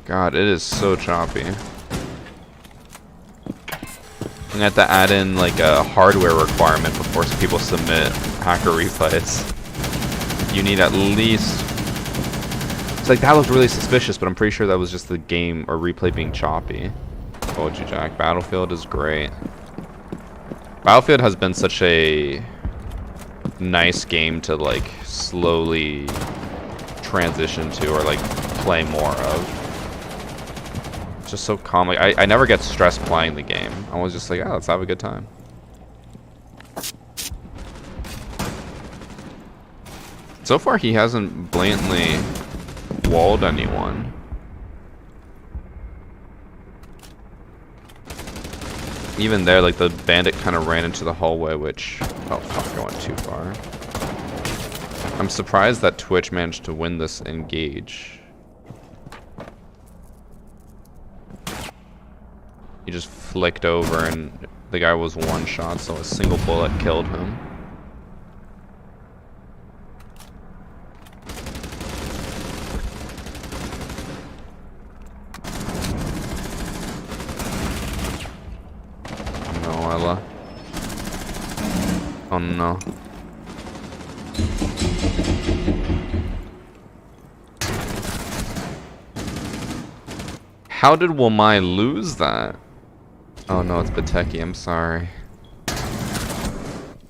God, it is so choppy. I'm gonna have to add in like a hardware requirement before people submit hacker replays. You need at least... It's like, that looked really suspicious, but I'm pretty sure that was just the game or replay being choppy. Told you, Jack. Battlefield is great. Battlefield has been such a nice game to like slowly transition to or like play more of. It's just so calm. Like, I never get stressed playing the game. I was just like, oh, let's have a good time. So far, he hasn't blatantly walled anyone. Even there, like, the bandit kind of ran into the hallway, which... Oh, fuck, I went too far. I'm surprised that Twitch managed to win this engage. He just flicked over and the guy was one shot, so a single bullet killed him. Oh no. How did Womai lose that? Oh no, it's Bateki, I'm sorry.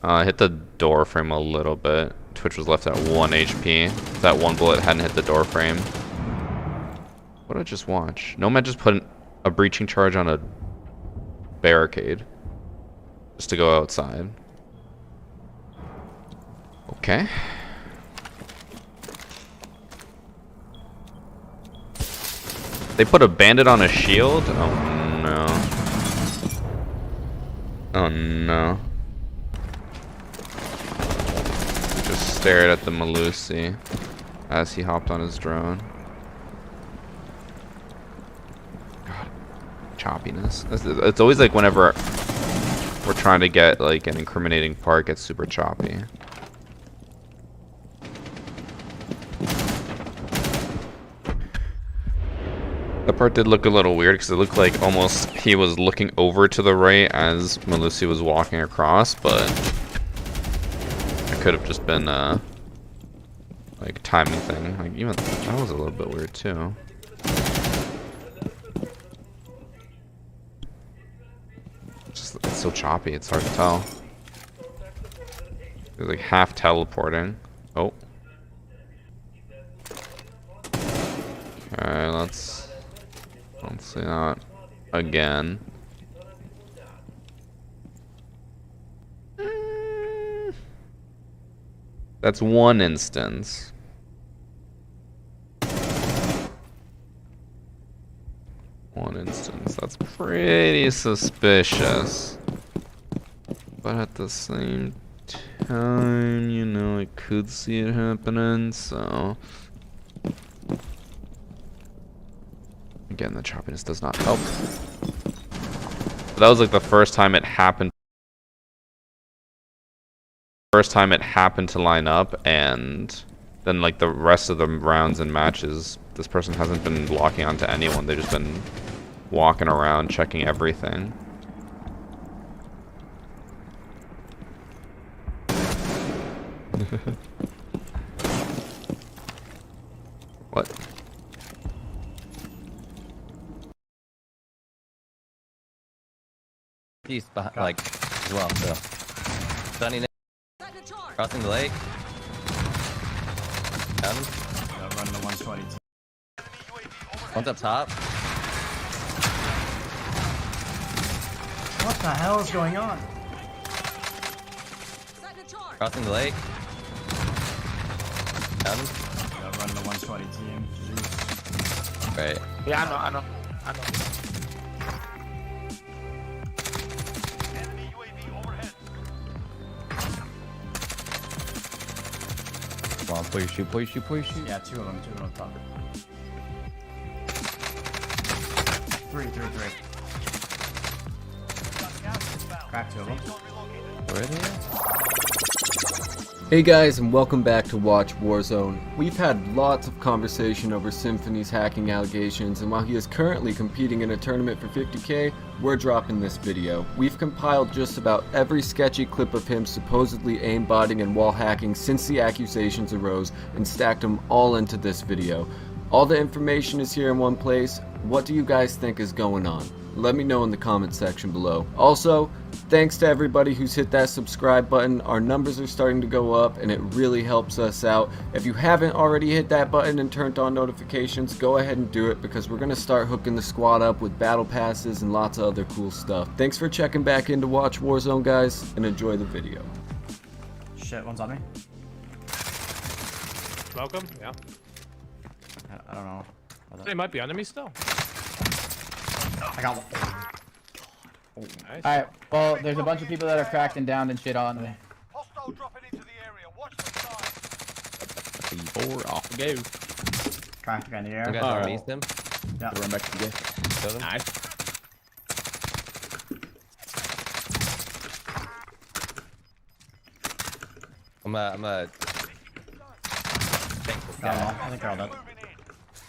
I hit the door frame a little bit. Twitch was left at 1 HP. If that one bullet hadn't hit the door frame. What did I just watch? Nomad just put a breaching charge on a barricade. Just to go outside. Okay. They put a bandit on a shield? Oh no. Oh no. Just stared at the Malusi as he hopped on his drone. God. Choppiness. It's always like whenever we're trying to get like an incriminating part, it gets super choppy. That part did look a little weird because it looked like almost he was looking over to the right as Malusi was walking across, but it could have just been a like timing thing. Like even that was a little bit weird too. It's so choppy, it's hard to tell. It's like half teleporting. Oh. Okay, let's see that again. That's one instance. One instance. That's pretty suspicious. But at the same time, you know, I could see it happening, so... Again, the choppiness does not help. But that was like the first time it happened. First time it happened to line up, and then like the rest of the rounds and matches, this person hasn't been locking onto anyone. They've just been walking around checking everything. What? East, like, as well, so. Sunny, crossing the lake. Down. Running the 120. One's up top. What the hell is going on? Crossing the lake. Down. Running the 120 team. Jeez. Right. Yeah, I know. Come on, pull your shoot. Yeah, two of them top. Three. Crack two of them. Where are they at? Hey guys, and welcome back to Watch Warzone. We've had lots of conversation over Symphony's hacking allegations, and while he is currently competing in a tournament for 50k, we're dropping this video. We've compiled just about every sketchy clip of him supposedly aimbotting and wall hacking since the accusations arose and stacked them all into this video. All the information is here in one place. What do you guys think is going on? Let me know in the comment section below. Also, thanks to everybody who's hit that subscribe button. Our numbers are starting to go up and it really helps us out. If you haven't already hit that button and turned on notifications, go ahead and do it because we're going to start hooking the squad up with battle passes and lots of other cool stuff. Thanks for checking back in to Watch Warzone, guys, and enjoy the video. Shit, one's on me. Welcome. Yeah. I don't know. They might be under me still. I got one. Nice. Alright, well, there's a bunch of people that are cracked and downed and shit on me. Hostile dropping into the area. Watch the side. C4 off we go. Cracked guy in the You air. guys released him? Yeah. Run back to the Kill them? Nice. I'm Got them all. I think they're all dead.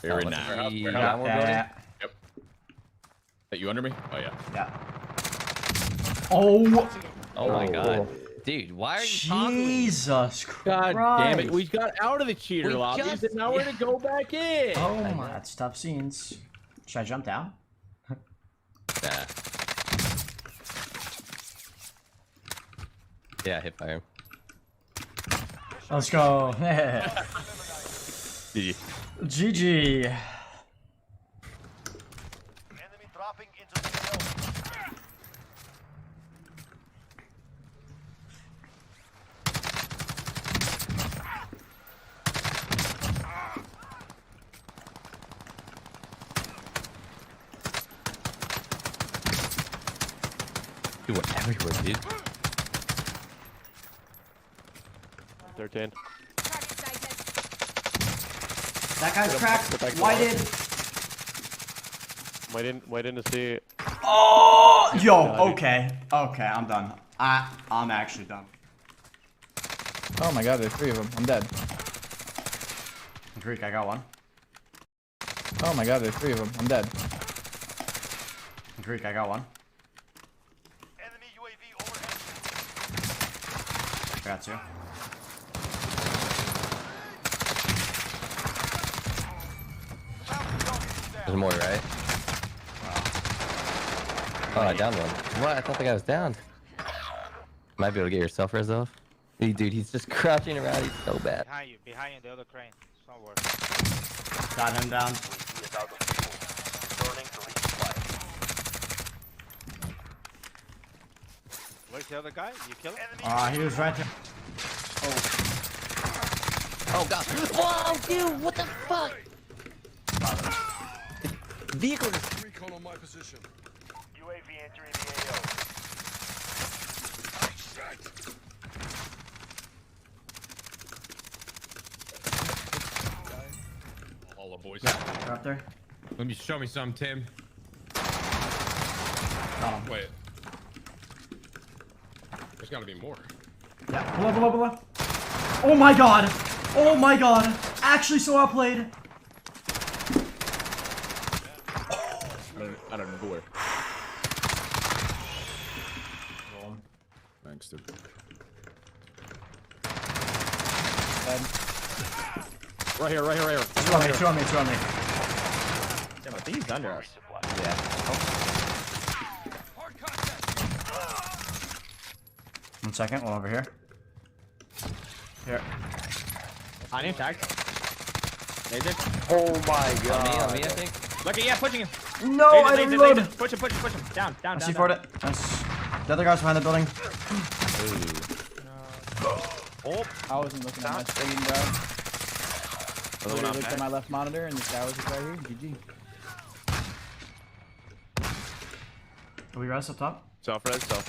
Very nice. nice. Yeah. That you under me? Oh yeah. Yeah. Oh! Oh my god. Dude, why are you talking? Jesus Christ. God damn it, we got out of the cheater We lobbies just- and now we're gonna go back in. Oh my, that's tough scenes. Should I jump down? Nah. Yeah, hit by him. Let's go. GG. GG. Enemy dropping into the hill. Dude, we're everywhere, dude. 13. That guy's cracked. Whited. Waiting to see. Oh! Yo, okay. Okay, I'm done. I'm actually done. Oh my god, there's 3 of them. I'm dead. Greek, I got one. Oh my god, there's 3 of them. I'm dead. Greek, I got one. Enemy UAV overhead. I got 2. There's more, right? Oh, I downed one. What? I thought the guy was down. Might be able to get your self-res off. Dude, he's just crouching around. He's so bad. Behind you, the other crane. Somewhere. Got him down. Where's the other guy? You kill him? He was right there. Oh god. Whoa, dude, what the fuck? Vehicle is Recon on my position. UAV entering the AO. All the boys. They're up there. Let me show me some, Tim. Got him. Wait. There's gotta be more. Yeah, below. Oh my god! Oh my god! Actually so outplayed! I don't know where. Thanks, dude. Right here. 2 on me. Damn, I think he's under us. One second, one over here. Here. I need tag. Nathan. Oh my on me, I think. Lucky, yeah, pushing him. No, I Nathan, didn't reload! Nathan. Push him. Down. I C4'd it. Nice. The other guy's behind the building. Oh, I wasn't looking at my screen, bro. I literally looked at my left monitor and this guy was just right here. GG. Are we res up top? Self-res. Got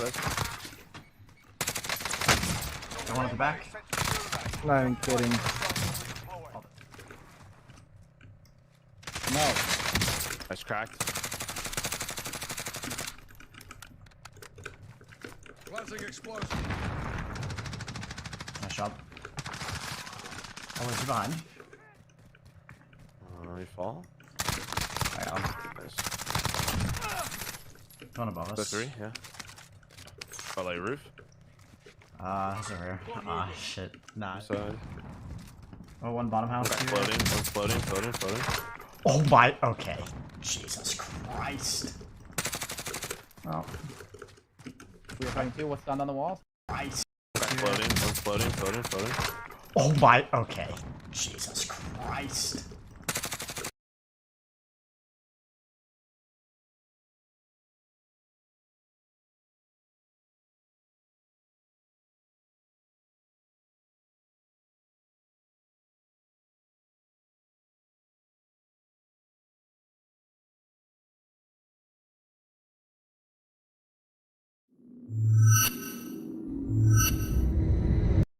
one at the back. Not even kidding. No. That's cracked. Planting explosion. Nice job. Oh, is he behind? You fall? I am. Nice. One above us. The 3, yeah. Oh, like roof? He's over here. Ah, shit. Nah. Side. Oh, one bottom house here. Floating. Oh my, okay. Jesus Christ. Oh. We were fighting too. What's down on the walls? Christ. Floating. Oh my, okay. Jesus Christ.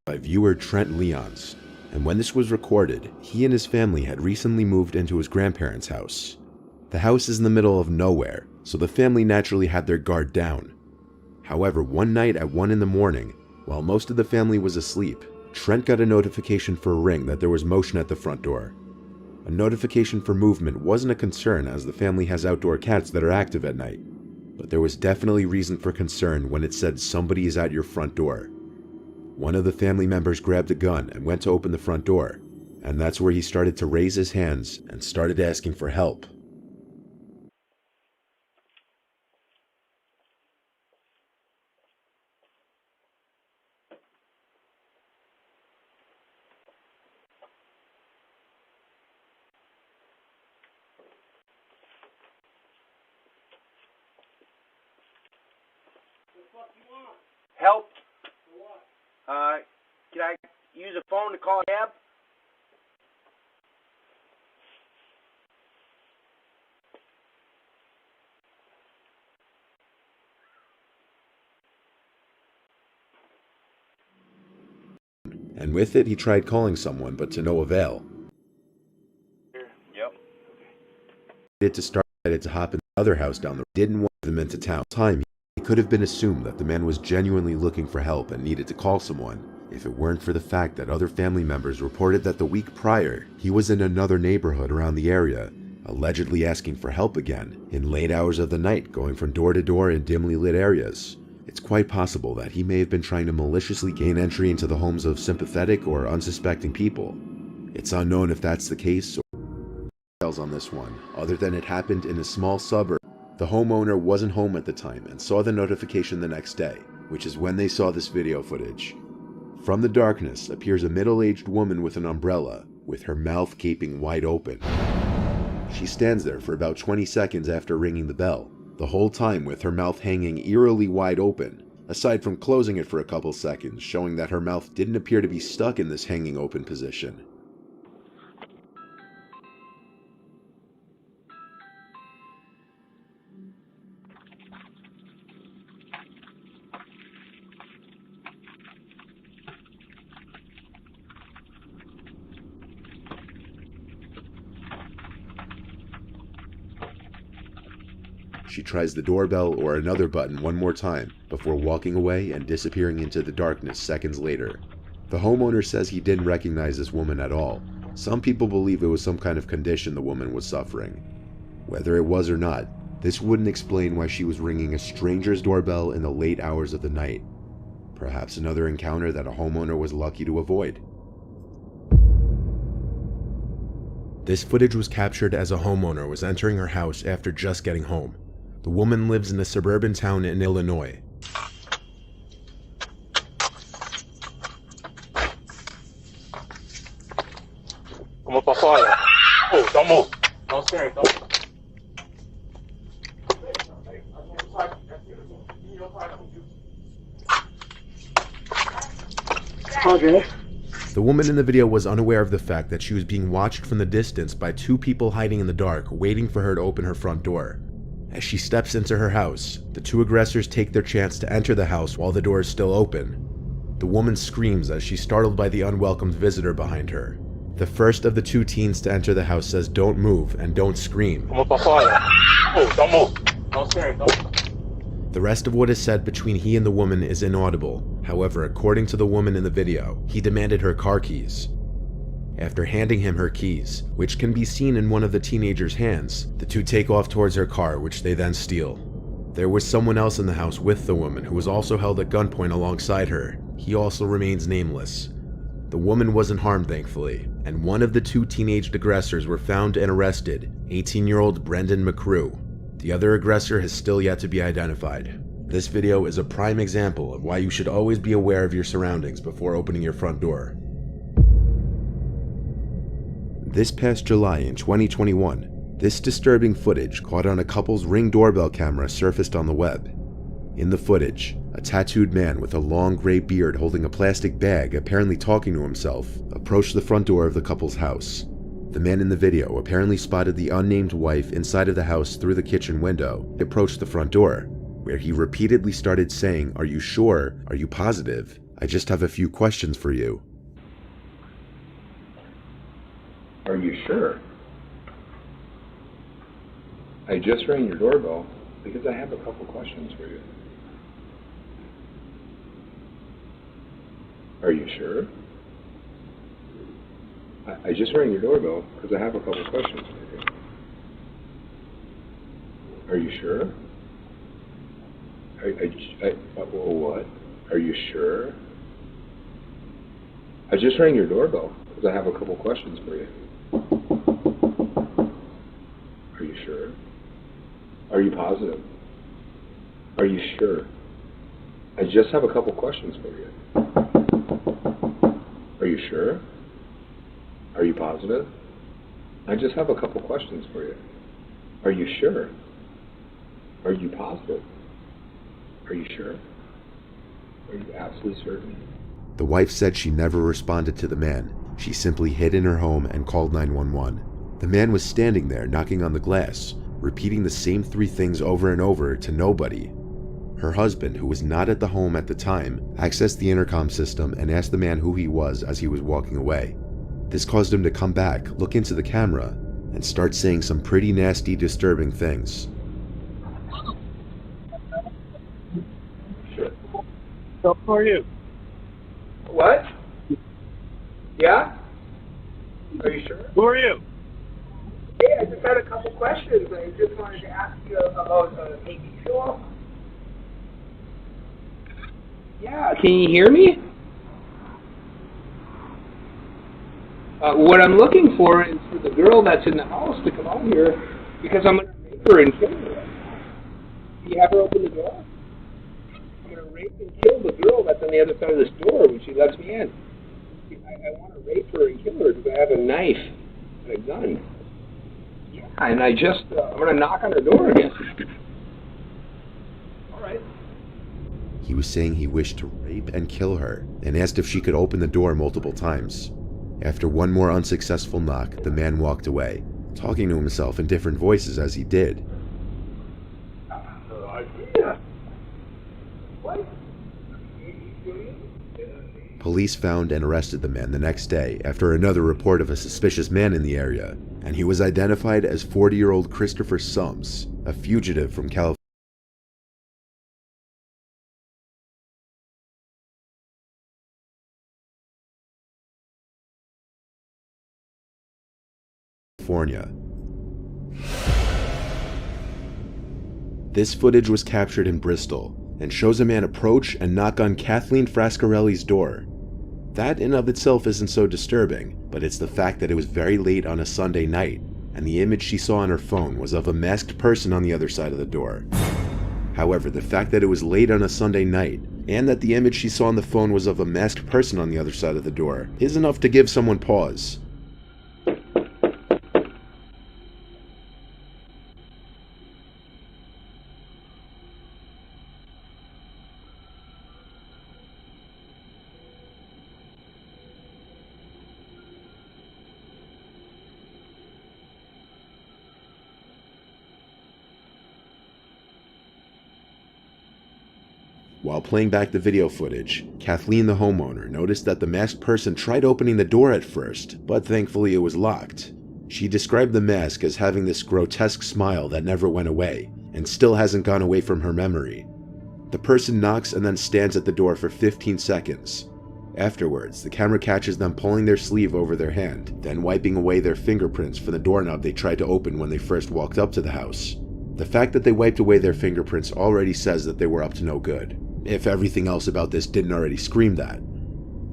By viewer Trent Leons, and when this was recorded, he and his family had recently moved into his grandparents' house. The house is in the middle of nowhere, so the family naturally had their guard down. However, one night at 1 in the morning, while most of the family was asleep, Trent got a notification for a ring that there was motion at the front door. A notification for movement wasn't a concern as the family has outdoor cats that are active at night, but there was definitely reason for concern when it said somebody is at your front door. One of the family members grabbed a gun and went to open the front door, and that's where he started to raise his hands and started asking for help. Help? Can I use a phone to call a cab? And with it, he tried calling someone, but to no avail. Yep. It to start to hop in the other house down the road. Didn't want them into town. Time it could have been assumed that the man was genuinely looking for help and needed to call someone, if it weren't for the fact that other family members reported that the week prior, he was in another neighborhood around the area, allegedly asking for help again, in late hours of the night, going from door to door in dimly lit areas. It's quite possible that he may have been trying to maliciously gain entry into the homes of sympathetic or unsuspecting people. It's unknown if that's the case or details on this one, other than it happened in a small suburb. The homeowner wasn't home at the time and saw the notification the next day, which is when they saw this video footage. From the darkness appears a middle-aged woman with an umbrella, with her mouth gaping wide open. She stands there for about 20 seconds after ringing the bell, the whole time with her mouth hanging eerily wide open, aside from closing it for a couple seconds, showing that her mouth didn't appear to be stuck in this hanging open position. She tries the doorbell or another button one more time before walking away and disappearing into the darkness seconds later. The homeowner says he didn't recognize this woman at all. Some people believe it was some kind of condition the woman was suffering. Whether it was or not, this wouldn't explain why she was ringing a stranger's doorbell in the late hours of the night. Perhaps another encounter that a homeowner was lucky to avoid. This footage was captured as a homeowner was entering her house after just getting home. The woman lives in a suburban town in Illinois. Como pra fora. Oh, don't move. Don't scare it, don't. Okay. The woman in the video was unaware of the fact that she was being watched from the distance by two people hiding in the dark, waiting for her to open her front door. As she steps into her house, the two aggressors take their chance to enter the house while the door is still open. The woman screams as she's startled by the unwelcomed visitor behind her. The first of the two teens to enter the house says don't move and don't scream. Como pra fora. Oh, don't move. Don't scare it, don't. The rest of what is said between he and the woman is inaudible. However, according to the woman in the video, he demanded her car keys. After handing him her keys, which can be seen in one of the teenager's hands, the two take off towards her car, which they then steal. There was someone else in the house with the woman who was also held at gunpoint alongside her. He also remains nameless. The woman wasn't harmed, thankfully, and one of the two teenage aggressors were found and arrested, 18-year-old Brendan McCrew. The other aggressor has still yet to be identified. This video is a prime example of why you should always be aware of your surroundings before opening your front door. This past July in 2021, this disturbing footage caught on a couple's Ring doorbell camera surfaced on the web. In the footage, a tattooed man with a long gray beard holding a plastic bag, apparently talking to himself, approached the front door of the couple's house. The man in the video apparently spotted the unnamed wife inside of the house through the kitchen window. He approached the front door, where he repeatedly started saying, "Are you sure? Are you positive? I just have a few questions for you." Are you sure? I just rang your doorbell because I have a couple questions for you. Are you sure? I just rang your doorbell because I have a couple questions for you. Are you sure? What? Are you sure? I just rang your doorbell because I have a couple questions for you. Are you sure? Are you positive? Are you sure? I just have a couple questions for you. Are you sure? Are you positive? I just have a couple questions for you. Are you sure? Are you positive? Are you sure? Are you absolutely certain? The wife said she never responded to the man. She simply hid in her home and called 911. The man was standing there knocking on the glass, repeating the same three things over and over to nobody. Her husband, who was not at the home at the time, accessed the intercom system and asked the man who he was as he was walking away. This caused him to come back, look into the camera, and start saying some pretty nasty, disturbing things. So who are you? What? Yeah? Are you sure? Who are you? Hey, I just had a couple questions. I just wanted to ask you about Navy Fuel. Yeah, can you hear me? What I'm looking for is for the girl that's in the house to come out here because I'm going to rape her and kill her. Can you have her open the door? I'm going to rape and kill the girl that's on the other side of this door when she lets me in. I want to rape her and kill her because I have a knife and a gun. Yeah, and I'm going to knock on her door again. All right. He was saying he wished to rape and kill her and asked if she could open the door multiple times. After one more unsuccessful knock, the man walked away, talking to himself in different voices as he did. What? Police found and arrested the man the next day after another report of a suspicious man in the area, and he was identified as 40-year-old Christopher Sums, a fugitive from California. This footage was captured in Bristol and shows a man approach and knock on Kathleen Frascarelli's door. That in of itself isn't so disturbing, but it's the fact that it was very late on a Sunday night, and the image she saw on her phone was of a masked person on the other side of the door. However, the fact that it was late on a Sunday night, and that the image she saw on the phone was of a masked person on the other side of the door, is enough to give someone pause. While playing back the video footage, Kathleen the homeowner noticed that the masked person tried opening the door at first, but thankfully it was locked. She described the mask as having this grotesque smile that never went away, and still hasn't gone away from her memory. The person knocks and then stands at the door for 15 seconds. Afterwards, the camera catches them pulling their sleeve over their hand, then wiping away their fingerprints from the doorknob they tried to open when they first walked up to the house. The fact that they wiped away their fingerprints already says that they were up to no good, if everything else about this didn't already scream that.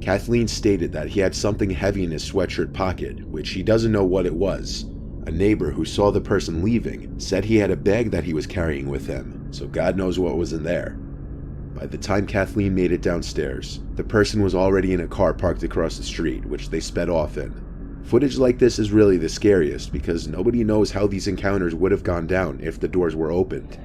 Kathleen stated that he had something heavy in his sweatshirt pocket, which he doesn't know what it was. A neighbor who saw the person leaving said he had a bag that he was carrying with him, so God knows what was in there. By the time Kathleen made it downstairs, the person was already in a car parked across the street, which they sped off in. Footage like this is really the scariest because nobody knows how these encounters would have gone down if the doors were opened.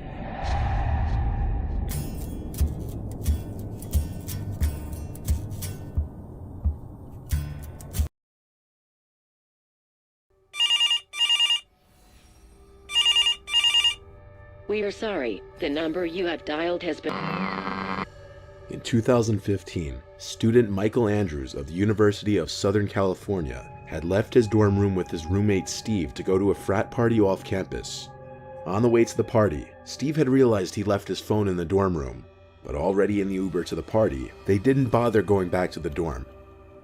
We are sorry. The number you have dialed has been... In 2015, student Michael Andrews of the University of Southern California had left his dorm room with his roommate Steve to go to a frat party off campus. On the way to the party, Steve had realized he left his phone in the dorm room, but already in the Uber to the party, they didn't bother going back to the dorm.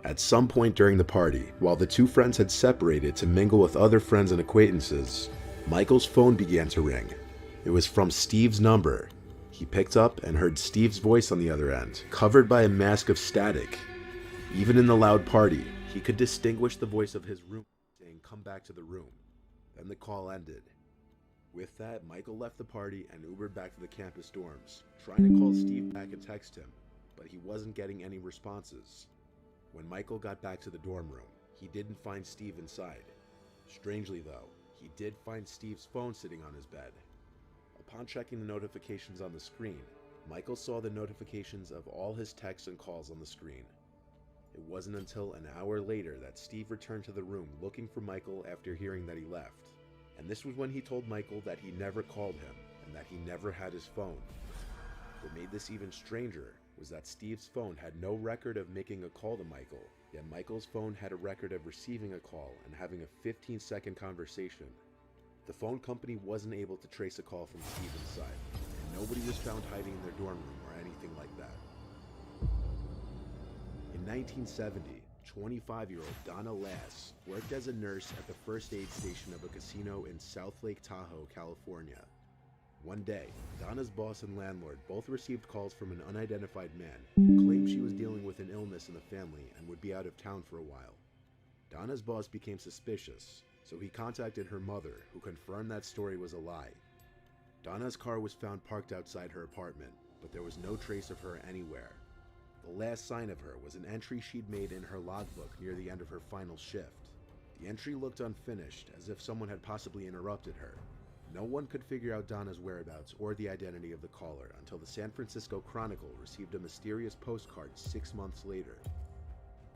At some point during the party, while the two friends had separated to mingle with other friends and acquaintances, Michael's phone began to ring. It was from Steve's number. He picked up and heard Steve's voice on the other end, covered by a mask of static. Even in the loud party, he could distinguish the voice of his roommate saying, "Come back to the room." Then the call ended. With that, Michael left the party and Ubered back to the campus dorms, trying to call Steve back and text him, but he wasn't getting any responses. When Michael got back to the dorm room, he didn't find Steve inside. Strangely though, he did find Steve's phone sitting on his bed. Upon checking the notifications on the screen, Michael saw the notifications of all his texts and calls on the screen. It wasn't until an hour later that Steve returned to the room looking for Michael after hearing that he left. And this was when he told Michael that he never called him and that he never had his phone. What made this even stranger was that Steve's phone had no record of making a call to Michael, yet Michael's phone had a record of receiving a call and having a 15-second conversation. The phone company wasn't able to trace a call from Steve inside, and nobody was found hiding in their dorm room or anything like that. In 1970, 25-year-old Donna Lass worked as a nurse at the first aid station of a casino in South Lake Tahoe, California. One day, Donna's boss and landlord both received calls from an unidentified man who claimed she was dealing with an illness in the family and would be out of town for a while. Donna's boss became suspicious, so he contacted her mother, who confirmed that story was a lie. Donna's car was found parked outside her apartment, but there was no trace of her anywhere. The last sign of her was an entry she'd made in her logbook near the end of her final shift. The entry looked unfinished, as if someone had possibly interrupted her. No one could figure out Donna's whereabouts or the identity of the caller until the San Francisco Chronicle received a mysterious postcard 6 months later.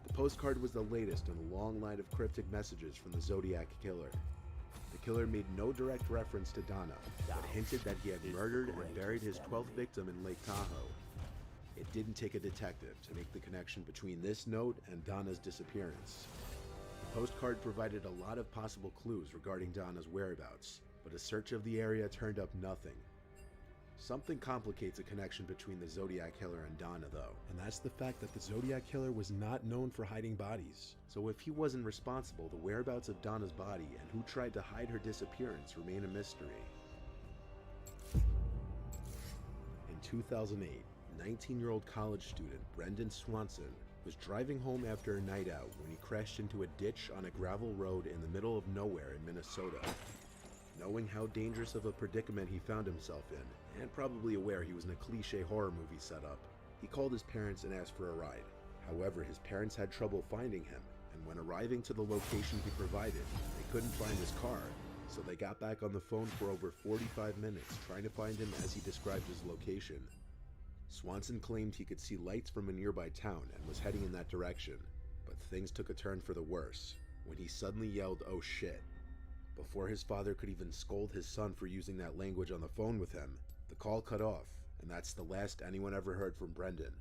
The postcard was the latest in a long line of cryptic messages from the Zodiac Killer. The killer made no direct reference to Donna, but hinted that he had murdered and buried his 12th victim in Lake Tahoe. It didn't take a detective to make the connection between this note and Donna's disappearance. The postcard provided a lot of possible clues regarding Donna's whereabouts, but a search of the area turned up nothing. Something complicates a connection between the Zodiac Killer and Donna, though, and that's the fact that the Zodiac Killer was not known for hiding bodies. So if he wasn't responsible, the whereabouts of Donna's body and who tried to hide her disappearance remain a mystery. In 2008, 19-year-old college student Brendan Swanson was driving home after a night out when he crashed into a ditch on a gravel road in the middle of nowhere in Minnesota. Knowing how dangerous of a predicament he found himself in, and probably aware he was in a cliche horror movie setup, he called his parents and asked for a ride. However, his parents had trouble finding him, and when arriving to the location he provided, they couldn't find his car, so they got back on the phone for over 45 minutes trying to find him as he described his location. Swanson claimed he could see lights from a nearby town and was heading in that direction, but things took a turn for the worse when he suddenly yelled, "Oh shit." Before his father could even scold his son for using that language on the phone with him, the call cut off, and that's the last anyone ever heard from Brendan.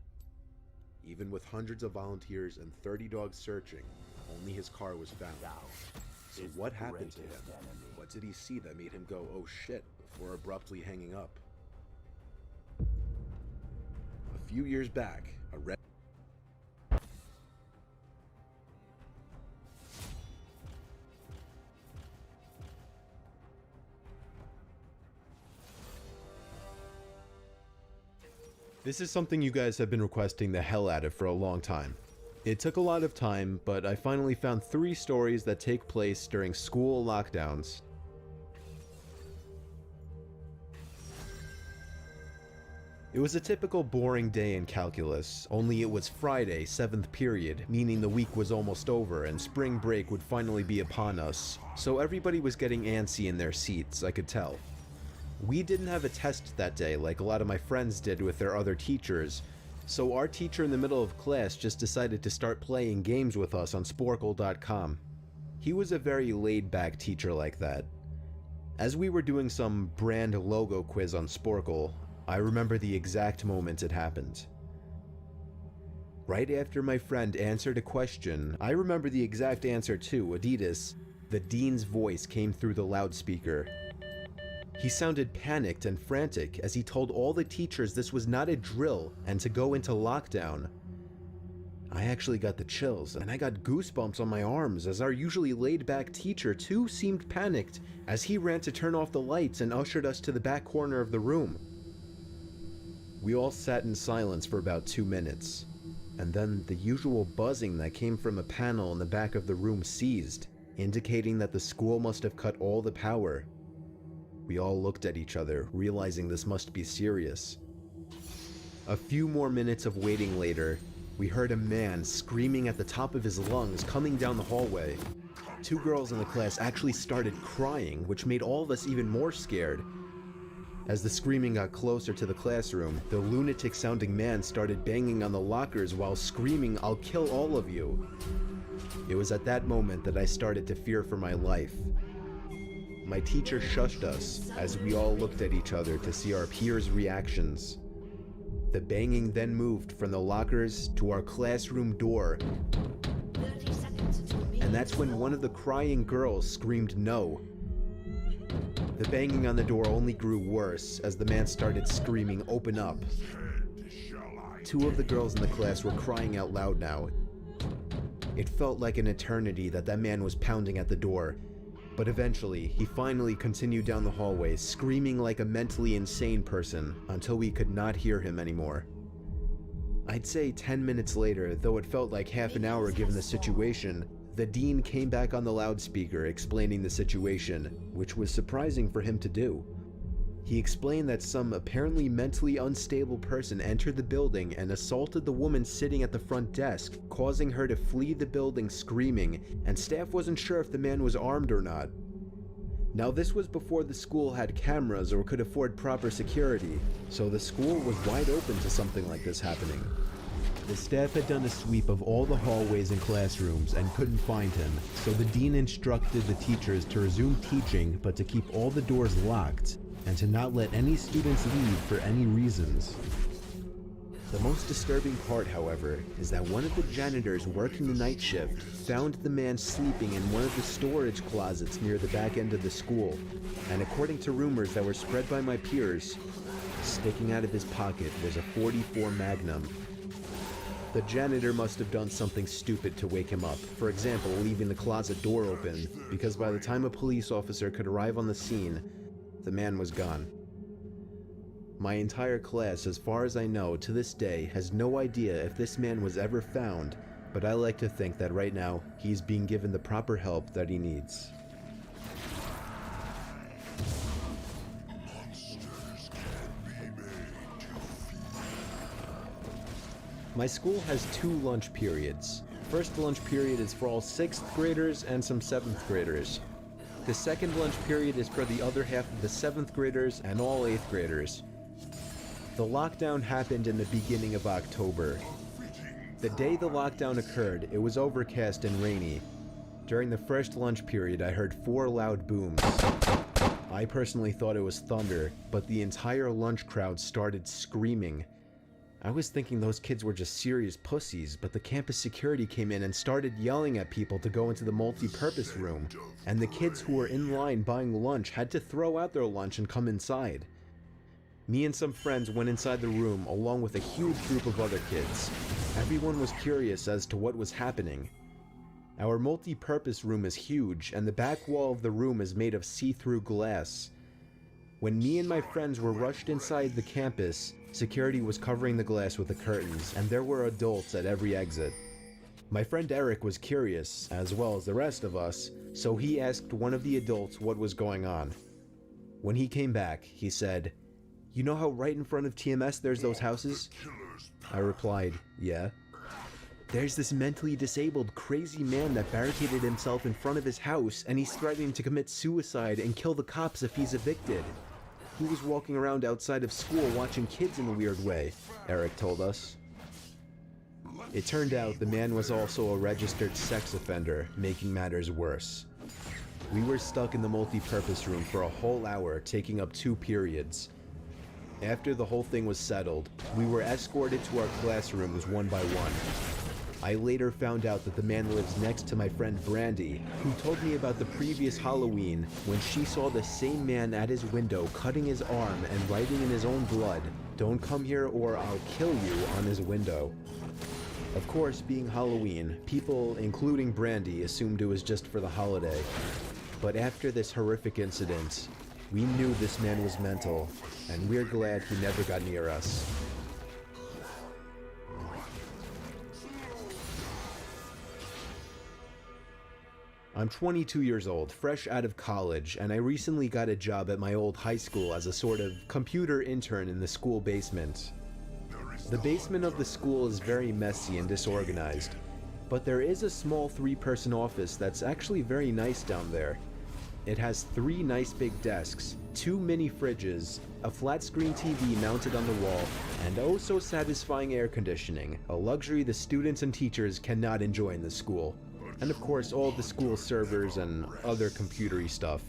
Even with hundreds of volunteers and 30 dogs searching, only his car was found. So what happened to him? What did he see that made him go, "Oh shit," before abruptly hanging up? few years back, a red This is something you guys have been requesting the hell out of for a long time. It took a lot of time, but I finally found 3 stories that take place during school lockdowns. It was a typical boring day in calculus, only it was Friday, 7th period, meaning the week was almost over and spring break would finally be upon us, so everybody was getting antsy in their seats, I could tell. We didn't have a test that day like a lot of my friends did with their other teachers, so our teacher in the middle of class just decided to start playing games with us on sporkle.com. He was a very laid-back teacher like that. As we were doing some brand logo quiz on Sporkle, I remember the exact moment it happened. Right after my friend answered a question, I remember the exact answer too, Adidas. The dean's voice came through the loudspeaker. He sounded panicked and frantic as he told all the teachers this was not a drill and to go into lockdown. I actually got the chills and I got goosebumps on my arms as our usually laid-back teacher too seemed panicked as he ran to turn off the lights and ushered us to the back corner of the room. We all sat in silence for about 2 minutes, and then the usual buzzing that came from a panel in the back of the room ceased, indicating that the school must have cut all the power. We all looked at each other, realizing this must be serious. A few more minutes of waiting later, we heard a man screaming at the top of his lungs coming down the hallway. 2 girls in the class actually started crying, which made all of us even more scared. As the screaming got closer to the classroom, the lunatic-sounding man started banging on the lockers while screaming, "I'll kill all of you." It was at that moment that I started to fear for my life. My teacher shushed us as we all looked at each other to see our peers' reactions. The banging then moved from the lockers to our classroom door, and that's when one of the crying girls screamed no. The banging on the door only grew worse as the man started screaming, "Open up." 2 of the girls in the class were crying out loud now. It felt like an eternity that man was pounding at the door. But eventually, he finally continued down the hallway, screaming like a mentally insane person, until we could not hear him anymore. I'd say 10 minutes later, though it felt like half an hour given the situation, the dean came back on the loudspeaker explaining the situation, which was surprising for him to do. He explained that some apparently mentally unstable person entered the building and assaulted the woman sitting at the front desk, causing her to flee the building screaming, and staff wasn't sure if the man was armed or not. Now this was before the school had cameras or could afford proper security, so the school was wide open to something like this happening. The staff had done a sweep of all the hallways and classrooms and couldn't find him, so the dean instructed the teachers to resume teaching but to keep all the doors locked, and to not let any students leave for any reasons. The most disturbing part, however, is that one of the janitors working the night shift found the man sleeping in one of the storage closets near the back end of the school, and according to rumors that were spread by my peers, sticking out of his pocket was a .44 Magnum. The janitor must have done something stupid to wake him up, for example leaving the closet door open, because by the time a police officer could arrive on the scene, the man was gone. My entire class, as far as I know, to this day, has no idea if this man was ever found, but I like to think that right now, he's being given the proper help that he needs. My school has 2 lunch periods. First lunch period is for all 6th graders and some 7th graders. The second lunch period is for the other half of the 7th graders and all 8th graders. The lockdown happened in the beginning of October. The day the lockdown occurred, it was overcast and rainy. During the first lunch period, I heard 4 loud booms. I personally thought it was thunder, but the entire lunch crowd started screaming. I was thinking those kids were just serious pussies, but the campus security came in and started yelling at people to go into the multi-purpose room, and the kids who were in line buying lunch had to throw out their lunch and come inside. Me and some friends went inside the room along with a huge group of other kids. Everyone was curious as to what was happening. Our multi-purpose room is huge, and the back wall of the room is made of see-through glass. When me and my friends were rushed inside the campus, security was covering the glass with the curtains, and there were adults at every exit. My friend Eric was curious, as well as the rest of us, so he asked one of the adults what was going on. When he came back, he said, "You know how right in front of TMS there's those houses?" I replied, "Yeah." "There's this mentally disabled, crazy man that barricaded himself in front of his house, and he's threatening to commit suicide and kill the cops if he's evicted. He was walking around outside of school watching kids in a weird way," Eric told us. It turned out the man was also a registered sex offender, making matters worse. We were stuck in the multi-purpose room for a whole hour, taking up 2 periods. After the whole thing was settled, we were escorted to our classrooms one by one. I later found out that the man lives next to my friend Brandy, who told me about the previous Halloween when she saw the same man at his window cutting his arm and writing in his own blood, "Don't come here or I'll kill you," on his window. Of course, being Halloween, people, including Brandy, assumed it was just for the holiday. But after this horrific incident, we knew this man was mental, and we're glad he never got near us. I'm 22 years old, fresh out of college, and I recently got a job at my old high school as a sort of computer intern in the school basement. The basement of the school is very messy and disorganized, but there is a small 3-person office that's actually very nice down there. It has 3 nice big desks, 2 mini fridges, a flat screen TV mounted on the wall, and oh so satisfying air conditioning, a luxury the students and teachers cannot enjoy in the school. And of course all the school servers and other computery stuff.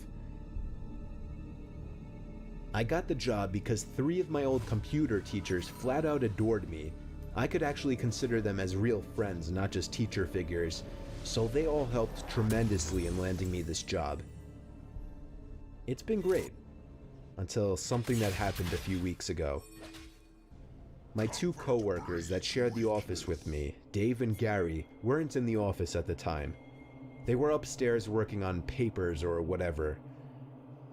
I got the job because 3 of my old computer teachers flat out adored me. I could actually consider them as real friends, not just teacher figures, so they all helped tremendously in landing me this job. It's been great, until something that happened a few weeks ago. My 2 co-workers that shared the office with me, Dave and Gary, weren't in the office at the time. They were upstairs working on papers or whatever.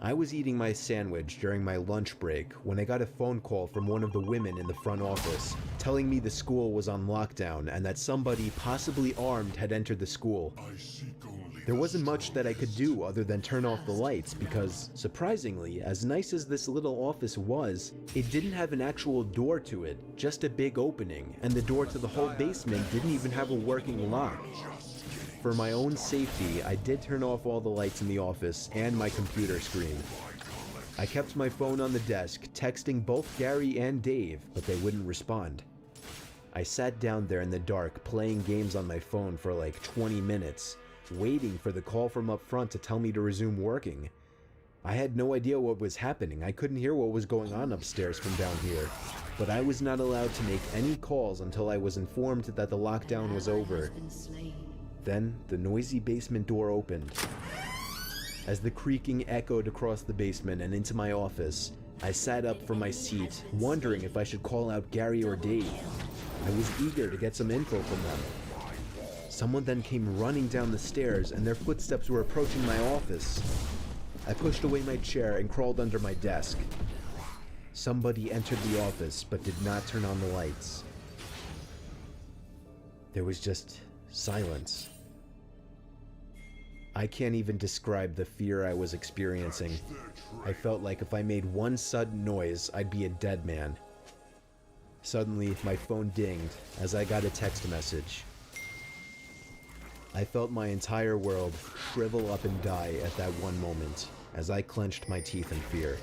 I was eating my sandwich during my lunch break when I got a phone call from one of the women in the front office, telling me the school was on lockdown and that somebody, possibly armed, had entered the school. There wasn't much that I could do other than turn off the lights because, surprisingly, as nice as this little office was, it didn't have an actual door to it, just a big opening, and the door to the whole basement didn't even have a working lock. For my own safety, I did turn off all the lights in the office and my computer screen. I kept my phone on the desk, texting both Gary and Dave, but they wouldn't respond. I sat down there in the dark, playing games on my phone for like 20 minutes, waiting for the call from up front to tell me to resume working. I had no idea what was happening. I couldn't hear what was going on upstairs from down here, but I was not allowed to make any calls until I was informed that the lockdown was over. Then the noisy basement door opened. As the creaking echoed across the basement and into my office, I sat up from my seat, wondering if I should call out Gary or Dave. I was eager to get some info from them. Someone then came running down the stairs, and their footsteps were approaching my office. I pushed away my chair and crawled under my desk. Somebody entered the office but did not turn on the lights. There was just silence. I can't even describe the fear I was experiencing. I felt like if I made one sudden noise, I'd be a dead man. Suddenly, my phone dinged as I got a text message. I felt my entire world shrivel up and die at that one moment, as I clenched my teeth in fear.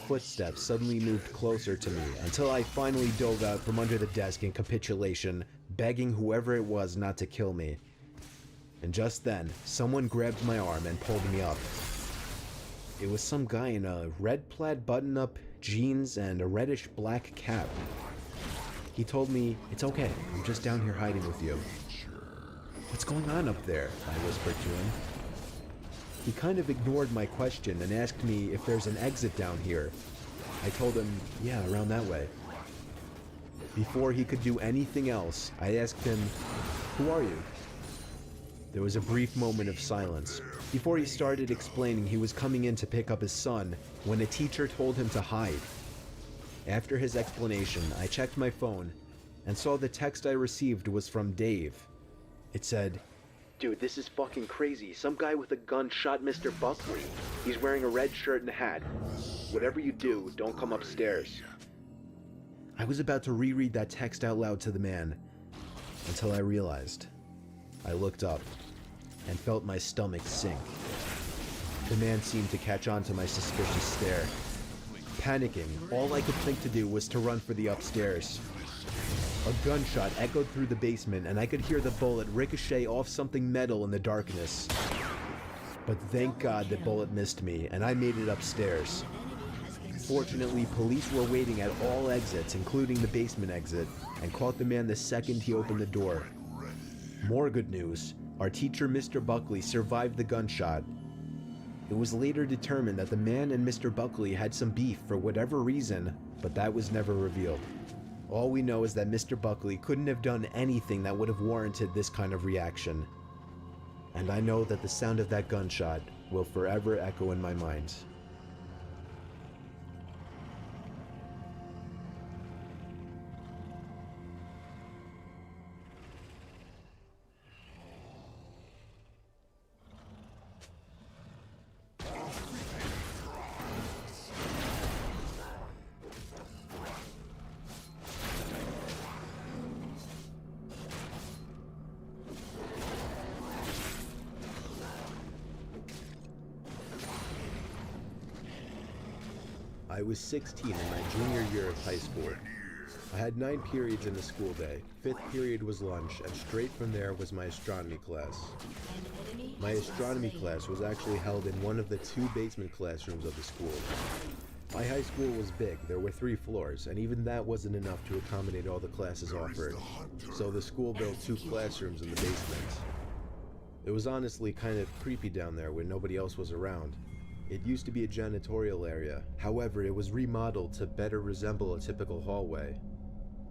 Footsteps suddenly moved closer to me until I finally dove out from under the desk in capitulation, begging whoever it was not to kill me. And just then, someone grabbed my arm and pulled me up. It was some guy in a red plaid button-up, jeans, and a reddish-black cap. He told me, "It's okay, I'm just down here hiding with you." "What's going on up there?" I whispered to him. He kind of ignored my question and asked me if there's an exit down here. I told him, yeah, around that way. Before he could do anything else, I asked him, who are you? There was a brief moment of silence. Before he started explaining, he was coming in to pick up his son when a teacher told him to hide. After his explanation, I checked my phone and saw the text I received was from Dave. It said, "Dude, this is fucking crazy. Some guy with a gun shot Mr. Buckley. He's wearing a red shirt and a hat. Whatever you do, don't come upstairs." I was about to reread that text out loud to the man until I realized. I looked up and felt my stomach sink. The man seemed to catch on to my suspicious stare. Panicking, all I could think to do was to run for the upstairs. A gunshot echoed through the basement and I could hear the bullet ricochet off something metal in the darkness. But thank God the bullet missed me and I made it upstairs. Fortunately, police were waiting at all exits, including the basement exit, and caught the man the second he opened the door. More good news, our teacher Mr. Buckley survived the gunshot. It was later determined that the man and Mr. Buckley had some beef for whatever reason, but that was never revealed. All we know is that Mr. Buckley couldn't have done anything that would have warranted this kind of reaction. And I know that the sound of that gunshot will forever echo in my mind. I was 16 in my junior year of high school. I had 9 periods in the school day. 5th period was lunch, and straight from there was my astronomy class. My astronomy class was actually held in one of the 2 basement classrooms of the school. My high school was big, there were 3 floors, and even that wasn't enough to accommodate all the classes offered, so the school built 2 classrooms in the basement. It was honestly kind of creepy down there when nobody else was around. It used to be a janitorial area, however it was remodeled to better resemble a typical hallway.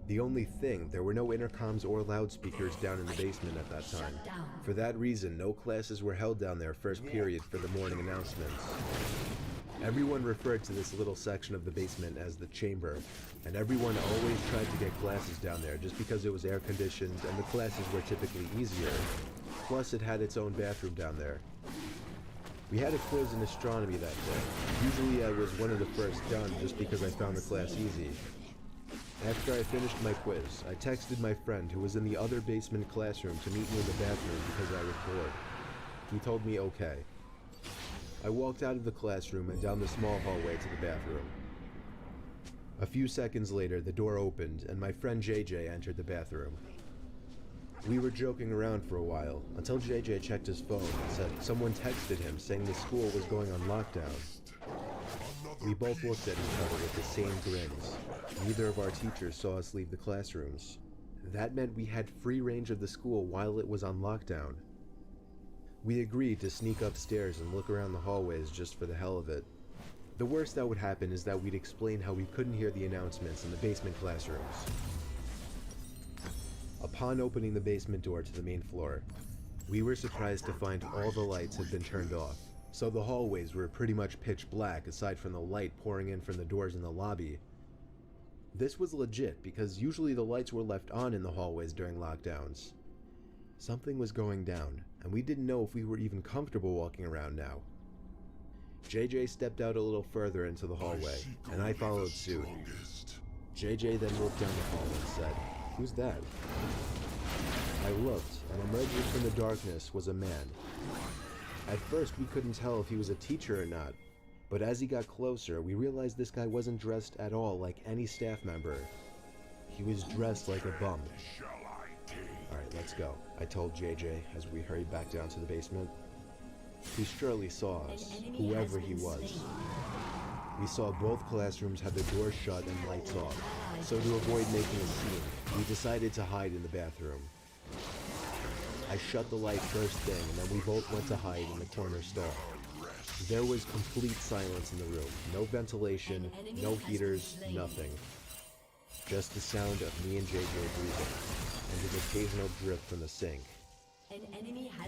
The only thing, there were no intercoms or loudspeakers down in the basement at that time. For that reason, no classes were held down there first period for the morning announcements. Everyone referred to this little section of the basement as the chamber, and everyone always tried to get classes down there just because it was air conditioned and the classes were typically easier. Plus it had its own bathroom down there. We had a quiz in astronomy that day. Usually I was one of the first done just because I found the class easy. After I finished my quiz, I texted my friend who was in the other basement classroom to meet me in the bathroom because I was bored. He told me okay. I walked out of the classroom and down the small hallway to the bathroom. A few seconds later, the door opened and my friend JJ entered the bathroom. We were joking around for a while, until JJ checked his phone and said someone texted him saying the school was going on lockdown. We both looked at each other with the same grins. Neither of our teachers saw us leave the classrooms. That meant we had free range of the school while it was on lockdown. We agreed to sneak upstairs and look around the hallways just for the hell of it. The worst that would happen is that we'd explain how we couldn't hear the announcements in the basement classrooms. Upon opening the basement door to the main floor, we were surprised to find all the lights had been turned off, so the hallways were pretty much pitch black aside from the light pouring in from the doors in the lobby. This was legit because usually the lights were left on in the hallways during lockdowns. Something was going down, and we didn't know if we were even comfortable walking around now. JJ stepped out a little further into the hallway, and I followed suit. JJ then looked down the hall and said, "Who's that?" I looked, and emerging from the darkness was a man. At first we couldn't tell if he was a teacher or not, but as he got closer we realized this guy wasn't dressed at all like any staff member. He was dressed like a bum. "Alright, let's go," I told JJ as we hurried back down to the basement. He surely saw us, whoever he was. We saw both classrooms have the doors shut and lights off, so to avoid making a scene, we decided to hide in the bathroom. I shut the light first thing and then we both went to hide in the corner stall. There was complete silence in the room. No ventilation, no heaters, nothing. Just the sound of me and JJ breathing, and an occasional drip from the sink.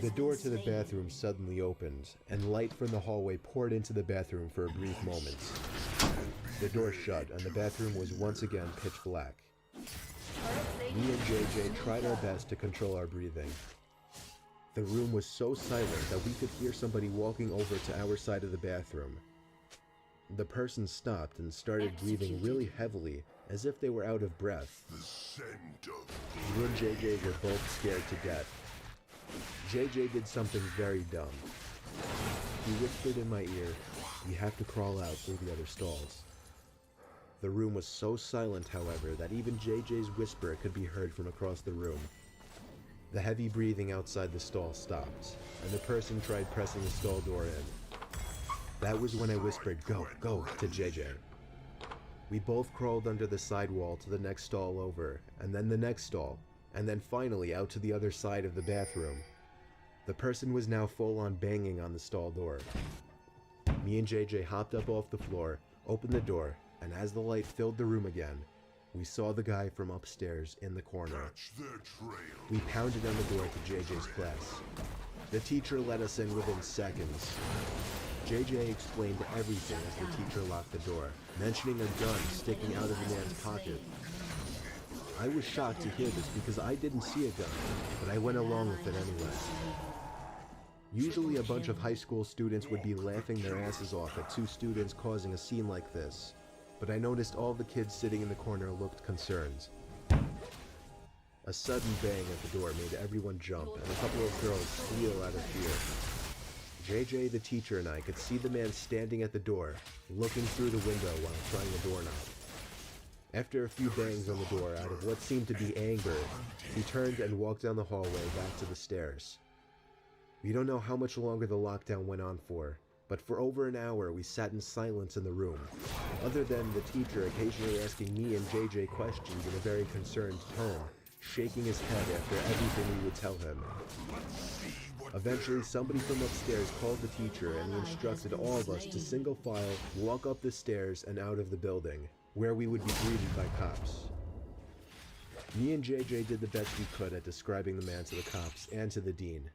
The door to the bathroom suddenly opened, and light from the hallway poured into the bathroom for a brief moment. The door shut, and the bathroom was once again pitch black. Me and JJ tried our best to control our breathing. The room was so silent that we could hear somebody walking over to our side of the bathroom. The person stopped and started breathing really heavily, as if they were out of breath. Me and JJ were both scared to death. JJ did something very dumb. He whispered in my ear, "We have to crawl out through the other stalls." The room was so silent, however, that even JJ's whisper could be heard from across the room. The heavy breathing outside the stall stopped, and the person tried pressing the stall door in. That was when I whispered, "Go, go," to JJ. We both crawled under the side wall to the next stall over, and then the next stall, and then finally out to the other side of the bathroom. The person was now full on banging on the stall door. Me and JJ hopped up off the floor, opened the door, and as the light filled the room again, we saw the guy from upstairs in the corner. We pounded on the door to JJ's class. The teacher let us in within seconds. JJ explained everything as the teacher locked the door, mentioning a gun sticking out of the man's pocket. I was shocked to hear this because I didn't see a gun, but I went along with it anyway. Usually a bunch of high school students would be laughing their asses off at two students causing a scene like this, but I noticed all the kids sitting in the corner looked concerned. A sudden bang at the door made everyone jump, and a couple of girls squeal out of fear. JJ, the teacher, and I could see the man standing at the door, looking through the window while trying the doorknob. After a few bangs on the door out of what seemed to be anger, he turned and walked down the hallway back to the stairs. We don't know how much longer the lockdown went on for, but for over an hour we sat in silence in the room, other than the teacher occasionally asking me and JJ questions in a very concerned tone, shaking his head after everything we would tell him. Eventually, somebody from upstairs called the teacher and he instructed all of us to single file walk up the stairs and out of the building, where we would be greeted by cops. Me and JJ did the best we could at describing the man to the cops and to the dean.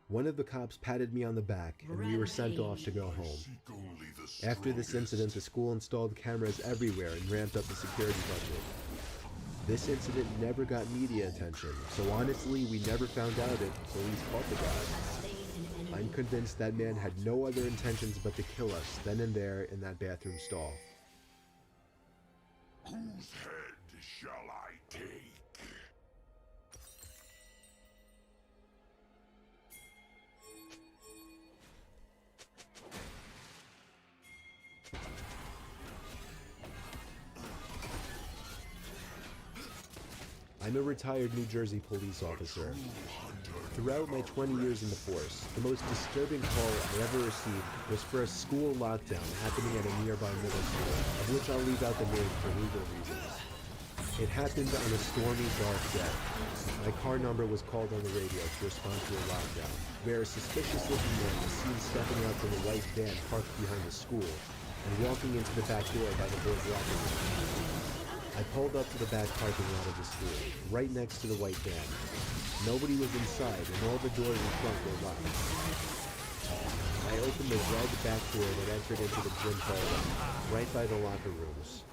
One of the cops patted me on the back and we were sent off to go home. After this incident, the school installed cameras everywhere and ramped up the security budget. This incident never got media attention, so honestly we never found out if police caught the guy. I'm convinced that man had no other intentions but to kill us then and there in that bathroom stall. Whose head shall I take? I'm a retired New Jersey police officer. Throughout my 20 years in the force, the most disturbing call I ever received was for a school lockdown happening at a nearby middle school, of which I'll leave out the name for legal reasons. It happened on a stormy, dark day. My car number was called on the radio to respond to a lockdown, where a suspicious-looking man was seen stepping out from a white van parked behind the school and walking into the back door by the boys' locker room. I pulled up to the back parking lot of the school, right next to the white van. Nobody was inside, and all the doors in front were locked. I opened the red back door that entered into the gym hallway, right by the locker rooms.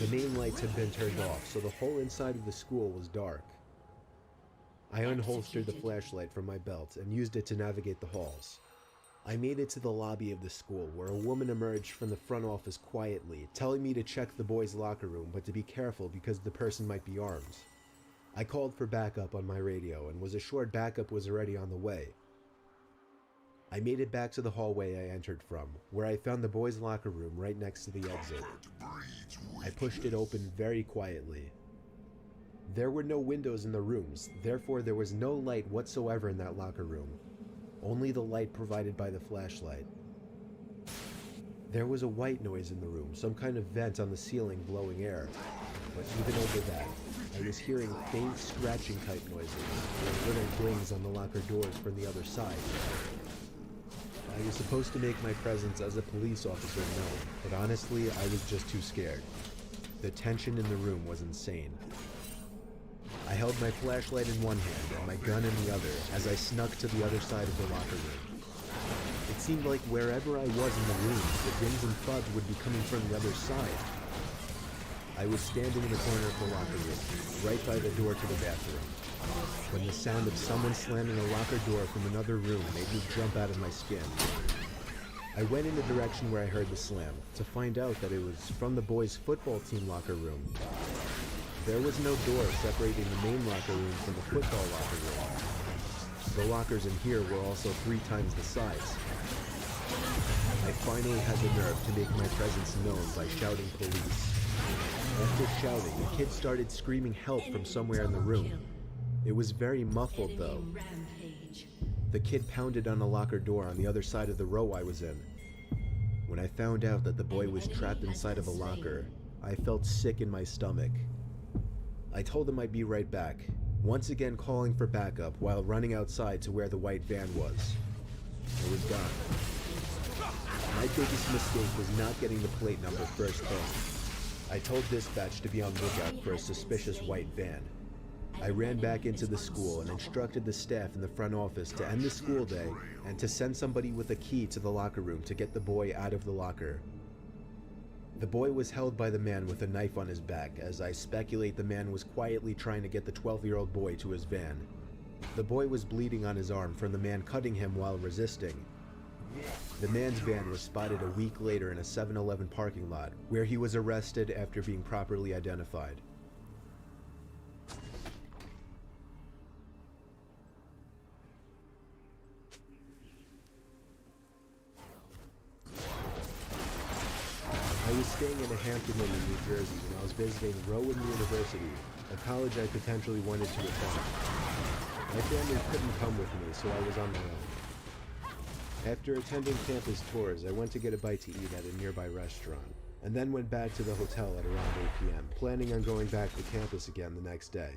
The main lights had been turned off, so the whole inside of the school was dark. I unholstered the flashlight from my belt and used it to navigate the halls. I made it to the lobby of the school, where a woman emerged from the front office quietly, telling me to check the boys' locker room, but to be careful because the person might be armed. I called for backup on my radio and was assured backup was already on the way. I made it back to the hallway I entered from, where I found the boys' locker room right next to the exit. I pushed it open very quietly. There were no windows in the rooms, therefore there was no light whatsoever in that locker room. Only the light provided by the flashlight. There was a white noise in the room, some kind of vent on the ceiling blowing air. But even over that, I was hearing faint scratching type noises, or little dings on the locker doors from the other side. I was supposed to make my presence as a police officer known, but honestly, I was just too scared. The tension in the room was insane. I held my flashlight in one hand and my gun in the other as I snuck to the other side of the locker room. It seemed like wherever I was in the room, the dings and thuds would be coming from the other side. I was standing in the corner of the locker room, right by the door to the bathroom, when the sound of someone slamming a locker door from another room made me jump out of my skin. I went in the direction where I heard the slam, to find out that it was from the boys' football team locker room. There was no door separating the main locker room from the football locker room. The lockers in here were also 3 times the size. I finally had the nerve to make my presence known by shouting police. After shouting, the kid started screaming help from somewhere in the room. It was very muffled though. The kid pounded on a locker door on the other side of the row I was in. When I found out that the boy was trapped inside of a locker, I felt sick in my stomach. I told him I'd be right back, once again calling for backup while running outside to where the white van was. It was gone. My biggest mistake was not getting the plate number first thing. I told dispatch to be on lookout for a suspicious white van. I ran back into the school and instructed the staff in the front office to end the school day and to send somebody with a key to the locker room to get the boy out of the locker. The boy was held by the man with a knife on his back, as I speculate the man was quietly trying to get the 12-year-old boy to his van. The boy was bleeding on his arm from the man cutting him while resisting. The man's van was spotted a week later in a 7-Eleven parking lot, where he was arrested after being properly identified. I was staying in a Hampton Inn in New Jersey when I was visiting Rowan University, a college I potentially wanted to attend. My family couldn't come with me, so I was on my own. After attending campus tours, I went to get a bite to eat at a nearby restaurant, and then went back to the hotel at around 8 p.m., planning on going back to campus again the next day.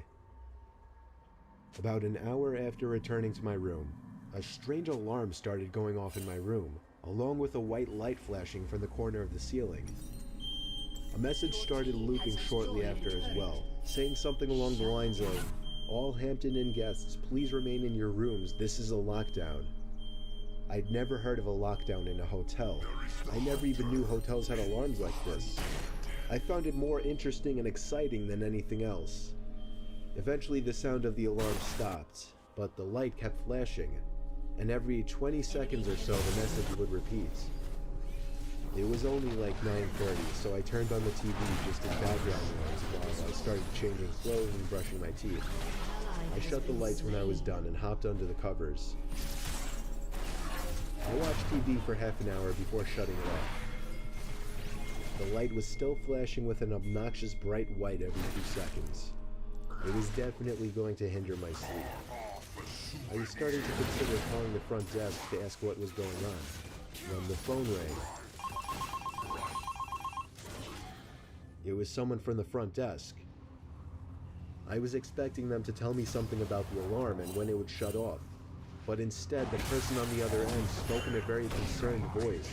About an hour after returning to my room, a strange alarm started going off in my room, along with a white light flashing from the corner of the ceiling. A message started looping shortly after as well, saying something along the lines of, "All Hampton Inn guests, please remain in your rooms, this is a lockdown." I'd never heard of a lockdown in a hotel. I never even knew hotels had alarms like this. I found it more interesting and exciting than anything else. Eventually the sound of the alarm stopped, but the light kept flashing, and every 20 seconds or so the message would repeat. It was only like 9:30, so I turned on the TV just as background noise while I started changing clothes and brushing my teeth. I shut the lights when I was done and hopped under the covers. I watched TV for half an hour before shutting it off. The light was still flashing with an obnoxious bright white every 2 seconds. It was definitely going to hinder my sleep. I was starting to consider calling the front desk to ask what was going on, when the phone rang. It was someone from the front desk. I was expecting them to tell me something about the alarm and when it would shut off, but instead the person on the other end spoke in a very concerned voice.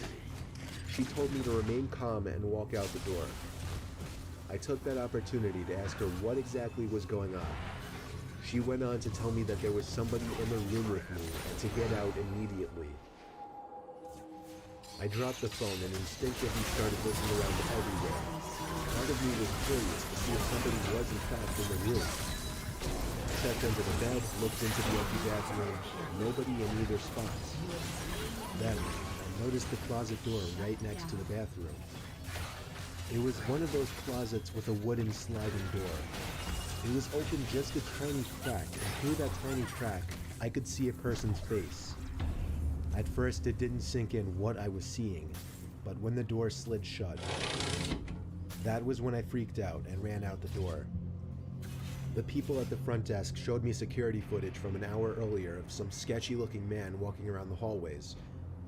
She told me to remain calm and walk out the door. I took that opportunity to ask her what exactly was going on. She went on to tell me that there was somebody in the room with me and to get out immediately. I dropped the phone and instinctively started looking around everywhere. Part of me was curious to see if somebody was in fact in the room. I checked under the bed, looked into the empty bathroom, nobody in either spot. Then, I noticed the closet door right next to the bathroom. It was one of those closets with a wooden sliding door. It was open just a tiny crack, and through that tiny crack, I could see a person's face. At first, it didn't sink in what I was seeing, but when the door slid shut, that was when I freaked out and ran out the door. The people at the front desk showed me security footage from an hour earlier of some sketchy-looking man walking around the hallways,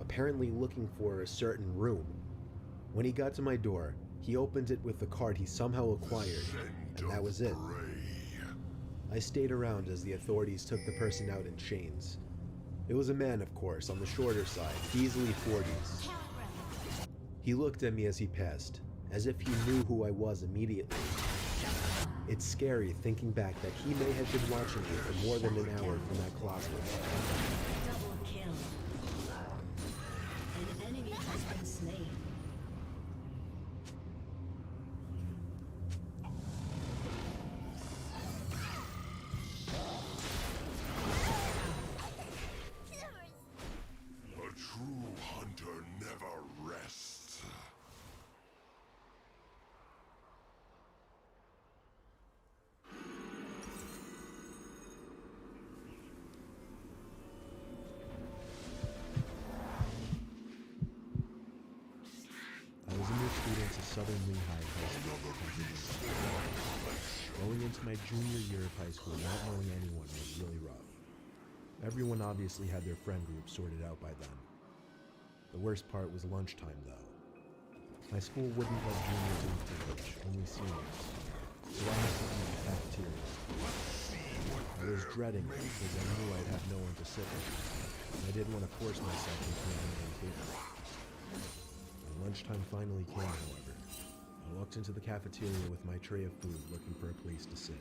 apparently looking for a certain room. When he got to my door, he opened it with the card he somehow acquired, and that was it. I stayed around as the authorities took the person out in chains. It was a man, of course, on the shorter side, easily 40s. He looked at me as he passed, as if he knew who I was immediately. It's scary thinking back that he may have been watching me for more than an hour from that closet. Double kill. An enemy has been slain. A true hunter never rests. I was a new student to Southern Lehigh High School. Going into my junior year of high school, not knowing anyone was really rough. Everyone obviously had their friend group sorted out by then. The worst part was lunchtime, though. My school wouldn't let juniors eat for lunch, only seniors, so I had to eat in the cafeteria. I was dreading it because I knew I'd have no one to sit with, and I didn't want to force myself into an unknown table. When lunchtime finally came, however, I walked into the cafeteria with my tray of food looking for a place to sit.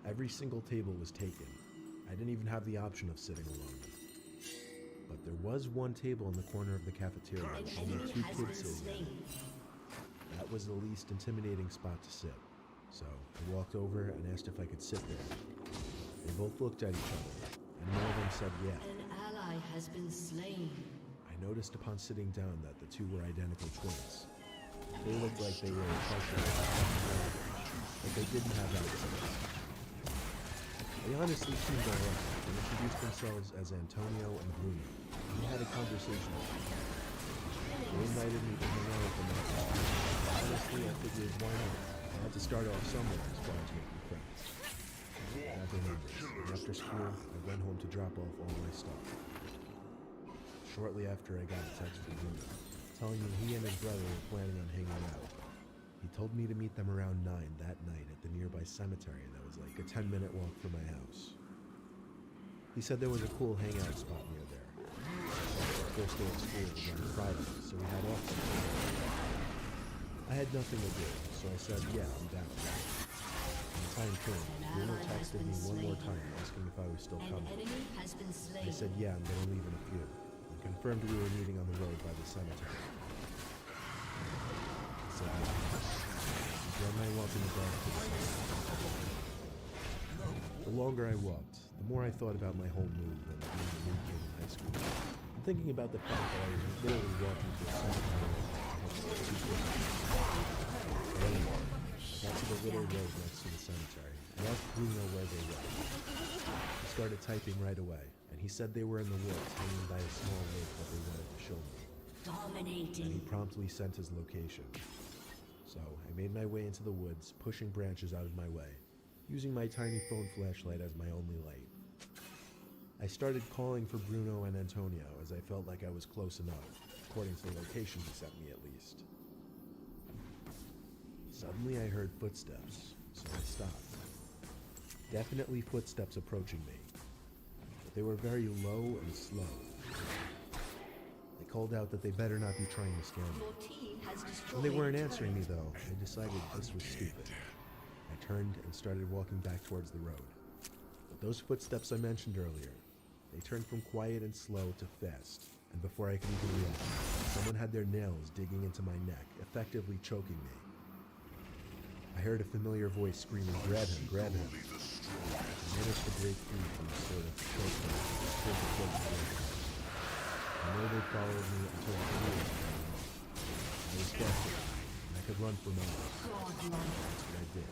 Every single table was taken. I didn't even have the option of sitting alone. But there was one table in the corner of the cafeteria, with only 2 kids sitting there. That was the least intimidating spot to sit, so I walked over and asked if I could sit there. They both looked at each other, and one of them said yeah. An ally has been slain. I noticed upon sitting down that the 2 were identical twins. They looked like they were partially, but they didn't have accents. They honestly seemed alright. They introduced themselves as Antonio and Bruno. We had a conversation with them. They invited me to hang out with them after school. Honestly, I figured why not? I had to start off somewhere as far as making friends. That remembers, and after school, I went home to drop off all my stuff. Shortly after, I got a text from Bruno, telling me he and his brother were planning on hanging out. He told me to meet them around 9 that night at the nearby cemetery that was like a 10-minute walk from my house. He said there was a cool hangout spot near there. The first day of school was on Friday, so we had off today. I had nothing to do, so I said, yeah, I'm down. When the time came, Bruno texted me one more time asking if I was still coming. I said, yeah, I'm going to leave in a few, and confirmed we were meeting on the road by the cemetery. I said, yeah. Then I walked in the dark to the cemetery. The longer I walked, the more I thought about my whole move when being a new kid in high school. I'm thinking about the fact that I was literally walking to a cemetery. But anyway, I got to the little road next to the cemetery. I asked Bruno where they were. He started typing right away, and he said they were in the woods hanging by a small lake that they wanted to show me. Dominating. And he promptly sent his location. So I made my way into the woods, pushing branches out of my way, using my tiny phone flashlight as my only light. I started calling for Bruno and Antonio as I felt like I was close enough, according to the location he sent me at least. Suddenly I heard footsteps, so I stopped. Definitely footsteps approaching me, but they were very low and slow. I called out that they better not be trying to scare me. When they weren't answering me though, I decided this was stupid. I turned and started walking back towards the road. But those footsteps I mentioned earlier, they turned from quiet and slow to fast, and before I could even react, someone had their nails digging into my neck, effectively choking me. I heard a familiar voice screaming, grab him, grab him. I managed to break free from the sort of chokehold and pulled the cloak towards me. I know they followed me until the blue. I was desperate, and I could run for miles. That's what I did.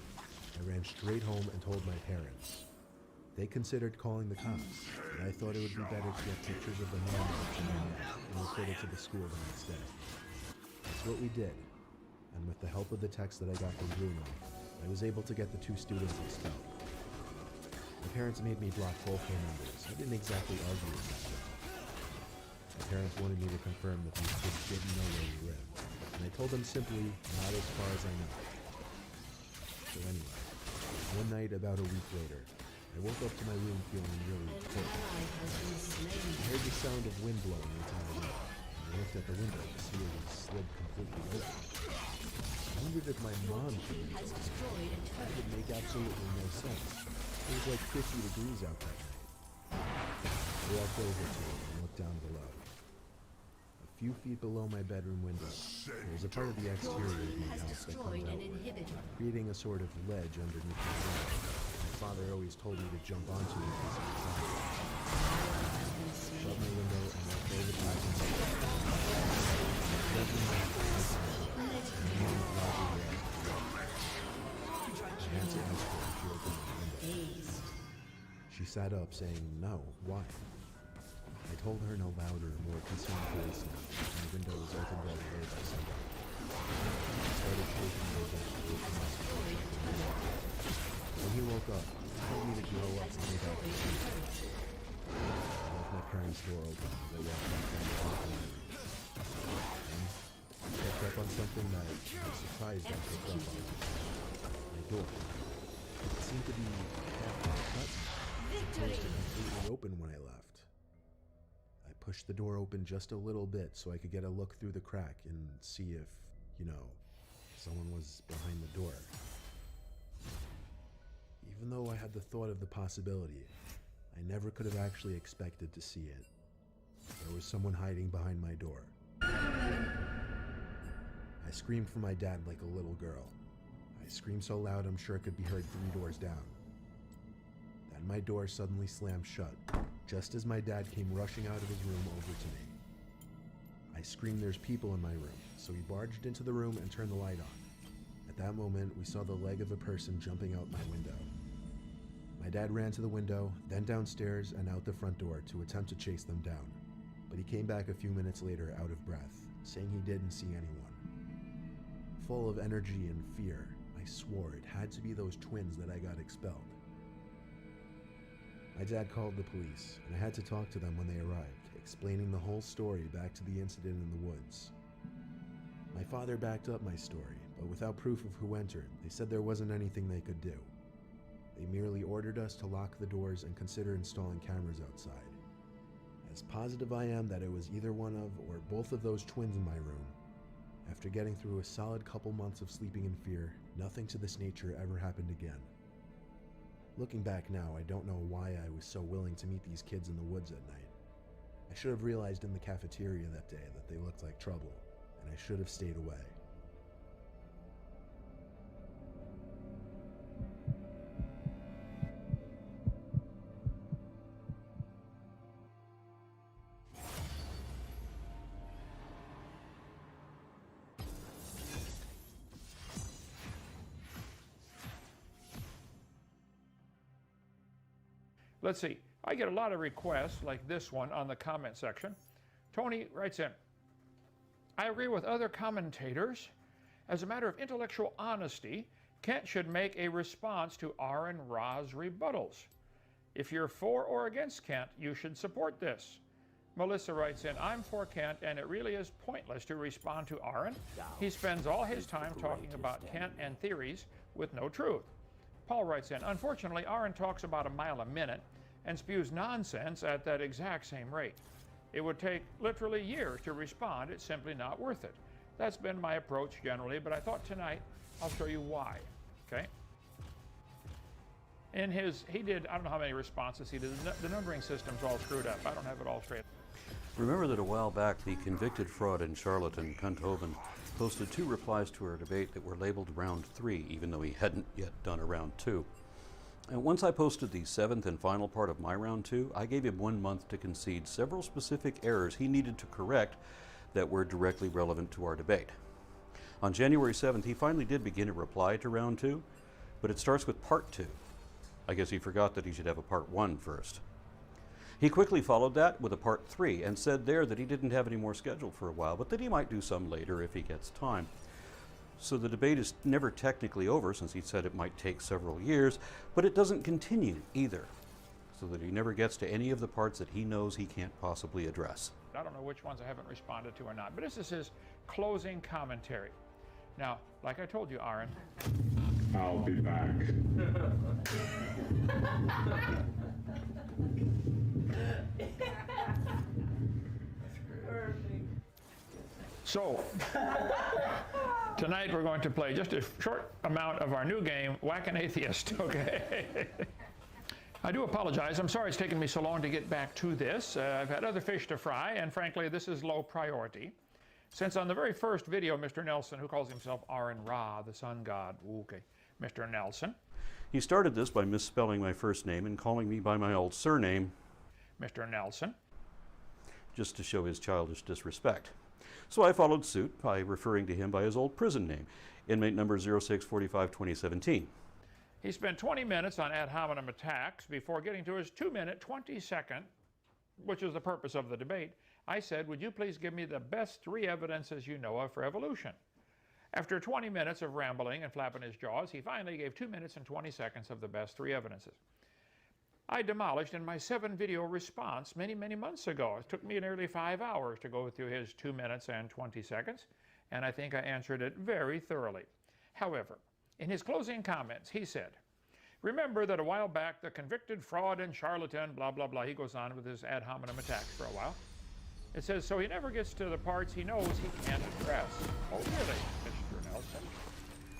I ran straight home and told my parents. They considered calling the cops, but I thought it would be better to get pictures of the man and report it to the school the next day. That's what we did, and with the help of the text that I got from Bruno, I was able to get the 2 students expelled. My parents made me block both their numbers. I didn't exactly argue with them. My parents wanted me to confirm that these kids didn't know where we lived, and I told them simply, not as far as I know. So anyway, one night about a week later, I I woke up to my room feeling really cold. I heard the sound of wind blowing inside the room. I looked at the window to see it was slid completely open. I wondered if my mom could be open. It would make absolutely no sense. It was like 50 degrees out that night. I walked over to it and looked down below. A few feet below my bedroom window, there was a part of the exterior of my house that comes outward, creating a sort of ledge underneath the ground. My father always told me to jump onto it because it was high. Shut my window and walked over to my She sat up, saying, "No, why?" I told her no louder, more concerned voice now, and the window was opened all the way by somebody. She started shaking my bed to open my door. When he woke up, he told me to grow up and get out. I left my parents' door open as I walked back down the hallway. Then, I picked up on something that I was surprised I picked up on. My door. It seemed to be half cut, supposed to completely open when I left. I pushed the door open just a little bit so I could get a look through the crack and see if, someone was behind the door. Even though I had the thought of the possibility, I never could have actually expected to see it. There was someone hiding behind my door. I screamed for my dad like a little girl. I screamed so loud I'm sure it could be heard 3 doors down. Then my door suddenly slammed shut, just as my dad came rushing out of his room over to me. I screamed, "There's people in my room," so he barged into the room and turned the light on. At that moment, we saw the leg of a person jumping out my window. My dad ran to the window, then downstairs and out the front door to attempt to chase them down, but he came back a few minutes later out of breath, saying he didn't see anyone. Full of energy and fear, I swore it had to be those twins that I got expelled. My dad called the police, and I had to talk to them when they arrived, explaining the whole story back to the incident in the woods. My father backed up my story, but without proof of who entered, they said there wasn't anything they could do. They merely ordered us to lock the doors and consider installing cameras outside. As positive I am that it was either one of or both of those twins in my room, after getting through a solid couple months of sleeping in fear, nothing to this nature ever happened again. Looking back now, I don't know why I was so willing to meet these kids in the woods at night. I should have realized in the cafeteria that day that they looked like trouble, and I should have stayed away. Let's see. I get a lot of requests like this one on the comment section. Tony writes in, "I agree with other commentators. As a matter of intellectual honesty, Kent should make a response to Aaron Ra's rebuttals. If you're for or against Kent, you should support this." Melissa writes in, "I'm for Kent, and it really is pointless to respond to Aaron. He spends all his time talking about Kent and theories with no truth." Paul writes in, "Unfortunately, Aaron talks about a mile a minute and spews nonsense at that exact same rate. It would take literally years to respond. It's simply not worth it. That's been my approach generally, but I thought tonight I'll show you why." Okay? He did, I don't know how many responses he did. The numbering system's all screwed up. I don't have it all straight. Remember that a while back, the convicted fraud and charlatan Kunthoven posted 2 replies to our debate that were labeled round 3, even though he hadn't yet done a round 2. And once I posted the 7th and final part of my round 2, I gave him 1 month to concede several specific errors he needed to correct that were directly relevant to our debate. On January 7th, he finally did begin a reply to round 2, but it starts with part 2. I guess he forgot that he should have a part 1 first. He quickly followed that with a part 3 and said there that he didn't have any more scheduled for a while, but that he might do some later if he gets time. So the debate is never technically over, since he said it might take several years, but it doesn't continue either, so that he never gets to any of the parts that he knows he can't possibly address. I don't know which ones I haven't responded to or not, but this is his closing commentary. Now, like I told you, Aaron, I'll be back. So, tonight we're going to play just a short amount of our new game, Whack an Atheist, okay? I do apologize. I'm sorry it's taken me so long to get back to this. I've had other fish to fry, and frankly, this is low priority. Since on the very first video, Mr. Nelson, who calls himself Aron-Ra, the sun god, okay, Mr. Nelson. He started this by misspelling my first name and calling me by my old surname, Mr. Nelson, just to show his childish disrespect. So I followed suit by referring to him by his old prison name, inmate number 0645-2017. He spent 20 minutes on ad hominem attacks before getting to his 2-minute, 20-second, which is the purpose of the debate. I said, would you please give me the best 3 evidences you know of for evolution? After 20 minutes of rambling and flapping his jaws, he finally gave 2 minutes and 20 seconds of the best 3 evidences. I demolished in my 7-video response many, many months ago. It took me nearly 5 hours to go through his 2 minutes and 20 seconds, and I think I answered it very thoroughly. However, in his closing comments, he said, remember that a while back, the convicted fraud and charlatan, blah, blah, blah, he goes on with his ad hominem attacks for a while. It says, so he never gets to the parts he knows he can't address. Oh, really, Mr. Nelson?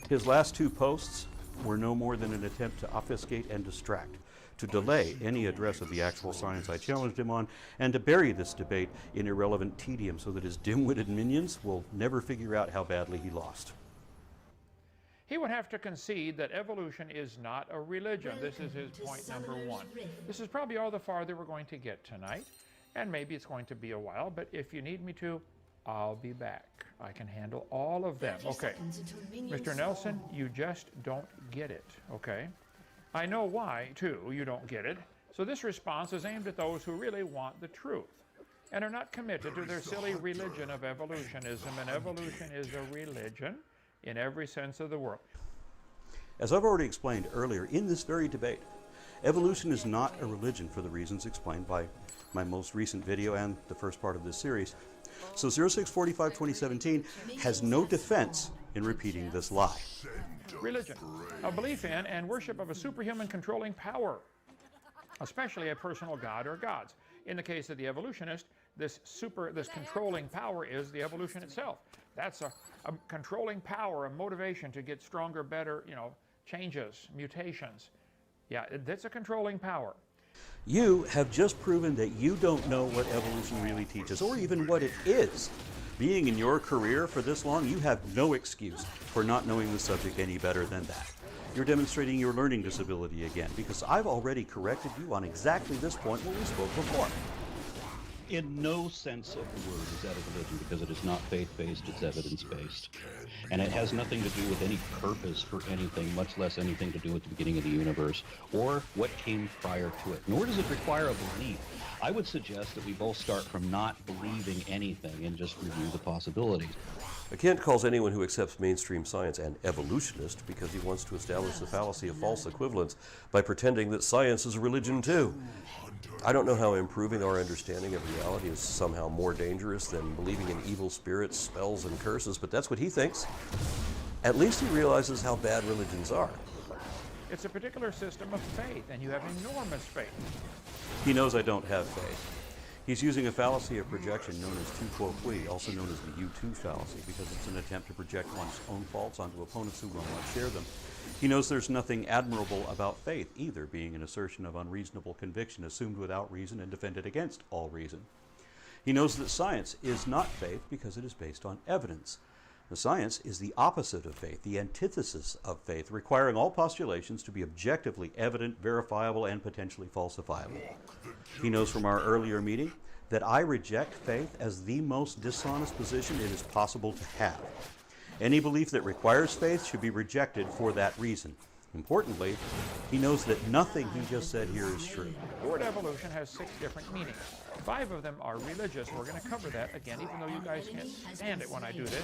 His last 2 posts were no more than an attempt to obfuscate and distract, to delay any address of the actual science I challenged him on, and to bury this debate in irrelevant tedium so that his dim-witted minions will never figure out how badly he lost. He would have to concede that evolution is not a religion. This is his point number 1. This is probably all the farther we're going to get tonight, and maybe it's going to be a while, but if you need me to, I'll be back. I can handle all of them. Okay, Mr. Nelson, you just don't get it, okay? I know why, too, you don't get it. So this response is aimed at those who really want the truth and are not committed to their silly religion of evolutionism, and evolution is a religion in every sense of the word. As I've already explained earlier in this very debate, evolution is not a religion for the reasons explained by my most recent video and the first part of this series. So 0645-2017 has no defense in repeating this lie. Religion, a belief in and worship of a superhuman controlling power, especially a personal god or gods. In the case of the evolutionist, this controlling power is the evolution itself. That's a controlling power, a motivation to get stronger, better, changes, mutations. Yeah, that's a controlling power. You have just proven that you don't know what evolution really teaches, or even what it is. Being in your career for this long, you have no excuse for not knowing the subject any better than that. You're demonstrating your learning disability again, because I've already corrected you on exactly this point when we spoke before. In no sense of the word is that a religion, because it is not faith-based, it's evidence-based. And it has nothing to do with any purpose for anything, much less anything to do with the beginning of the universe, or what came prior to it. Nor does it require a belief. I would suggest that we both start from not believing anything and just review the possibilities. Kent calls anyone who accepts mainstream science an evolutionist because he wants to establish the fallacy of false equivalence by pretending that science is a religion too. I don't know how improving our understanding of reality is somehow more dangerous than believing in evil spirits, spells, and curses, but that's what he thinks. At least he realizes how bad religions are. It's a particular system of faith, and you have enormous faith. He knows I don't have faith. He's using a fallacy of projection known as tu quoque, also known as the U2 fallacy, because it's an attempt to project one's own faults onto opponents who will not share them. He knows there's nothing admirable about faith either, being an assertion of unreasonable conviction assumed without reason and defended against all reason. He knows that science is not faith because it is based on evidence. The science is the opposite of faith, the antithesis of faith, requiring all postulations to be objectively evident, verifiable, and potentially falsifiable. He knows from our earlier meeting that I reject faith as the most dishonest position it is possible to have. Any belief that requires faith should be rejected for that reason. Importantly, he knows that nothing he just said here is true. The word evolution has 6 different meanings. 5 of them are religious. We're going to cover that again, even though you guys can't stand it when I do this.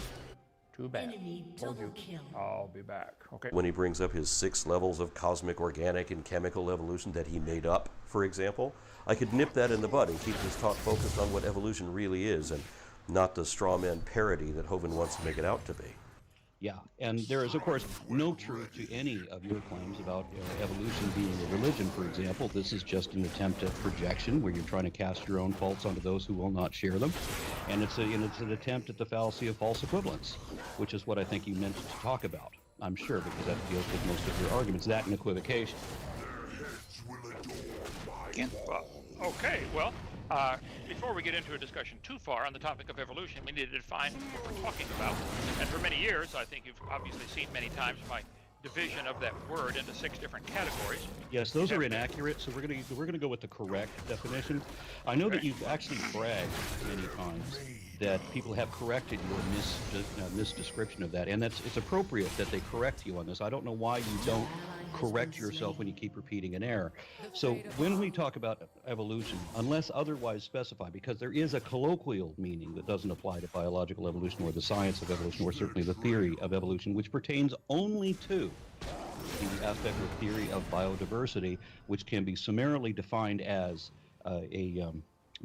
Too bad. Told you. I'll be back. Okay. When he brings up his 6 levels of cosmic, organic, and chemical evolution that he made up, for example, I could nip that in the bud and keep this talk focused on what evolution really is and not the straw man parody that Hovind wants to make it out to be. Yeah, and there is, of course, no truth to any of your claims about evolution being a religion, for example. This is just an attempt at projection where you're trying to cast your own faults onto those who will not share them. And it's an attempt at the fallacy of false equivalence, which is what I think you meant to talk about, I'm sure, because that deals with most of your arguments, that and equivocation. Okay, well, before we get into a discussion too far on the topic of evolution, we need to define what we're talking about. And for many years, I think you've obviously seen many times my division of that word into 6 different categories. Yes, those are inaccurate, so we're gonna go with the correct definition. I know that you've actually bragged many times that people have corrected your misdescription of that, and it's appropriate that they correct you on this. I don't know why you don't correct yourself when you keep repeating an error. So when we talk about evolution, unless otherwise specified, because there is a colloquial meaning that doesn't apply to biological evolution or the science of evolution or certainly the theory of evolution, which pertains only to the aspect of theory of biodiversity, which can be summarily defined as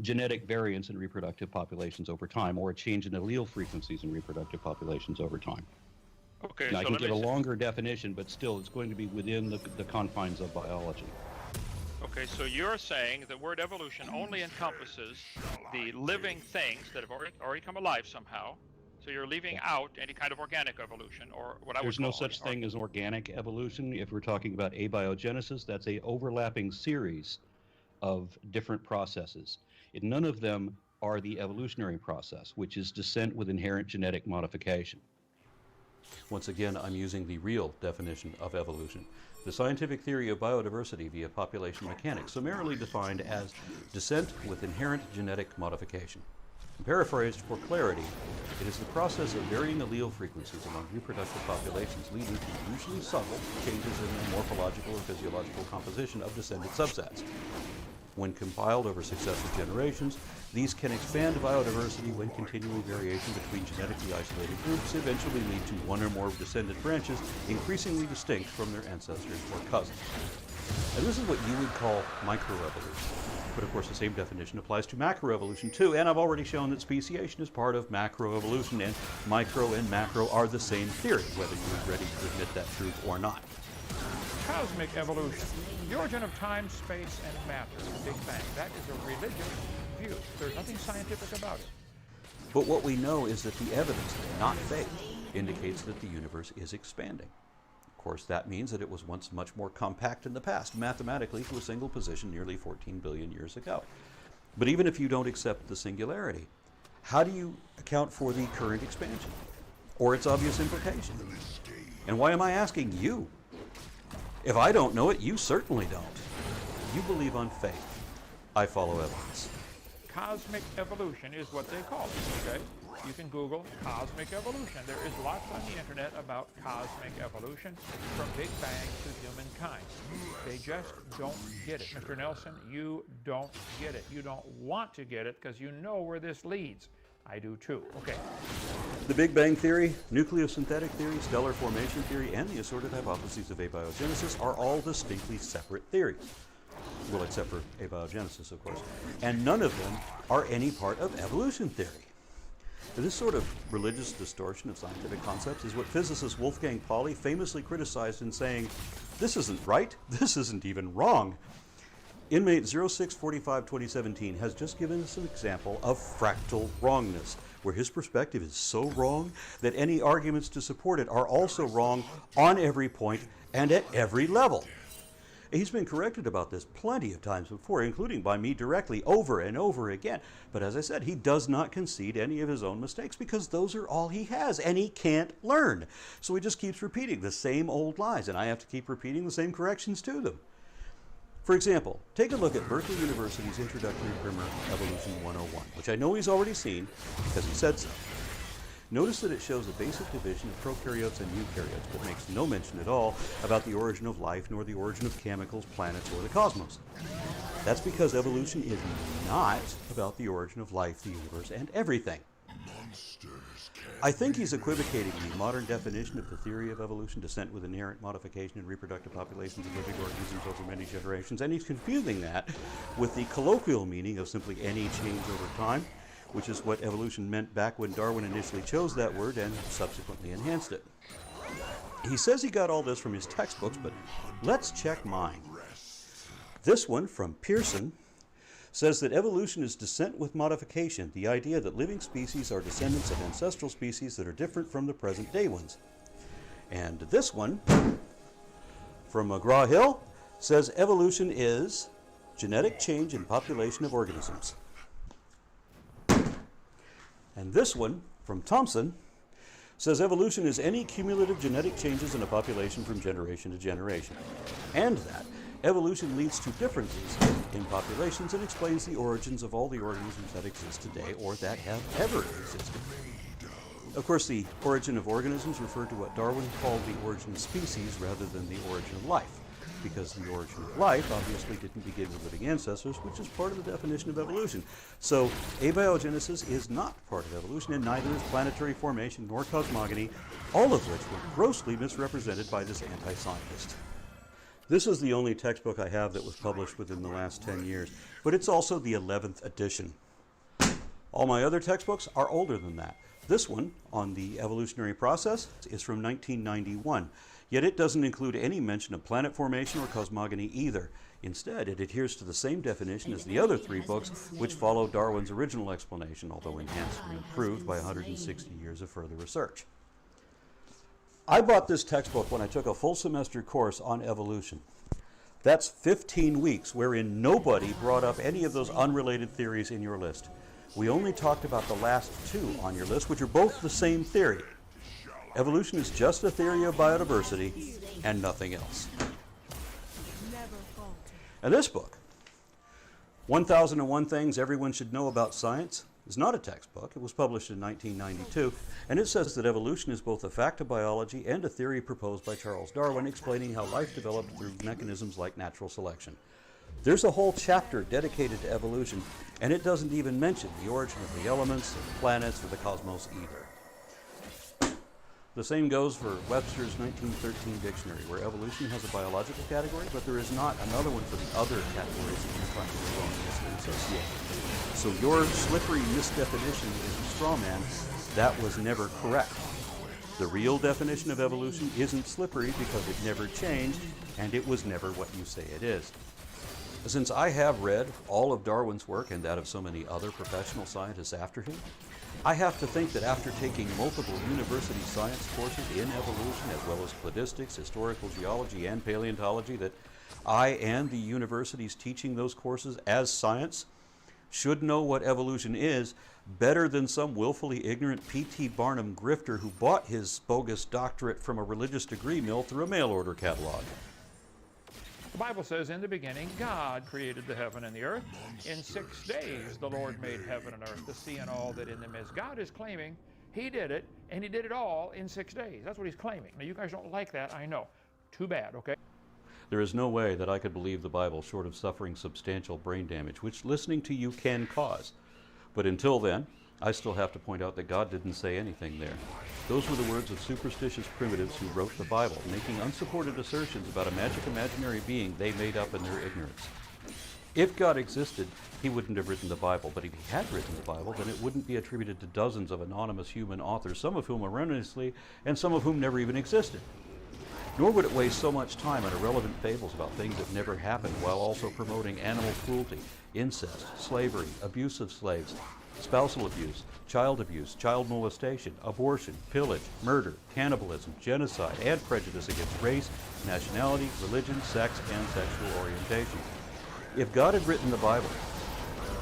genetic variance in reproductive populations over time, or a change in allele frequencies in reproductive populations over time. Okay, now, so I can give a longer definition, but still it's going to be within the confines of biology. Okay, so you're saying the word evolution only encompasses the living things that have already come alive somehow. So you're leaving out any kind of organic evolution, or what I would There's no such thing as organic evolution. If we're talking about abiogenesis, that's a overlapping series of different processes. None of them are the evolutionary process, which is descent with inherent genetic modification. Once again, I'm using the real definition of evolution. The scientific theory of biodiversity via population mechanics, summarily defined as descent with inherent genetic modification. Paraphrased for clarity, it is the process of varying allele frequencies among reproductive populations leading to usually subtle changes in the morphological or physiological composition of descendant subsets. When compiled over successive generations, these can expand biodiversity when continuing variation between genetically isolated groups eventually lead to one or more descendant branches increasingly distinct from their ancestors or cousins. And this is what you would call microevolution. But of course the same definition applies to macroevolution too, and I've already shown that speciation is part of macroevolution, and micro and macro are the same theory, whether you're ready to admit that truth or not. Cosmic evolution, the origin of time, space, and matter, the Big Bang. That is a religious view. There's nothing scientific about it. But what we know is that the evidence, not faith, indicates that the universe is expanding. Of course, that means that it was once much more compact in the past, mathematically to a single position nearly 14 billion years ago. But even if you don't accept the singularity, how do you account for the current expansion or its obvious implication? And why am I asking you? If I don't know it, you certainly don't. You believe on faith. I follow evidence. Cosmic evolution is what they call it, okay? You can Google cosmic evolution. There is lots on the internet about cosmic evolution from Big Bang to humankind. They just don't get it. Mr. Nelson, you don't get it. You don't want to get it because you know where this leads. I do too. Okay. The Big Bang Theory, nucleosynthetic theory, stellar formation theory, and the assorted hypotheses of abiogenesis are all distinctly separate theories. Well, except for abiogenesis, of course. And none of them are any part of evolution theory. This sort of religious distortion of scientific concepts is what physicist Wolfgang Pauli famously criticized in saying, "This isn't right, this isn't even wrong." Inmate 0645-2017 has just given us an example of fractal wrongness, where his perspective is so wrong that any arguments to support it are also wrong on every point and at every level. He's been corrected about this plenty of times before, including by me directly over and over again. But as I said, he does not concede any of his own mistakes because those are all he has, and he can't learn. So he just keeps repeating the same old lies, and I have to keep repeating the same corrections to them. For example, take a look at Berkeley University's introductory primer, Evolution 101, which I know he's already seen because he said so. Notice that it shows a basic division of prokaryotes and eukaryotes, but makes no mention at all about the origin of life, nor the origin of chemicals, planets, or the cosmos. That's because evolution is not about the origin of life, the universe, and everything. I think he's equivocating the modern definition of the theory of evolution, descent with inherent modification in reproductive populations of living organisms over many generations, and he's confusing that with the colloquial meaning of simply any change over time, which is what evolution meant back when Darwin initially chose that word and subsequently enhanced it. He says he got all this from his textbooks, but let's check mine. This one from Pearson says that evolution is descent with modification, the idea that living species are descendants of ancestral species that are different from the present day ones. And this one from McGraw-Hill says evolution is genetic change in population of organisms. And this one from Thompson says evolution is any cumulative genetic changes in a population from generation to generation, and that evolution leads to differences in populations and explains the origins of all the organisms that exist today or that have ever existed. Of course, the origin of organisms referred to what Darwin called the origin of species rather than the origin of life, because the origin of life obviously didn't begin with living ancestors, which is part of the definition of evolution. So abiogenesis is not part of evolution, and neither is planetary formation nor cosmogony, all of which were grossly misrepresented by this anti-scientist. This is the only textbook I have that was published within the last 10 years, but it's also the 11th edition. All my other textbooks are older than that. This one, on the evolutionary process, is from 1991, yet it doesn't include any mention of planet formation or cosmogony either. Instead, it adheres to the same definition as the other three books, which follow Darwin's original explanation, although enhanced and improved by 160 years of further research. I bought this textbook when I took a full semester course on evolution. That's 15 weeks wherein nobody brought up any of those unrelated theories in your list. We only talked about the last two on your list, which are both the same theory. Evolution is just a theory of biodiversity and nothing else. And this book, 1001 Things Everyone Should Know About Science, is not a textbook. It was published in 1992, and it says that evolution is both a fact of biology and a theory proposed by Charles Darwin, explaining how life developed through mechanisms like natural selection. There's a whole chapter dedicated to evolution, and it doesn't even mention the origin of the elements, or the planets, or the cosmos either. The same goes for Webster's 1913 dictionary, where evolution has a biological category, but there is not another one for the other categories that you find erroneously associated. So your slippery misdefinition is a straw man. That was never correct. The real definition of evolution isn't slippery because it never changed, and it was never what you say it is. Since I have read all of Darwin's work and that of so many other professional scientists after him, I have to think that after taking multiple university science courses in evolution, as well as cladistics, historical geology, and paleontology, that I and the universities teaching those courses as science should know what evolution is better than some willfully ignorant P.T. Barnum grifter who bought his bogus doctorate from a religious degree mill through a mail order catalog. The Bible says, in the beginning, God created the heaven and the earth. In 6 days, the Lord made heaven and earth, the sea and all that in them is. God is claiming he did it, and he did it all in 6 days. That's what he's claiming. Now, you guys don't like that, I know. Too bad, okay? There is no way that I could believe the Bible short of suffering substantial brain damage, which listening to you can cause. But until then, I still have to point out that God didn't say anything there. Those were the words of superstitious primitives who wrote the Bible, making unsupported assertions about a magic imaginary being they made up in their ignorance. If God existed, he wouldn't have written the Bible, but if he had written the Bible, then it wouldn't be attributed to dozens of anonymous human authors, some of whom erroneously, and some of whom never even existed. Nor would it waste so much time on irrelevant fables about things that never happened, while also promoting animal cruelty, incest, slavery, abuse of slaves, spousal abuse, child molestation, abortion, pillage, murder, cannibalism, genocide, and prejudice against race, nationality, religion, sex, and sexual orientation. If God had written the Bible,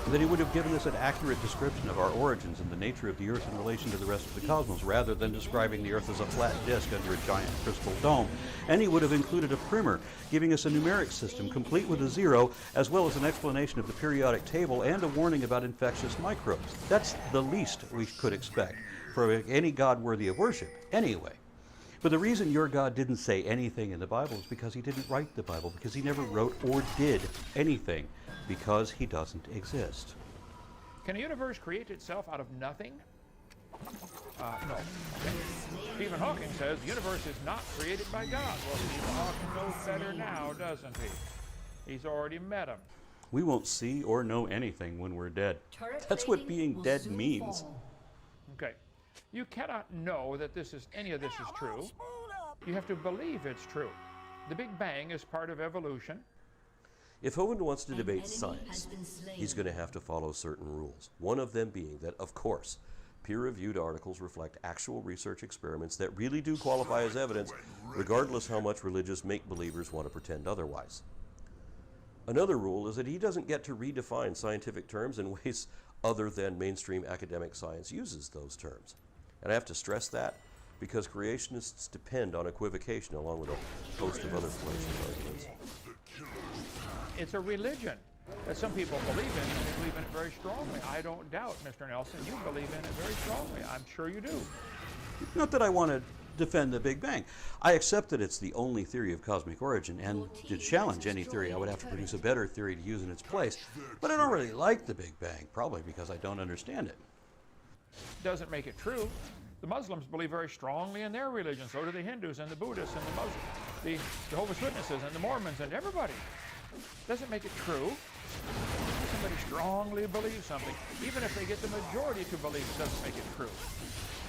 then he would have given us an accurate description of our origins and the nature of the earth in relation to the rest of the cosmos, rather than describing the earth as a flat disk under a giant crystal dome. And he would have included a primer, giving us a numeric system complete with a zero, as well as an explanation of the periodic table and a warning about infectious microbes. That's the least we could expect for any God worthy of worship, anyway. But the reason your God didn't say anything in the Bible is because he didn't write the Bible, because he never wrote or did anything, because he doesn't exist. Can a universe create itself out of nothing? No. Okay. Stephen Hawking says the universe is not created by God. Well, Stephen Hawking knows better now, doesn't he? He's already met him. We won't see or know anything when we're dead. That's what being dead means. Okay. You cannot know that any of this is true. You have to believe it's true. The Big Bang is part of evolution. If Hovind wants to debate science, he's going to have to follow certain rules. One of them being that, of course, peer-reviewed articles reflect actual research experiments that really do qualify as evidence, regardless how much religious make-believers want to pretend otherwise. Another rule is that he doesn't get to redefine scientific terms in ways other than mainstream academic science uses those terms. And I have to stress that because creationists depend on equivocation along with a host of other fallacious arguments. It's a religion that some people believe in, and they believe in it very strongly. I don't doubt, Mr. Nelson, you believe in it very strongly. I'm sure you do. Not that I want to defend the Big Bang. I accept that it's the only theory of cosmic origin, and to challenge any theory, I would have to produce a better theory to use in its place. But I don't really like the Big Bang, probably because I don't understand it. Doesn't make it true. The Muslims believe very strongly in their religion. So do the Hindus and the Buddhists and the Muslims, the Jehovah's Witnesses and the Mormons and everybody. Doesn't make it true. Somebody strongly believes something. Even if they get the majority to believe it, doesn't make it true.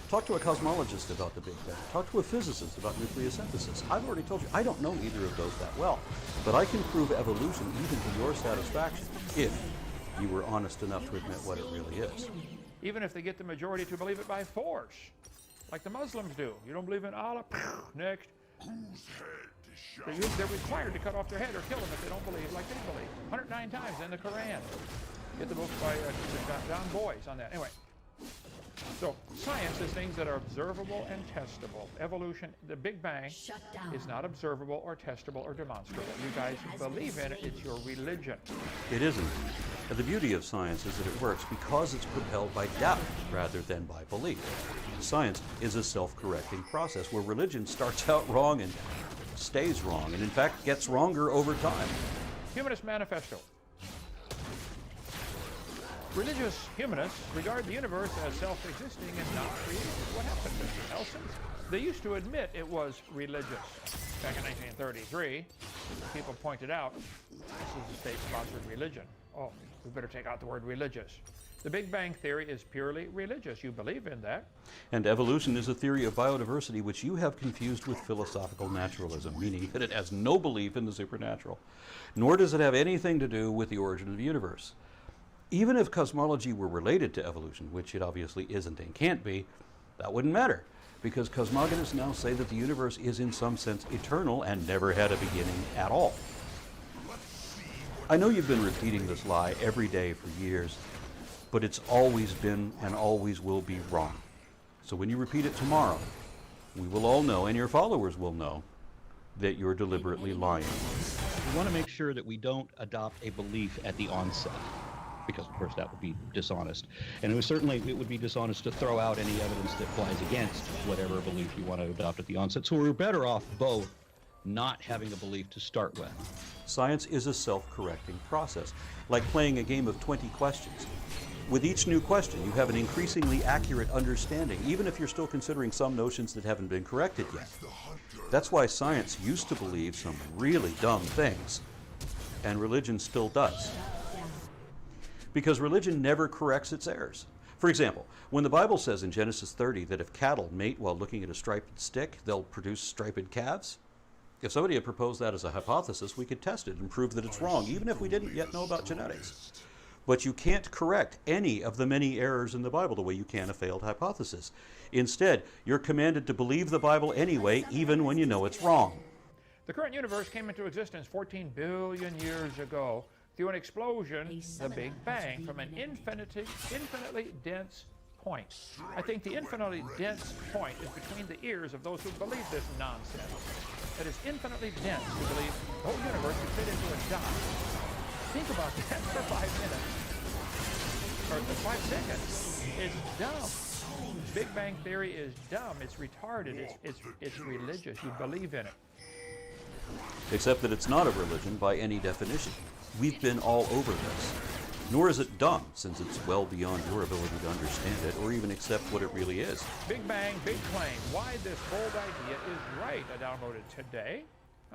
Talk to a cosmologist about the Big Bang. Talk to a physicist about nucleosynthesis. I've already told you, I don't know either of those that well. But I can prove evolution even to your satisfaction if you were honest enough to admit what it really is. Even if they get the majority to believe it by force, like the Muslims do. You don't believe in Allah? Next. They're required to cut off their head or kill them if they don't believe like they believe. 109 times in the Quran. Get the book by John Boyce on that. Anyway, so science is things that are observable and testable. Evolution, the Big Bang, is not observable or testable or demonstrable. You guys believe in it. It's your religion. It isn't. And the beauty of science is that it works because it's propelled by doubt rather than by belief. Science is a self-correcting process where religion starts out wrong and stays wrong, and in fact gets wronger over time. Humanist Manifesto. Religious humanists regard the universe as self-existing and not created. What happened, Mr. Nelson? They used to admit it was religious. Back in 1933, people pointed out this is a state-sponsored religion. Oh, we better take out the word religious. The Big Bang Theory is purely religious. You believe in that. And evolution is a theory of biodiversity which you have confused with philosophical naturalism, meaning that it has no belief in the supernatural, nor does it have anything to do with the origin of the universe. Even if cosmology were related to evolution, which it obviously isn't and can't be, that wouldn't matter, because cosmogonists now say that the universe is in some sense eternal and never had a beginning at all. I know you've been repeating this lie every day for years, but it's always been and always will be wrong. So when you repeat it tomorrow, we will all know, and your followers will know, that you're deliberately lying. We want to make sure that we don't adopt a belief at the onset, because of course that would be dishonest. And it would be dishonest to throw out any evidence that flies against whatever belief you want to adopt at the onset. So we're better off both not having a belief to start with. Science is a self-correcting process, like playing a game of 20 questions. With each new question, you have an increasingly accurate understanding, even if you're still considering some notions that haven't been corrected yet. That's why science used to believe some really dumb things, and religion still does. Because religion never corrects its errors. For example, when the Bible says in Genesis 30 that if cattle mate while looking at a striped stick, they'll produce striped calves, if somebody had proposed that as a hypothesis, we could test it and prove that it's wrong, even if we didn't yet know about genetics. But you can't correct any of the many errors in the Bible the way you can a failed hypothesis. Instead, you're commanded to believe the Bible anyway, even when you know it's wrong. The current universe came into existence 14 billion years ago through an explosion, the Big Bang, from an infinitely dense point. I think the infinitely dense point is between the ears of those who believe this nonsense. That is infinitely dense to believe the whole universe could fit into a dot. Think about that for 5 minutes. Or for 5 seconds. It's dumb. Big Bang Theory is dumb. It's retarded. It's religious. You believe in it. Except that it's not a religion by any definition. We've been all over this. Nor is it dumb, since it's well beyond your ability to understand it or even accept what it really is. Big Bang, big claim. Why this bold idea is right. I downloaded today.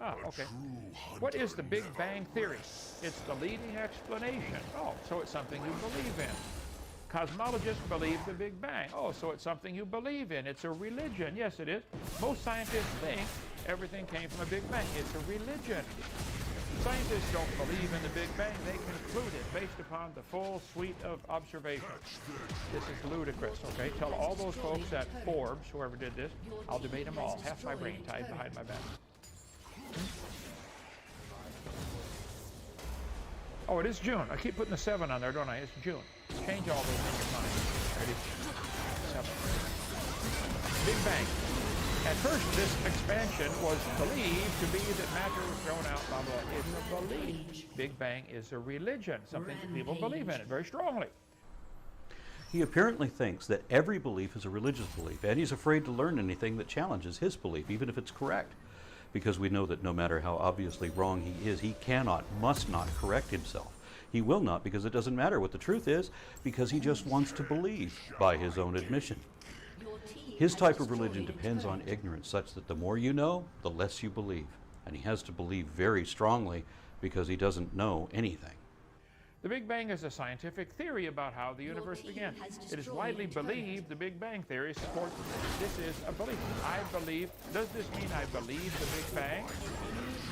Ah, okay. What is the Big Bang Theory? It's the leading explanation. Oh, so it's something you believe in. Cosmologists believe the Big Bang. Oh, so it's something you believe in. It's a religion. Yes, it is. Most scientists think everything came from a Big Bang. It's a religion. Scientists don't believe in the Big Bang. They conclude it based upon the full suite of observations. This is ludicrous, okay? Tell all those folks at Forbes, whoever did this, I'll debate them all. Half my brain tied behind my back. Oh, it is June. I keep putting the 7 on there, don't I? It's June. Change all those in your mind. Ready? 7. Big Bang. At first, this expansion was believed to be that matter was thrown out, blah, blah. It's a belief. Big Bang is a religion, something that people believe in it very strongly. He apparently thinks that every belief is a religious belief, and he's afraid to learn anything that challenges his belief, even if it's correct. Because we know that no matter how obviously wrong he is, he cannot, must not correct himself. He will not, because it doesn't matter what the truth is, because he just wants to believe by his own admission. His type of religion depends on ignorance, such that the more you know, the less you believe. And he has to believe very strongly because he doesn't know anything. The Big Bang is a scientific theory about how the universe began. It is widely believed the Big Bang theory supports this is a belief. I believe. Does this mean I believe the Big Bang?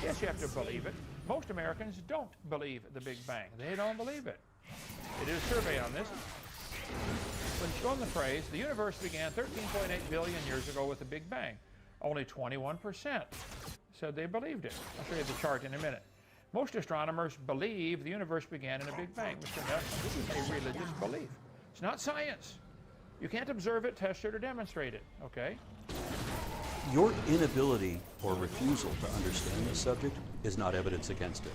Yes, you have to believe it. Most Americans don't believe the Big Bang. They don't believe it. They did a survey on this. When shown the phrase, the universe began 13.8 billion years ago with the Big Bang, only 21% said they believed it. I'll show you the chart in a minute. Most astronomers believe the universe began in a Big Bang. Mr. Nelson, this is a religious belief. It's not science. You can't observe it, test it, or demonstrate it, okay? Your inability or refusal to understand this subject is not evidence against it.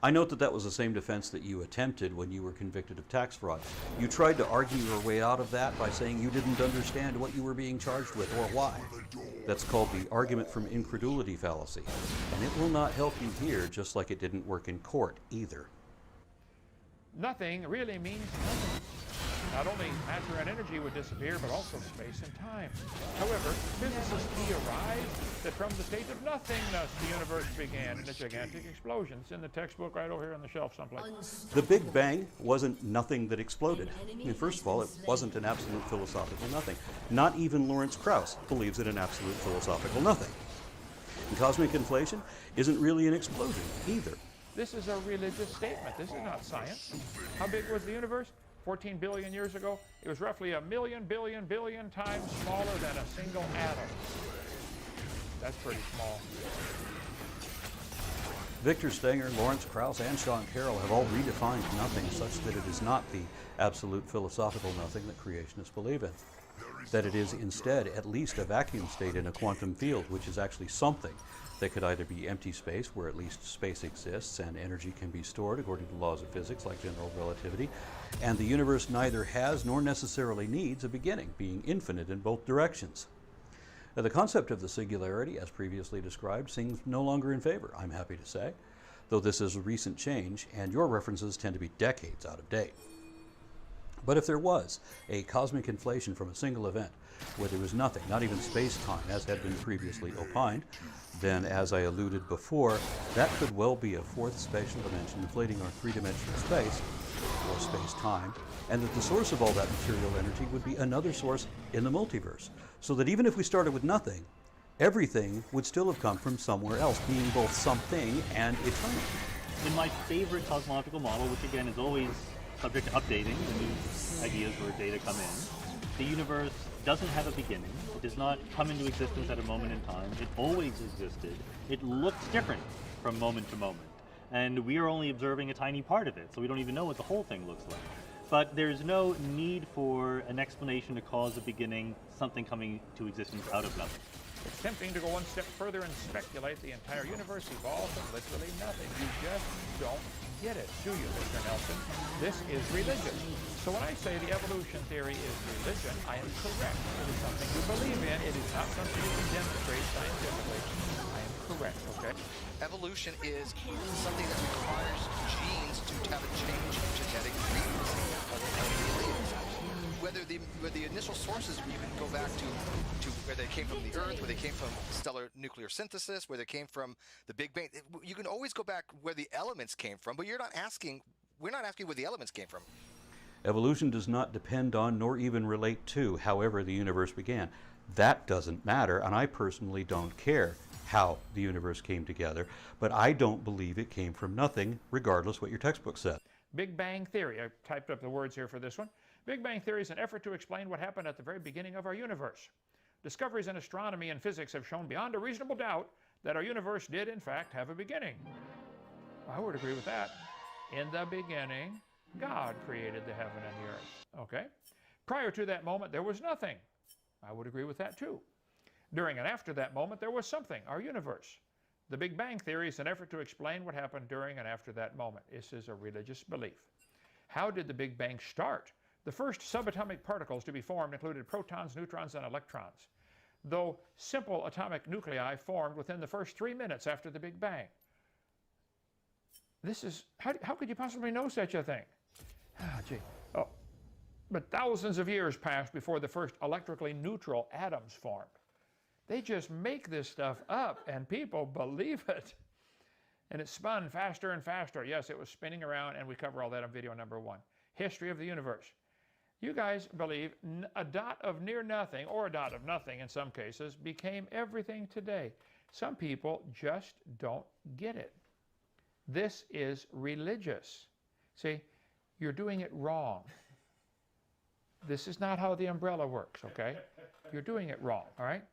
I note that that was the same defense that you attempted when you were convicted of tax fraud. You tried to argue your way out of that by saying you didn't understand what you were being charged with or why. That's called the argument from incredulity fallacy. And it will not help you here, just like it didn't work in court either. Nothing really means nothing. Not only matter and energy would disappear, but also space and time. However, physicists theorized that from the state of nothingness, the universe began in a gigantic explosion. It's in the textbook right over here on the shelf someplace. The Big Bang wasn't nothing that exploded. I mean, first of all, it wasn't an absolute philosophical nothing. Not even Lawrence Krauss believes in an absolute philosophical nothing. And cosmic inflation isn't really an explosion either. This is a religious statement. This is not science. How big was the universe? 14 billion years ago, it was roughly 1,000,000 billion times smaller than a single atom. That's pretty small. Victor Stenger, Lawrence Krauss, and Sean Carroll have all redefined nothing such that it is not the absolute philosophical nothing that creationists believe in. That it is instead at least a vacuum state in a quantum field, which is actually something that could either be empty space, where at least space exists and energy can be stored according to laws of physics like general relativity, and the universe neither has nor necessarily needs a beginning, being infinite in both directions. Now, the concept of the singularity, as previously described, seems no longer in favor, I'm happy to say, though this is a recent change, and your references tend to be decades out of date. But if there was a cosmic inflation from a single event, where there was nothing, not even space-time, as had been previously opined, then, as I alluded before, that could well be a fourth spatial dimension inflating our three-dimensional space, or space-time, and that the source of all that material energy would be another source in the multiverse. So that even if we started with nothing, everything would still have come from somewhere else, being both something and eternal. In my favorite cosmological model, which again is always subject to updating, the new ideas or data come in, the universe doesn't have a beginning. It does not come into existence at a moment in time. It always existed. It looks different from moment to moment. And we are only observing a tiny part of it, so we don't even know what the whole thing looks like. But there's no need for an explanation to cause a beginning, something coming to existence out of nothing. It's tempting to go one step further and speculate the entire universe evolved from literally nothing. You just don't get it, do you, Mr. Nelson? This is religion. So when I say the evolution theory is religion, I am correct. It is something you believe in. It is not something you can demonstrate scientifically. I am correct, okay? Evolution is something that requires genes to have a change in genetic frequency. Whether the initial sources, you can go back to where they came from the Earth, where they came from stellar nuclear synthesis, where they came from the Big Bang. You can always go back where the elements came from, but we're not asking where the elements came from. Evolution does not depend on nor even relate to however the universe began. That doesn't matter, and I personally don't care how the universe came together, but I don't believe it came from nothing, regardless what your textbook said. Big Bang Theory. I typed up the words here for this one. Big Bang Theory is an effort to explain what happened at the very beginning of our universe. Discoveries in astronomy and physics have shown beyond a reasonable doubt that our universe did, in fact, have a beginning. I would agree with that. In the beginning, God created the heaven and the earth. Okay? Prior to that moment, there was nothing. I would agree with that too. During and after that moment, there was something, our universe. The Big Bang Theory is an effort to explain what happened during and after that moment. This is a religious belief. How did the Big Bang start? The first subatomic particles to be formed included protons, neutrons, and electrons, though simple atomic nuclei formed within the first 3 minutes after the Big Bang. This is, how could you possibly know such a thing? Oh, but thousands of years passed before the first electrically neutral atoms formed. They just make this stuff up, and people believe it. And it spun faster and faster. Yes, it was spinning around, and we cover all that on video number 1. History of the universe. You guys believe a dot of near nothing, or a dot of nothing in some cases, became everything today. Some people just don't get it. This is religious. See, you're doing it wrong. This is not how the umbrella works, okay? You're doing it wrong, all right?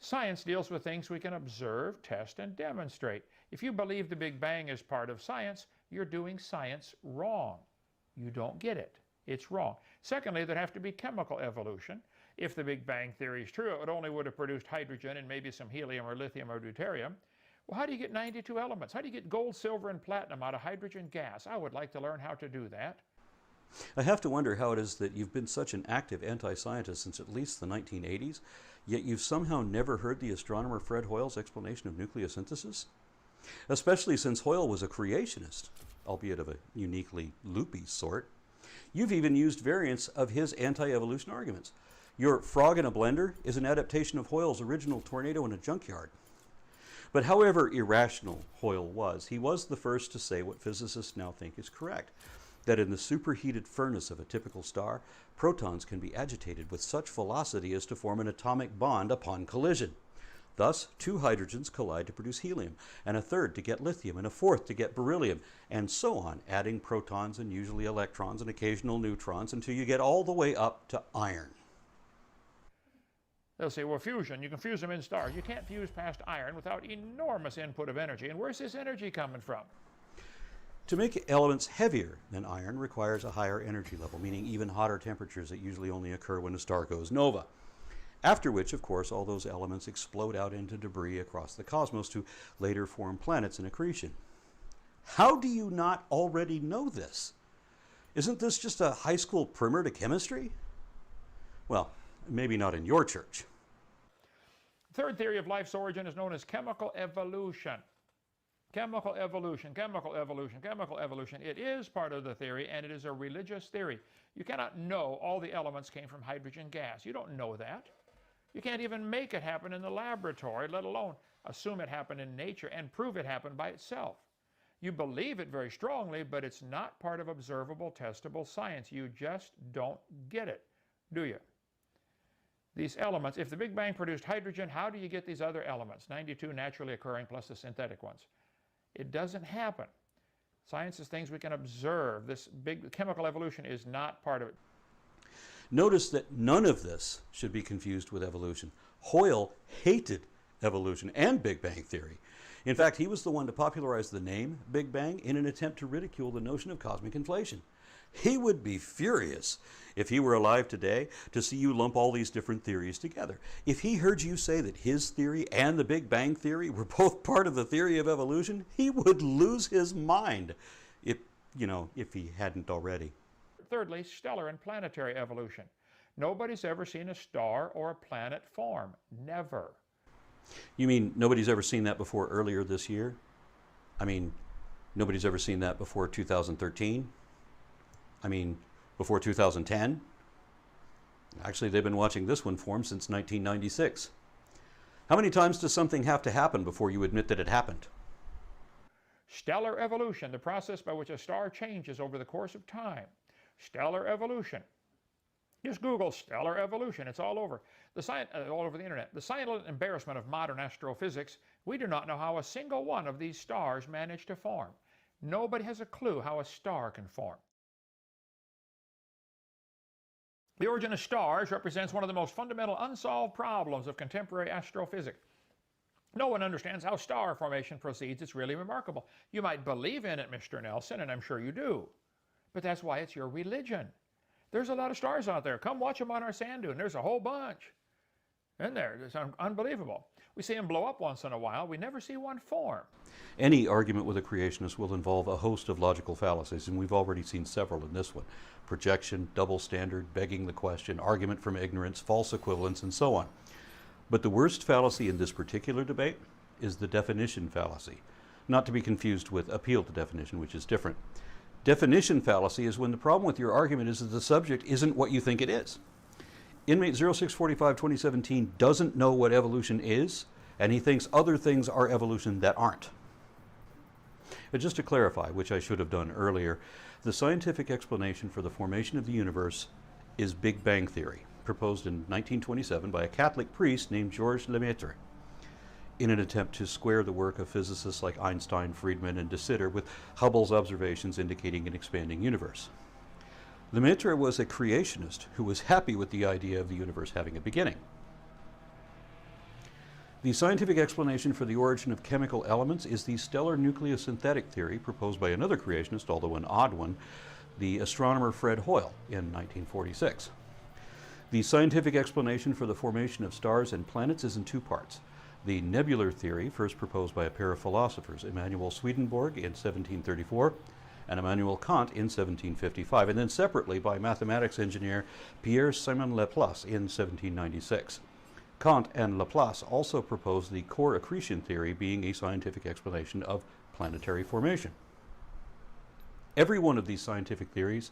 Science deals with things we can observe, test, and demonstrate. If you believe the Big Bang is part of science, you're doing science wrong. You don't get it. It's wrong. Secondly, there'd have to be chemical evolution. If the Big Bang Theory is true, it only would have produced hydrogen and maybe some helium or lithium or deuterium. Well, how do you get 92 elements? How do you get gold, silver, and platinum out of hydrogen gas? I would like to learn how to do that. I have to wonder how it is that you've been such an active anti-scientist since at least the 1980s, yet you've somehow never heard the astronomer Fred Hoyle's explanation of nucleosynthesis? Especially since Hoyle was a creationist, albeit of a uniquely loopy sort. You've even used variants of his anti-evolution arguments. Your frog in a blender is an adaptation of Hoyle's original tornado in a junkyard. But however irrational Hoyle was, he was the first to say what physicists now think is correct, that in the superheated furnace of a typical star, protons can be agitated with such velocity as to form an atomic bond upon collision. Thus, 2 hydrogens collide to produce helium, and a third to get lithium, and a fourth to get beryllium, and so on, adding protons and usually electrons and occasional neutrons until you get all the way up to iron. They'll say, well, fusion, you can fuse them in stars. You can't fuse past iron without enormous input of energy. And where's this energy coming from? To make elements heavier than iron requires a higher energy level, meaning even hotter temperatures that usually only occur when a star goes nova. After which, of course, all those elements explode out into debris across the cosmos to later form planets in accretion. How do you not already know this? Isn't this just a high school primer to chemistry? Well, maybe not in your church. Third theory of life's origin is known as chemical evolution. Chemical evolution, chemical evolution, chemical evolution. It is part of the theory, and it is a religious theory. You cannot know all the elements came from hydrogen gas. You don't know that. You can't even make it happen in the laboratory, let alone assume it happened in nature and prove it happened by itself. You believe it very strongly, but it's not part of observable, testable science. You just don't get it, do you? These elements, if the Big Bang produced hydrogen, how do you get these other elements, 92 naturally occurring plus the synthetic ones? It doesn't happen. Science is things we can observe. This big chemical evolution is not part of it. Notice that none of this should be confused with evolution. Hoyle hated evolution and Big Bang theory. In fact, he was the one to popularize the name Big Bang in an attempt to ridicule the notion of cosmic inflation. He would be furious if he were alive today to see you lump all these different theories together. If he heard you say that his theory and the Big Bang theory were both part of the theory of evolution, he would lose his mind if he hadn't already. Thirdly, stellar and planetary evolution. Nobody's ever seen a star or a planet form. Never. You mean nobody's ever seen that before earlier this year? I mean, nobody's ever seen that before 2013? I mean, before 2010? Actually, they've been watching this one form since 1996. How many times does something have to happen before you admit that it happened? Stellar evolution, the process by which a star changes over the course of time. Stellar evolution. Just Google stellar evolution. It's all over. All over the internet. The silent embarrassment of modern astrophysics, we do not know how a single one of these stars managed to form. Nobody has a clue how a star can form. The origin of stars represents one of the most fundamental unsolved problems of contemporary astrophysics. No one understands how star formation proceeds. It's really remarkable. You might believe in it, Mr. Nelson, and I'm sure you do. But that's why it's your religion. There's a lot of stars out there. Come watch them on our sand dune. There's a whole bunch. In there. It's unbelievable. We see them blow up once in a while. We never see one form. Any argument with a creationist will involve a host of logical fallacies, and we've already seen several in this one. Projection, double standard, begging the question, argument from ignorance, false equivalence, and so on. But the worst fallacy in this particular debate is the definition fallacy, not to be confused with appeal to definition, which is different. Definition fallacy is when the problem with your argument is that the subject isn't what you think it is. Inmate 0645-2017 doesn't know what evolution is, and he thinks other things are evolution that aren't. But just to clarify, which I should have done earlier, the scientific explanation for the formation of the universe is Big Bang Theory, proposed in 1927 by a Catholic priest named Georges Lemaitre, in an attempt to square the work of physicists like Einstein, Friedman, and de Sitter with Hubble's observations indicating an expanding universe. Lemaitre was a creationist who was happy with the idea of the universe having a beginning. The scientific explanation for the origin of chemical elements is the stellar nucleosynthetic theory proposed by another creationist, although an odd one, the astronomer Fred Hoyle in 1946. The scientific explanation for the formation of stars and planets is in two parts. The nebular theory, first proposed by a pair of philosophers, Emanuel Swedenborg in 1734 and Immanuel Kant in 1755, and then separately by mathematics engineer Pierre-Simon Laplace in 1796. Kant and Laplace also proposed the core accretion theory being a scientific explanation of planetary formation. Every one of these scientific theories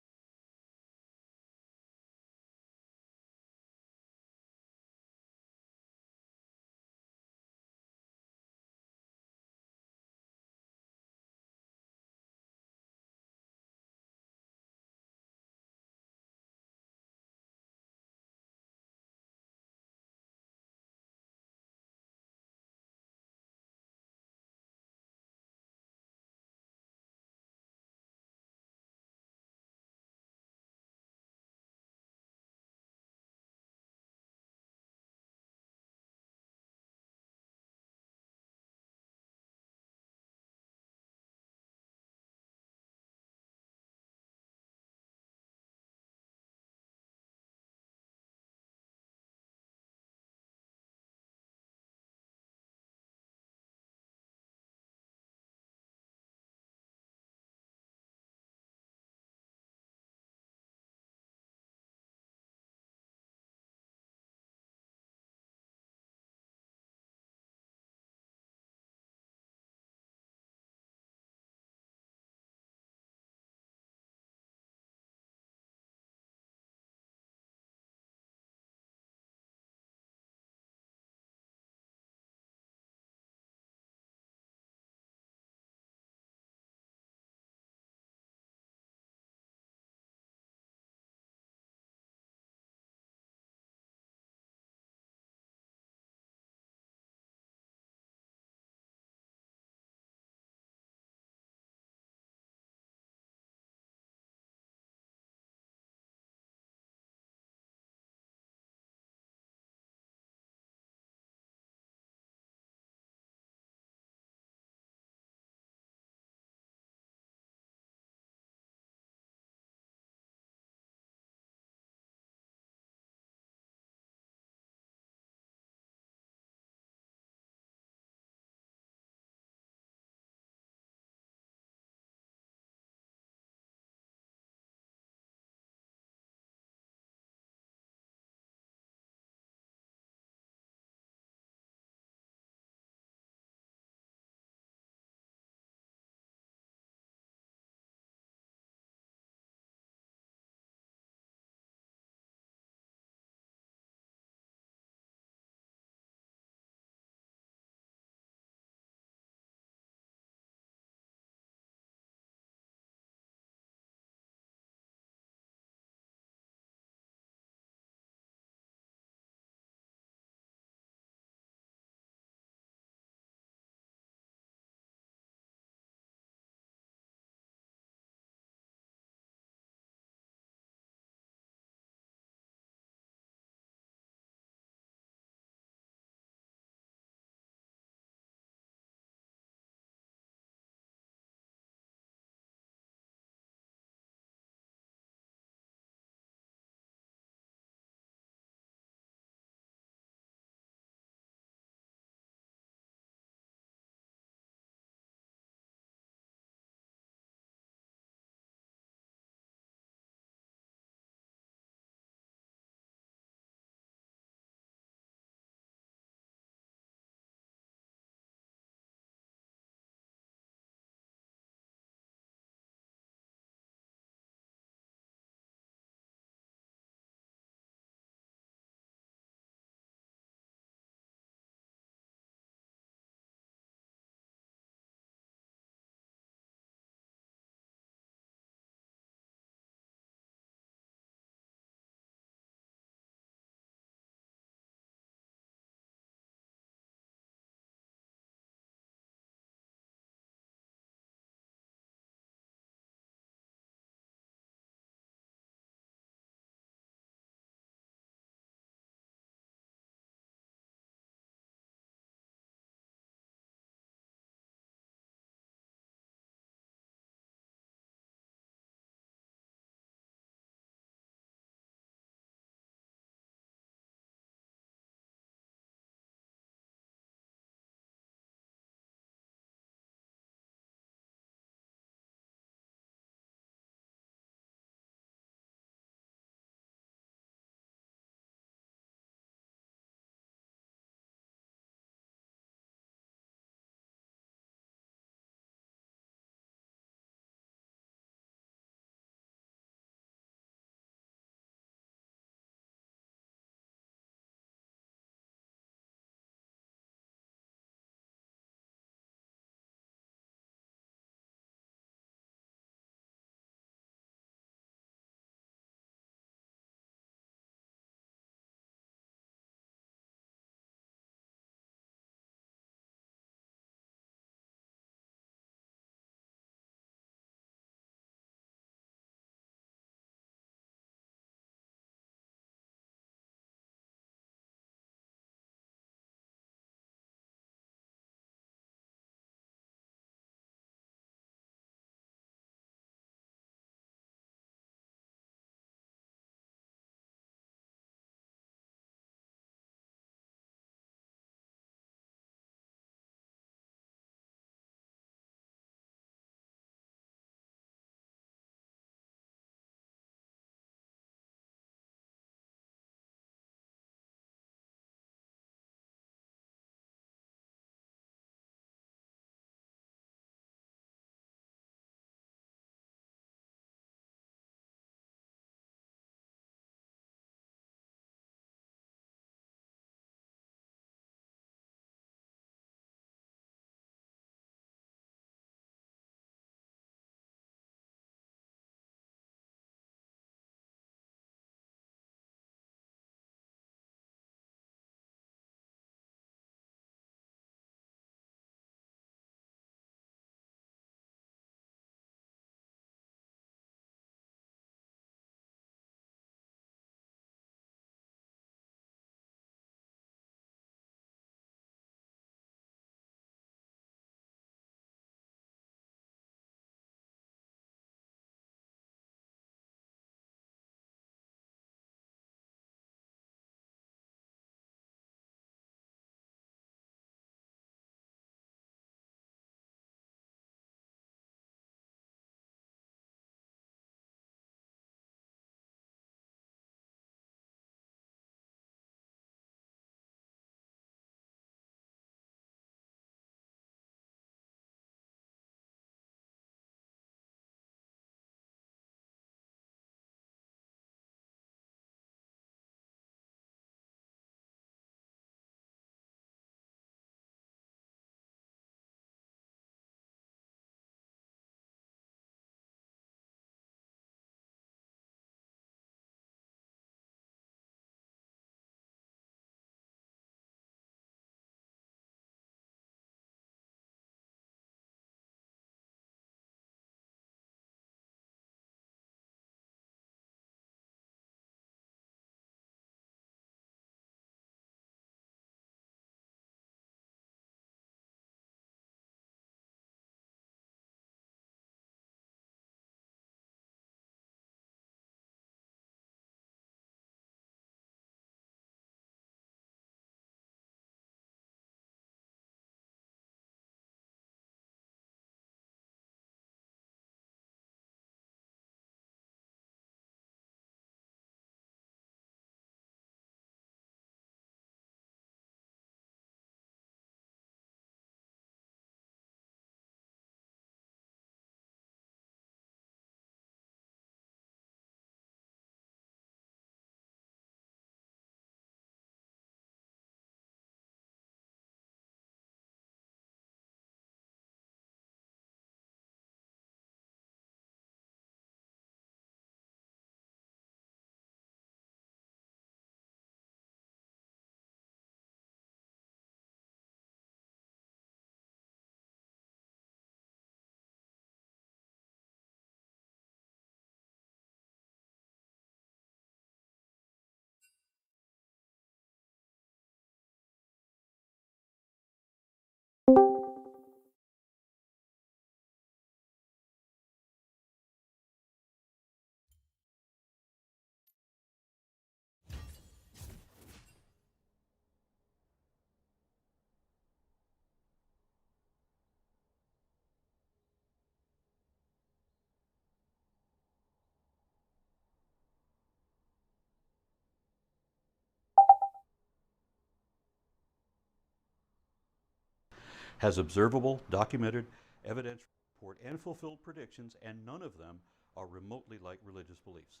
has observable, documented, evidential support, and fulfilled predictions, and none of them are remotely like religious beliefs.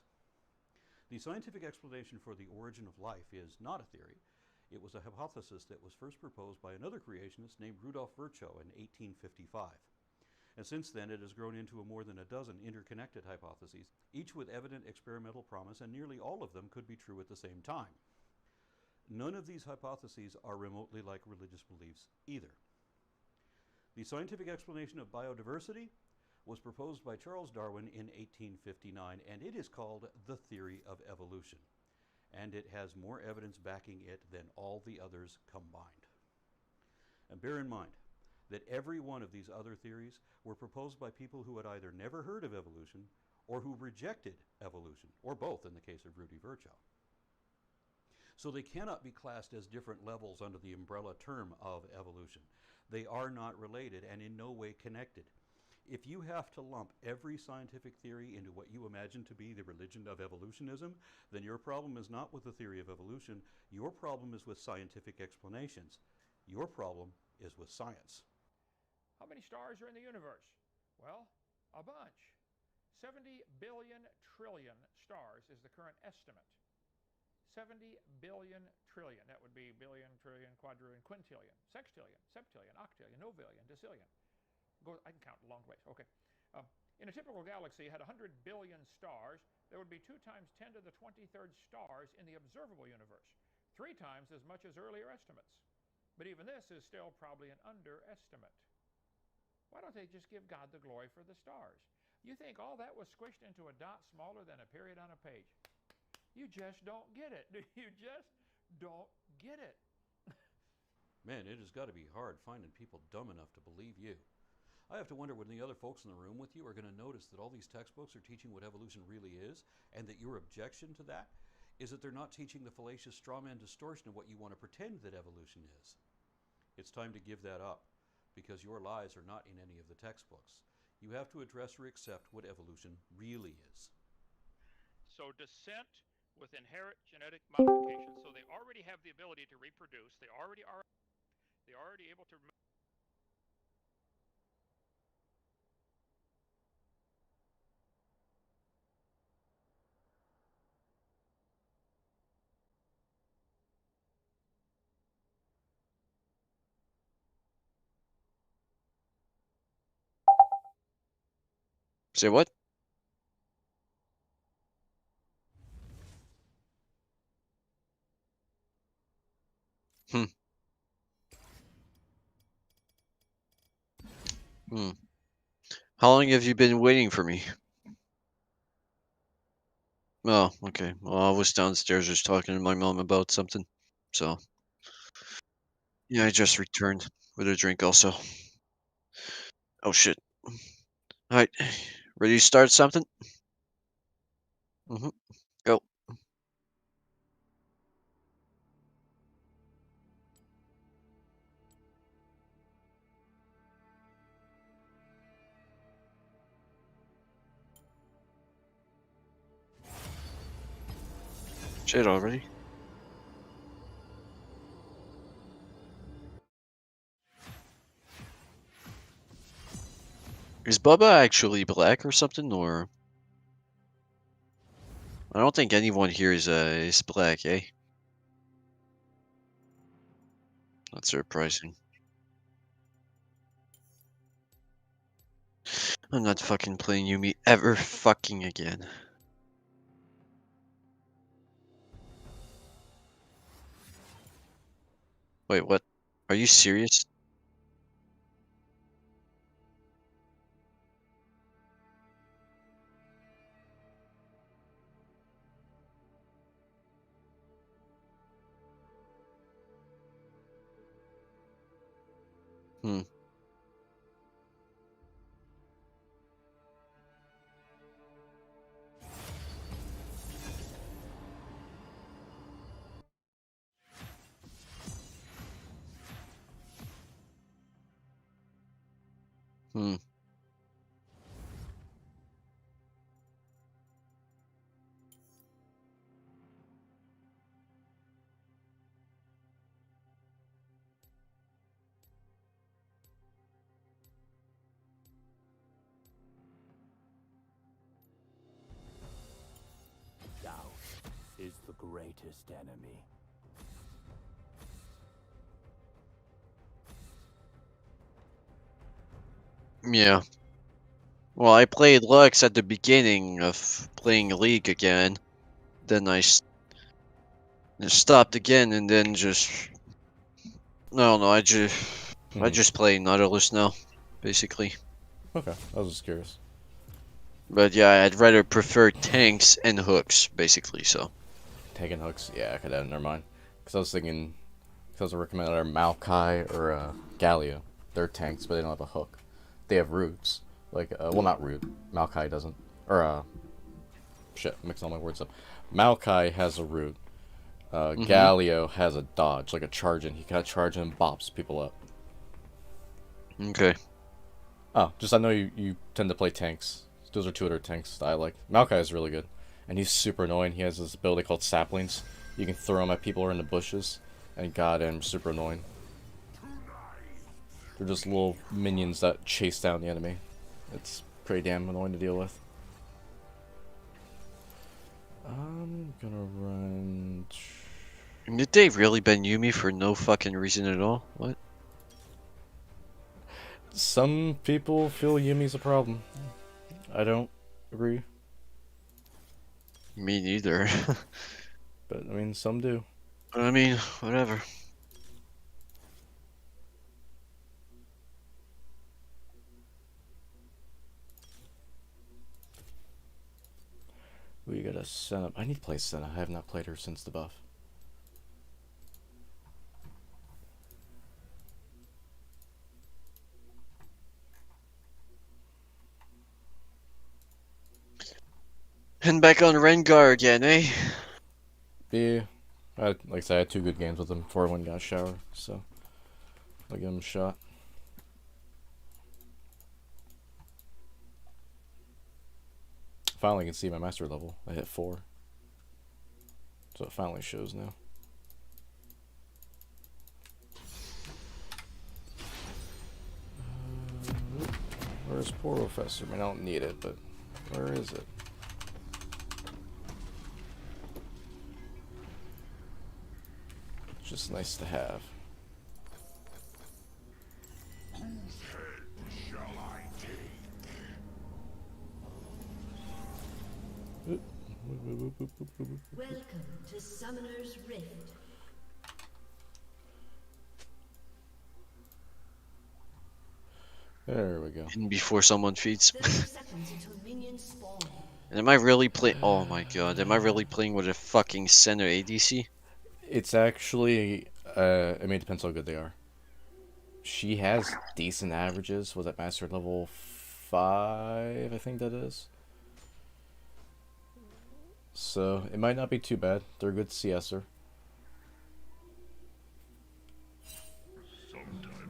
The scientific explanation for the origin of life is not a theory. It was a hypothesis that was first proposed by another creationist named Rudolf Virchow in 1855. And since then it has grown into more than a dozen interconnected hypotheses, each with evident experimental promise, and nearly all of them could be true at the same time. None of these hypotheses are remotely like religious beliefs either. The scientific explanation of biodiversity was proposed by Charles Darwin in 1859, and it is called the theory of evolution. And it has more evidence backing it than all the others combined. And bear in mind that every one of these other theories were proposed by people who had either never heard of evolution or who rejected evolution, or both in the case of Rudy Virchow. So they cannot be classed as different levels under the umbrella term of evolution. They are not related and in no way connected. If you have to lump every scientific theory into what you imagine to be the religion of evolutionism, then your problem is not with the theory of evolution. Your problem is with scientific explanations. Your problem is with science. How many stars are in the universe? Well, a bunch. 70 billion trillion stars is the current estimate. 70 billion trillion. That would be billion, trillion, quadrillion, quintillion, sextillion, septillion, octillion, novillion, decillion. I can count a long ways. Okay. In a typical galaxy had 100 billion stars, there would be 2 times 10 to the 23rd stars in the observable universe, 3 times as much as earlier estimates. But even this is still probably an underestimate. Why don't they just give God the glory for the stars? You think all that was squished into a dot smaller than a period on a page? You just don't get it. You just don't get it. Man, it has got to be hard finding people dumb enough to believe you. I have to wonder when the other folks in the room with you are going to notice that all these textbooks are teaching what evolution really is, and that your objection to that is that they're not teaching the fallacious strawman distortion of what you want to pretend that evolution is. It's time to give that up, because your lies are not in any of the textbooks. You have to address or accept what evolution really is. So descent with inherent genetic modification, so they already have the ability to reproduce, they already are able to Say what? Hmm. How long have you been waiting for me? Oh, okay. Well, I was downstairs just talking to my mom about something. So, yeah, I just returned with a drink also. Oh, shit. All right. Ready to start something? Mm-hmm. Go. Shit already. Is Bubba actually black or something, or? I don't think anyone here is black, eh? That's surprising. I'm not fucking playing Yumi ever fucking again. Wait, what? Are you serious? Hmm. greatest enemy. Yeah. Well, I played Lux at the beginning of playing League again. Then I stopped again, and then just no, I just play Nautilus now, basically. Okay, I was just curious. But yeah, I'd rather prefer tanks and hooks, basically. So. Tank and hooks, yeah, okay, never mind. Because I was thinking, because I recommend either Maokai or Galio. They're tanks, but they don't have a hook. They have roots, like well, not root. Maokai doesn't, or shit, mixing all my words up. Maokai has a root. Galio has a dodge, like a charge in. He kind of charges and bops people up. Okay. Oh, just I know you tend to play tanks. Those are two other tanks that I like. Maokai is really good. And he's super annoying. He has this ability called saplings. You can throw them at people or in the bushes. And goddamn, super annoying. They're just little minions that chase down the enemy. It's pretty damn annoying to deal with. I'm gonna run... Did they really ban Yumi for no fucking reason at all? What? Some people feel Yumi's a problem. I don't agree. Me neither. But, I mean, some do. I mean, whatever. We gotta set up. I need to play Senna. I have not played her since the buff. And back on Rengar again, eh? Yeah. Like I said, I had 2 good games with him before I went and got a shower, so I'll give him a shot. Finally, I can see my master level. I hit 4. So it finally shows now. Where's Poro Fester? I mean, I don't need it, but where is it? It's just nice to have. Welcome to Summoner's Rift. There we go. And before someone feeds. 30 seconds until minions spawn. And am I really playing? Oh my god, am I really playing with a fucking center ADC? It's actually, I mean, it depends how good they are. She has decent averages. Was at master level 5, I think that is. So, it might not be too bad. They're a good CS'er.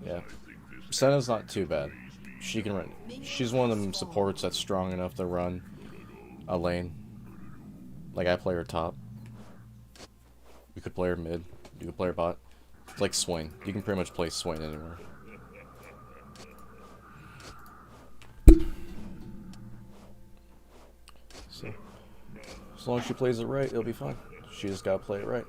Yeah. Senna's not too bad. She can run. She's one of them supports that's strong enough to run a lane. Like, I play her top. You could play her mid. You could play her bot. It's like Swain. You can pretty much play Swain anywhere. So, as long as she plays it right, it'll be fine. She just gotta play it right.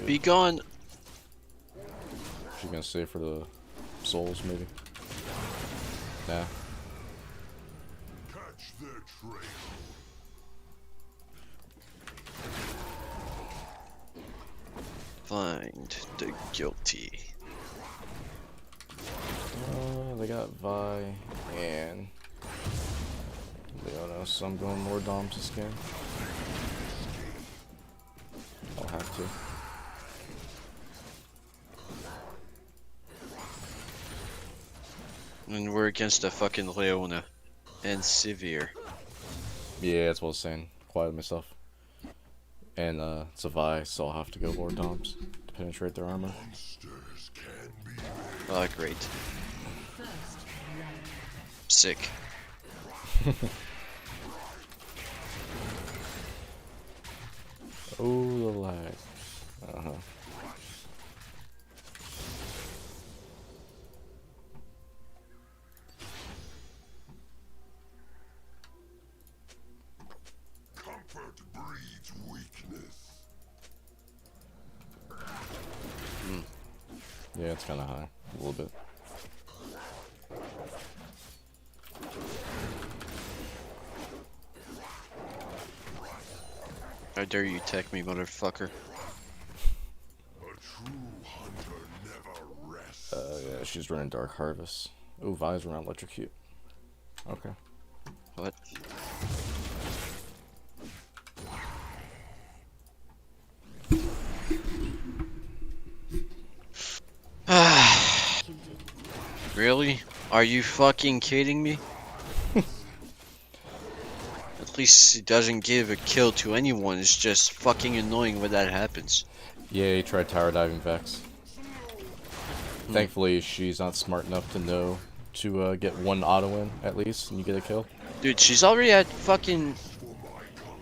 Be gone. She's gonna save for the souls, maybe. Nah. Catch their trail. Find the guilty. They got Vi and Leona, so I'm going more Doms this game. I'll have to. And we're against a fucking Leona and Sivir. Yeah, that's what I was saying. Quiet myself. And it's a Vi, so I'll have to go more Doms to penetrate their armor. Oh, great. Sick. Oh, the lag. Yeah, it's kind of high. A little bit. How dare you attack me, motherfucker. Yeah, she's running Dark Harvest. Ooh, Vi's around Electrocute. Okay. What? Really? Are you fucking kidding me? At least it doesn't give a kill to anyone. It's just fucking annoying when that happens. Yeah, he tried tower diving Vex. Thankfully, she's not smart enough to know to get one auto in at least, and you get a kill. Dude, she's already at fucking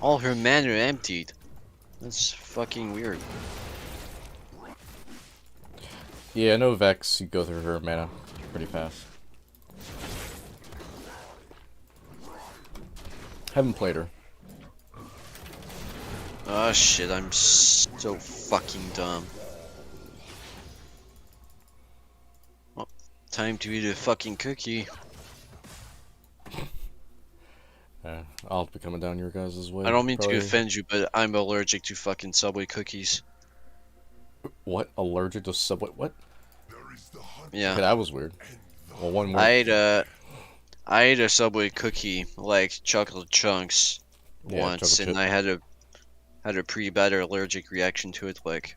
all her mana emptied. That's fucking weird. Yeah, I know Vex, you go through her mana pretty fast. Haven't played her. Oh shit, I'm so fucking dumb. Well, time to eat a fucking cookie. I'll be coming down your guys' way. I don't mean probably. to offend you, but I'm allergic to fucking Subway cookies. What? Allergic to Subway? What? Yeah. Okay, that was weird. Well, one more. I ate a Subway cookie, like chocolate chunks, once, chocolate and chip. I had a pretty bad allergic reaction to it. Like,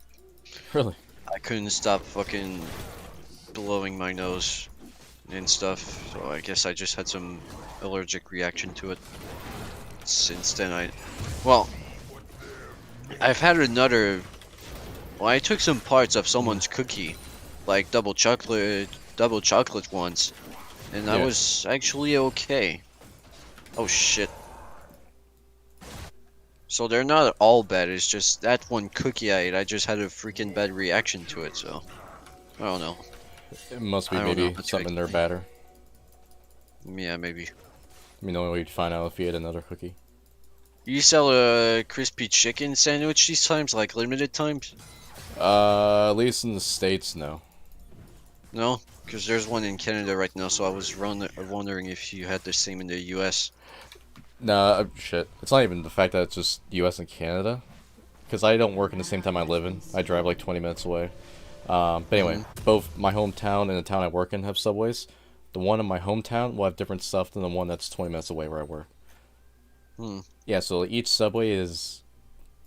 really? I couldn't stop fucking blowing my nose and stuff. So I guess I just had some allergic reaction to it. Since then, well, I've had another. Well, I took some parts of someone's cookie, like double chocolate once, and I was actually okay. Oh shit. So they're not all bad, it's just that one cookie I ate, I just had a freaking bad reaction to it, so I don't know. It must be maybe something in their batter. Yeah, maybe. I mean, the only way to find out if you ate another cookie. You sell a crispy chicken sandwich these times, like limited times? At least in the States, no. No? Because there's one in Canada right now, so I was wondering if you had the same in the US. Nah, shit. It's not even the fact that it's just US and Canada. Because I don't work in the same town I live in. I drive like 20 minutes away. But anyway, both my hometown and the town I work in have Subways. The one in my hometown will have different stuff than the one that's 20 minutes away where I work. Yeah, so each Subway is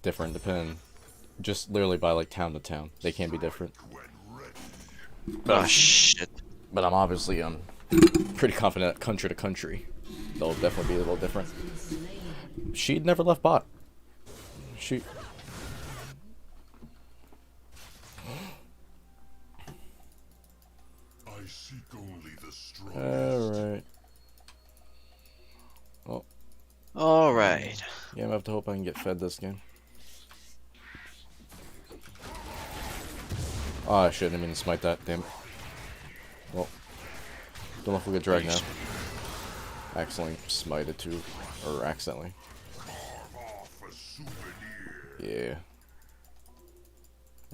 different depending, just literally by like town to town. They can be different. Oh shit. But I'm obviously pretty confident country to country. They'll definitely be a little different. She never left bot. She... I seek only the strongest. Alright. Well. Alright. Yeah, I'm gonna have to hope I can get fed this game. Oh, I shouldn't mean to smite that, damn it. Well, don't know if we get dragged now. Accidentally smited too, or accidentally. Yeah.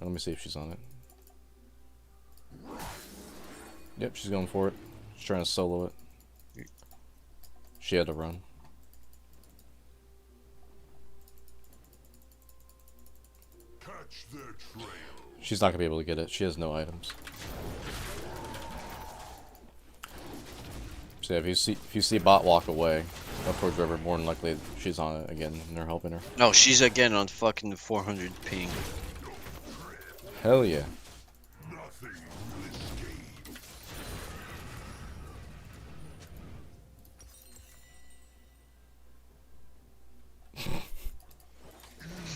Let me see if she's on it. Yep, she's going for it. She's trying to solo it. She had to run. Catch their trail. She's not gonna be able to get it. She has no items. So yeah, if you see bot walk away up towards river, more than likely she's on it again, and they're helping her. No, she's again on fucking 400 ping. Hell yeah.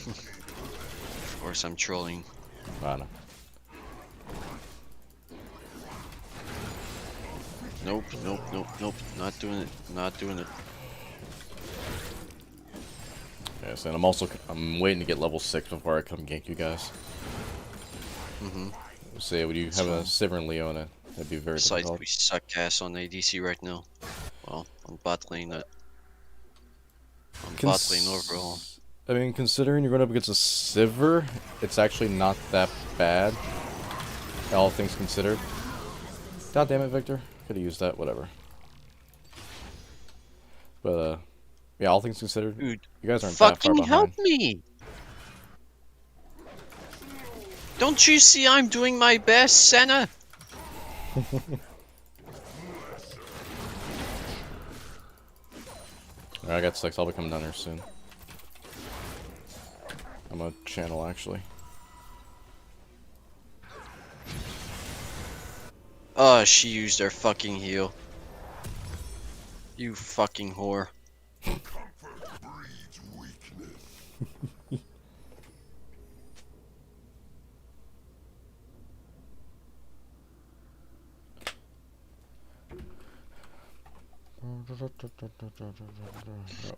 Of course, I'm trolling. I know. Nope, nope, nope, nope. Not doing it. Not doing it. Yes, and I'm waiting to get level 6 before I come gank you guys. Say, would you have a Sivir and Leona? That'd be very Besides, difficult. we suck ass on ADC right now. Well, on bot lane, on bot lane overall. I mean, considering you're going up against a Sivir, it's actually not that bad. All things considered. God damn it, Victor. Could have used that, whatever. But, yeah, all things considered, Dude, you guys aren't that far fucking help behind. me! Don't you see I'm doing my best, Senna? Alright, I got 6. I'll be coming down here soon. I'm a channel, actually. Oh, she used her fucking heal. You fucking whore.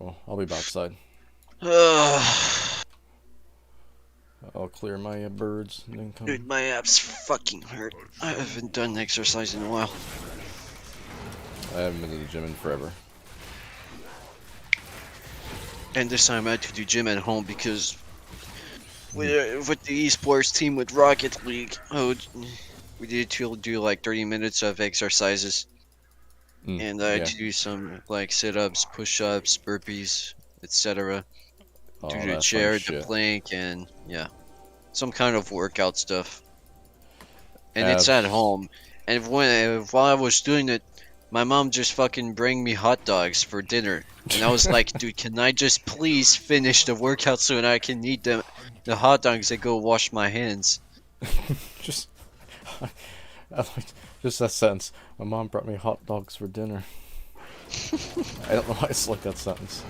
Oh, I'll be outside. I'll clear my birds and then come. Dude, my abs fucking hurt. I haven't done exercise in a while. I haven't been to the gym in forever. And this time I had to do gym at home because with the esports team with Rocket League, we did to do like 30 minutes of exercises. And I had to do some like sit-ups, push-ups, burpees, etc. Oh, Do the that's chair, fun the shit. plank, and yeah, some kind of workout stuff. And it's Abs. at home. And while I was doing it, my mom just fucking bring me hot dogs for dinner. And I was like, dude, can I just please finish the workout so that I can eat the hot dogs and go wash my hands? Just, I like just that sentence. My mom brought me hot dogs for dinner. I don't know why I select that sentence.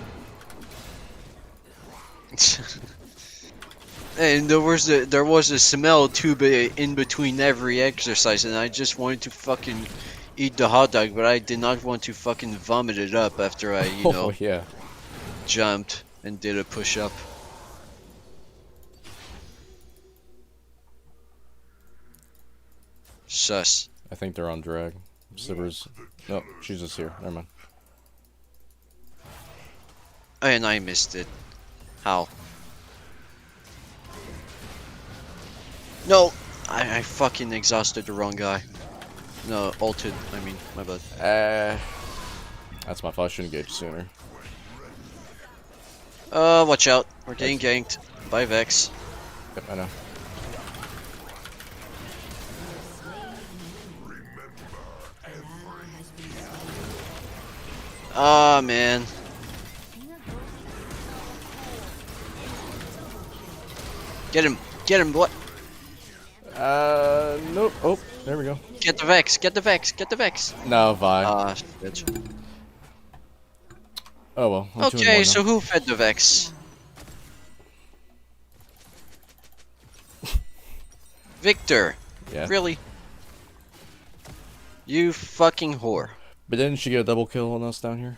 And there was a smell tube in between every exercise, and I just wanted to fucking eat the hot dog, but I did not want to fucking vomit it up after I, you know, yeah, jumped and did a push-up. Sus. I think they're on drag. Sivers. Nope, she's just here. Never mind. And I missed it. How? No! I fucking exhausted the wrong guy. No, ulted. I mean, my bad. That's my fault. I shouldn't engage sooner. Watch out. We're getting ganked by Vex. Yep, I know. Ah, man. Get him. Get him, what? Nope. Oh, there we go. Get the Vex. Get the Vex. Get the Vex. No, Vi. Ah, bitch. Oh well. I'm 2-1 Okay, now. so who fed the Vex? Victor. Yeah. Really? You fucking whore. But didn't she get a double kill on us down here?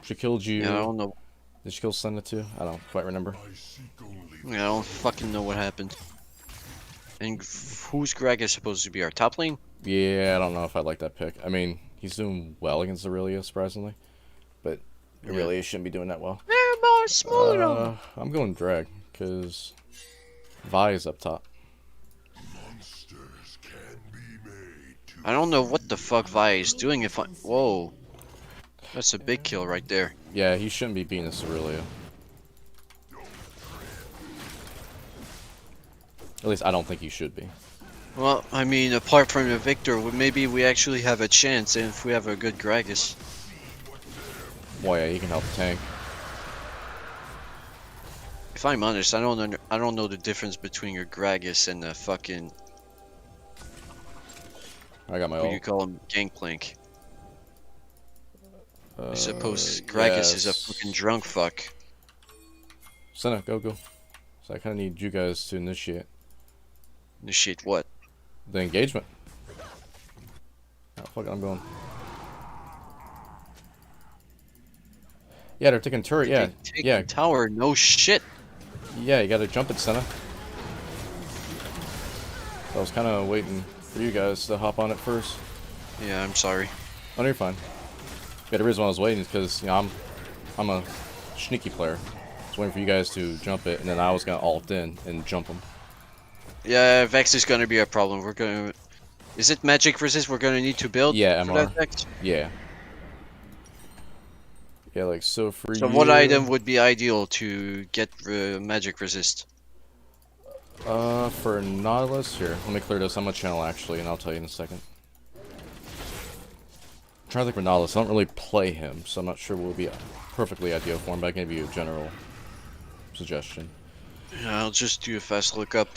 She killed you. Yeah, I don't know. Did she kill Senna too? I don't quite remember. Yeah, I don't fucking know what happened. And whose Greg is supposed to be our top lane? Yeah, I don't know if I like that pick. I mean, he's doing well against Aurelia, surprisingly. But Aurelia shouldn't be doing that well. They're more smooth. I'm going drag, because Vi is up top. I don't know what the fuck Vi is doing if I... Whoa. That's a big kill right there. Yeah, he shouldn't be beating this Aurelia. At least I don't think he should be. Well, I mean, apart from the Victor, maybe we actually have a chance if we have a good Gragas. Well, yeah, he can help tank. If I'm honest, I don't know the difference between your Gragas and the fucking... I got my What do ult. you call him? Gangplank. I suppose Gragas is a fucking drunk fuck. Senna, go. So I kind of need you guys to initiate. Initiate what? The engagement. Oh, fuck it, I'm going. Yeah, they're taking turret, yeah. Yeah. Tower, no shit. Yeah, you gotta jump it, Senna. I was kind of waiting for you guys to hop on it first. Yeah, I'm sorry. Oh, no, you're fine. Yeah, the reason why I was waiting is because, you know, I'm a sneaky player. I was waiting for you guys to jump it, and then I was gonna ult in and jump them. Yeah, Vex is gonna be a problem. We're gonna. Is it magic resist we're gonna need to build Yeah, for MR. that Vex? Yeah. Yeah, like, so for So you... what item would be ideal to get magic resist? For Nautilus, here, let me clear this. I'm a channel, actually, and I'll tell you in a second. I'm trying to think for Nautilus. I don't really play him, so I'm not sure what would be perfectly ideal for him, but I can give you a general suggestion. Yeah, I'll just do a fast lookup.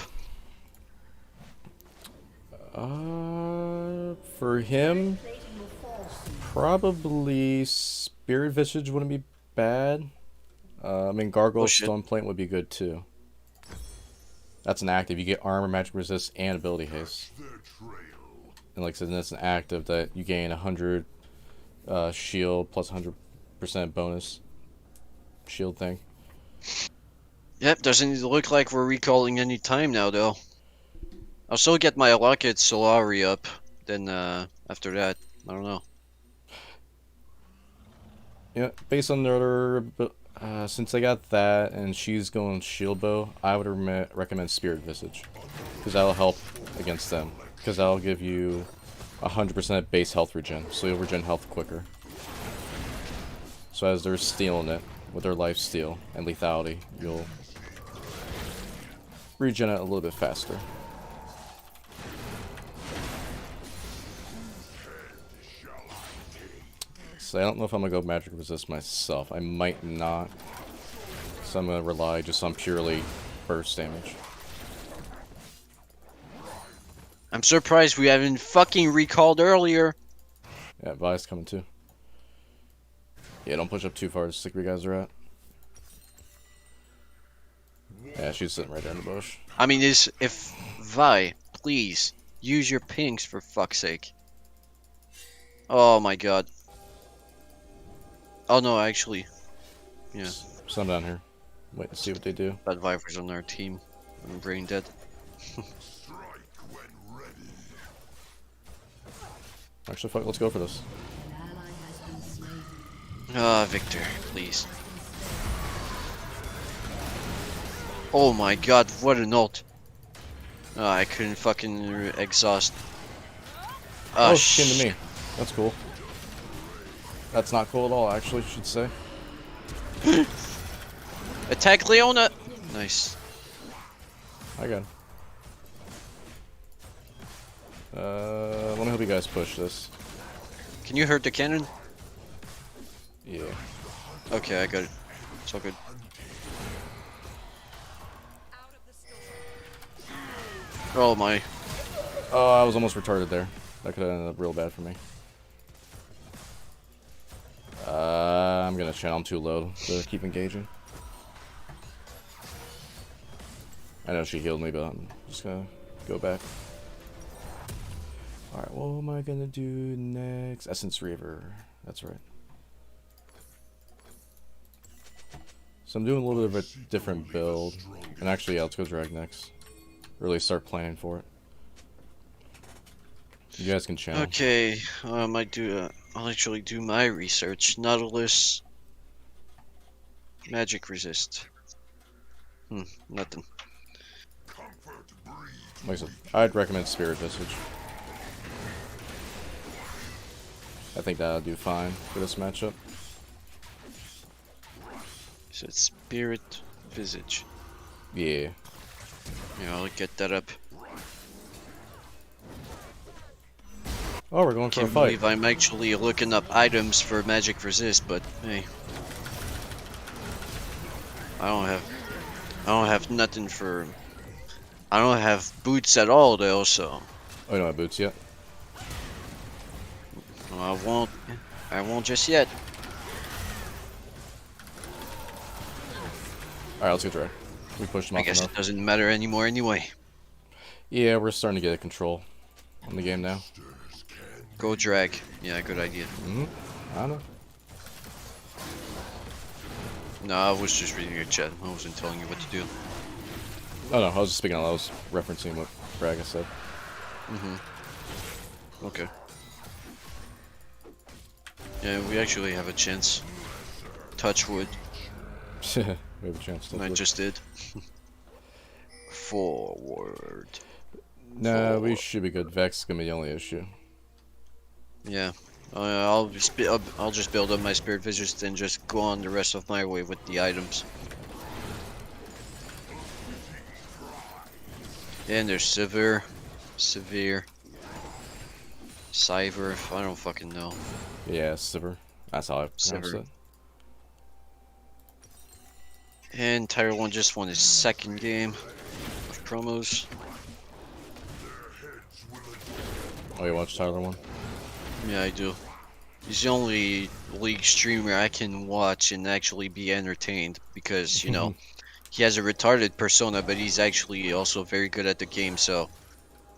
For him, probably Spirit Visage wouldn't be bad. I mean, Gargoyle Stone Plant would be good too. That's an active. You get armor, magic resist, and ability haste. And like I said, that's an active that you gain 100 shield plus 100% bonus shield thing. Yep, doesn't look like we're recalling any time now though. I'll still get my Locket Solari up. Then after that, I don't know. Yeah, based on their since I got that and she's going shield bow, I would recommend Spirit Visage because that'll help against them. Because that'll give you 100% base health regen, so you'll regen health quicker. So as they're stealing it with their life steal and lethality, you'll regen it a little bit faster. So I don't know if I'm gonna go magic resist myself. I might not. So I'm gonna rely just on purely burst damage. I'm surprised we haven't fucking recalled earlier. Yeah, Vi's coming too. Yeah, don't push up too far. Just stick where you guys are at. Yeah, she's sitting right there in the bush. I mean, if Vi, please use your pings for fuck's sake. Oh my god. Oh no, actually, yeah. Some down here. Wait to see what they do. Bad Vipers on our team. I'm brain dead. Actually, fuck, let's go for this. Ah, Victor, please. Oh my god, what an ult. Oh, I couldn't fucking exhaust. Oh, she came to me. That's cool. That's not cool at all, actually, I should say. Attack Leona! Nice. I got him. Let me help you guys push this. Can you hurt the cannon? Yeah. Okay, I got it. It's all good. Oh my. Oh, I was almost retarded there. That could have ended up real bad for me. I'm gonna channel. I'm too low to keep engaging. I know she healed me, but I'm just gonna go back. Alright, what am I gonna do next? Essence Reaver. That's right. So I'm doing a little bit of a different build. And actually, yeah, let's go drag next. Really start planning for it. You guys can channel. Okay, I'll actually do my research. Nautilus. Magic resist. Nothing. Like I said, I'd recommend Spirit Visage. I think that'll do fine for this matchup. So it's Spirit Visage. Yeah. Yeah, I'll get that up. Oh, we're going for a Can't fight. believe I'm actually looking up items for magic resist, but hey. I don't have nothing for... I don't have boots at all though, so... Oh, you don't have boots yet? Well, I won't just yet. Alright, let's get drag. We pushed them I off guess enough. it doesn't matter anymore anyway. Yeah, we're starting to get a control on the game now. Go drag. Yeah, good idea. I know. No, I was just reading your chat. I wasn't telling you what to do. Oh no, I was just speaking out loud. I was referencing what Braga said. Okay. Yeah, we actually have a chance. Touch wood. We have a chance to. I just did. Forward. Nah, we should be good. Vex is gonna be the only issue. Yeah. I'll just build up my spirit visions and just go on the rest of my way with the items. And there's severe, Cyber. I don't fucking know. Yeah, Sivir. That's how I pronounce Sivir. it. And Tyler 1 just won his second game of promos. Oh, you watch Tyler 1? Yeah, I do. He's the only League streamer I can watch and actually be entertained because, you know, he has a retarded persona, but he's actually also very good at the game. So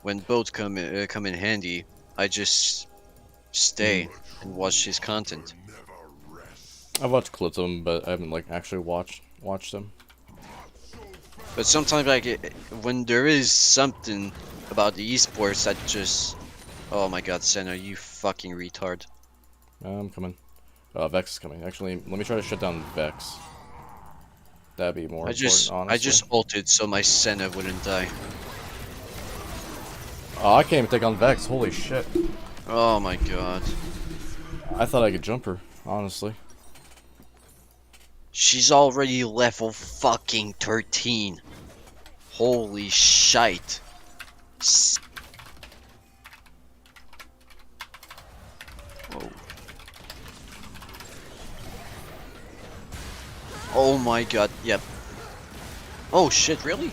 when both come in handy, I just stay and watch his content. I've watched clips of him, but I haven't like actually watched them. But sometimes, like, when there is something about the esports that just, oh my God, Senna, you fucking retard. I'm coming. Vex is coming. Actually, let me try to shut down Vex. That'd be more important, honestly. I just ulted so my Senna wouldn't die. Oh, I can't even take on Vex. Holy shit. Oh my God. I thought I could jump her, honestly. She's already level fucking 13. Holy shite. Whoa. Oh my God, yep. Oh shit, really?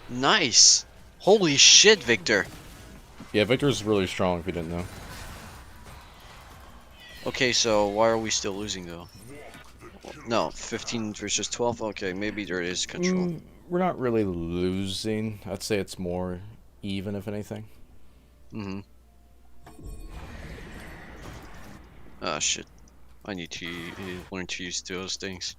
Nice. Holy shit, Victor. Yeah, Victor's really strong if you didn't know. Okay, so why are we still losing though? No, 15 versus 12? Okay, maybe there is control. We're not really losing. I'd say it's more even, if anything. Mm-hmm. Ah, shit. I need to learn to use those things.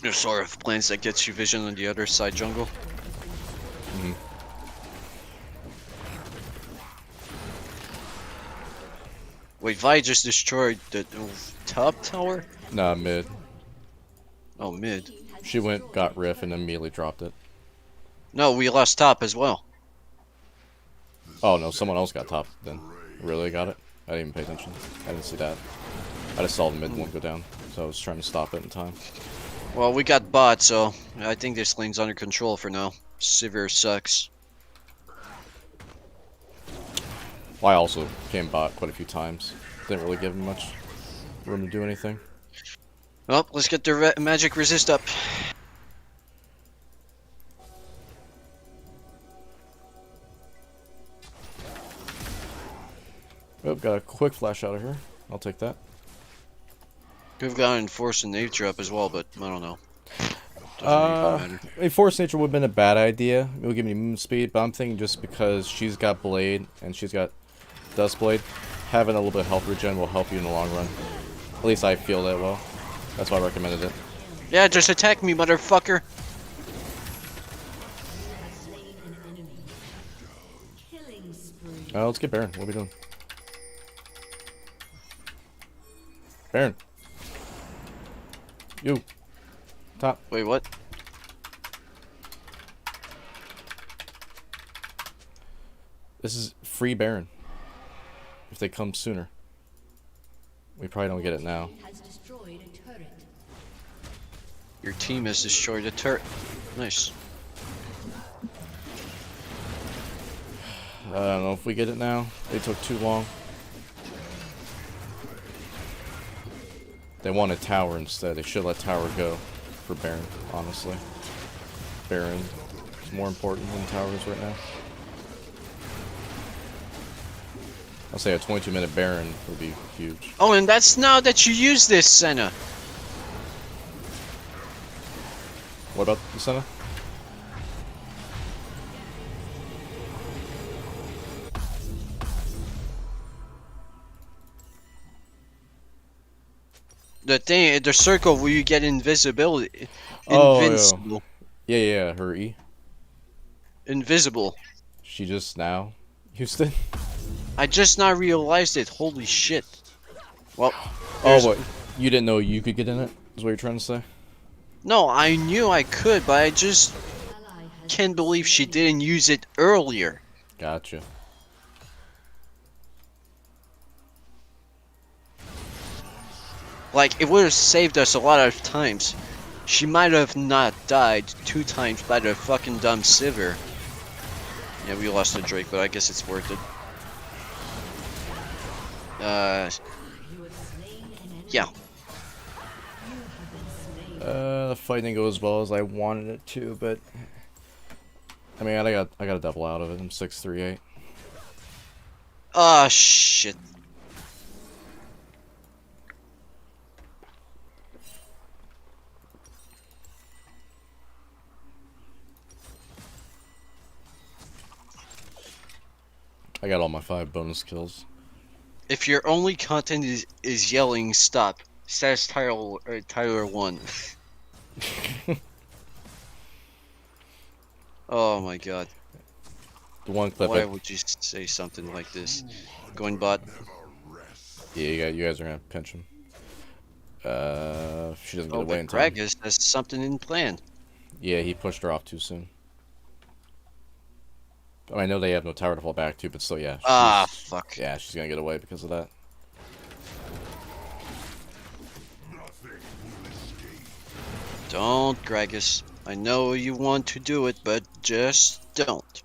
There's sort of plans that gets you vision on the other side jungle. Wait, Vi just destroyed the top tower? Nah, mid. Oh, mid. She went, got Riff, and immediately dropped it. No, we lost top as well. Oh no, someone else got top then. Really got it? I didn't even pay attention. I didn't see that. I just saw the mid one go down, so I was trying to stop it in time. Well, we got bot, so I think this lane's under control for now. Severe sucks. Well, I also came bot quite a few times. Didn't really give him much room to do anything. Well, let's get the magic resist up. Oh, got a quick flash out of here. I'll take that. Could have gotten Force and Nature up as well, but I don't know. Doesn't A Force Nature would have been a bad idea. It would give me move speed, but I'm thinking just because she's got Blade and she's got Dust Blade, having a little bit of health regen will help you in the long run. At least I feel that well. That's why I recommended it. Yeah, just attack me, motherfucker. Let's get Baron. What are we doing? Baron. You. Top. Wait, what? This is free Baron. If they come sooner. We probably don't get it now. Your team has destroyed a turret. Nice. I don't know if we get it now. They took too long. They wanted tower instead. They should let tower go for Baron, honestly. Baron is more important than towers right now. I'll say a 22-minute Baron would be huge. Oh, and that's now that you use this, Senna. What about the Senna? The thing, the circle where you get invisibility. Oh, Invincible. Yeah, her E. Invisible. She just now used it. I just now realized it. Holy shit. Well. Oh, what? You didn't know you could get in it? Is what you're trying to say? No, I knew I could, but I just can't believe she didn't use it earlier. Gotcha. Like, it would have saved us a lot of times. She might have not died 2 times by the fucking dumb Sivir. Yeah, we lost the Drake, but I guess it's worth it. Yeah. The fight didn't go as well as I wanted it to, but I mean, I got a double out of it. I'm 6-3-8. Ah, shit. I got all my 5 bonus kills. If your only content is yelling stop, status title or Tyler 1. Oh my god. The one clip. Why would you say something like this? Going bot. Yeah, you guys are gonna pinch him. She doesn't get away in time. Gragas has something in plan. Yeah, he pushed her off too soon. I know they have no tower to fall back to, but still, yeah. Ah, fuck. Yeah, she's gonna get away because of that. Don't, Gragas. I know you want to do it, but just don't.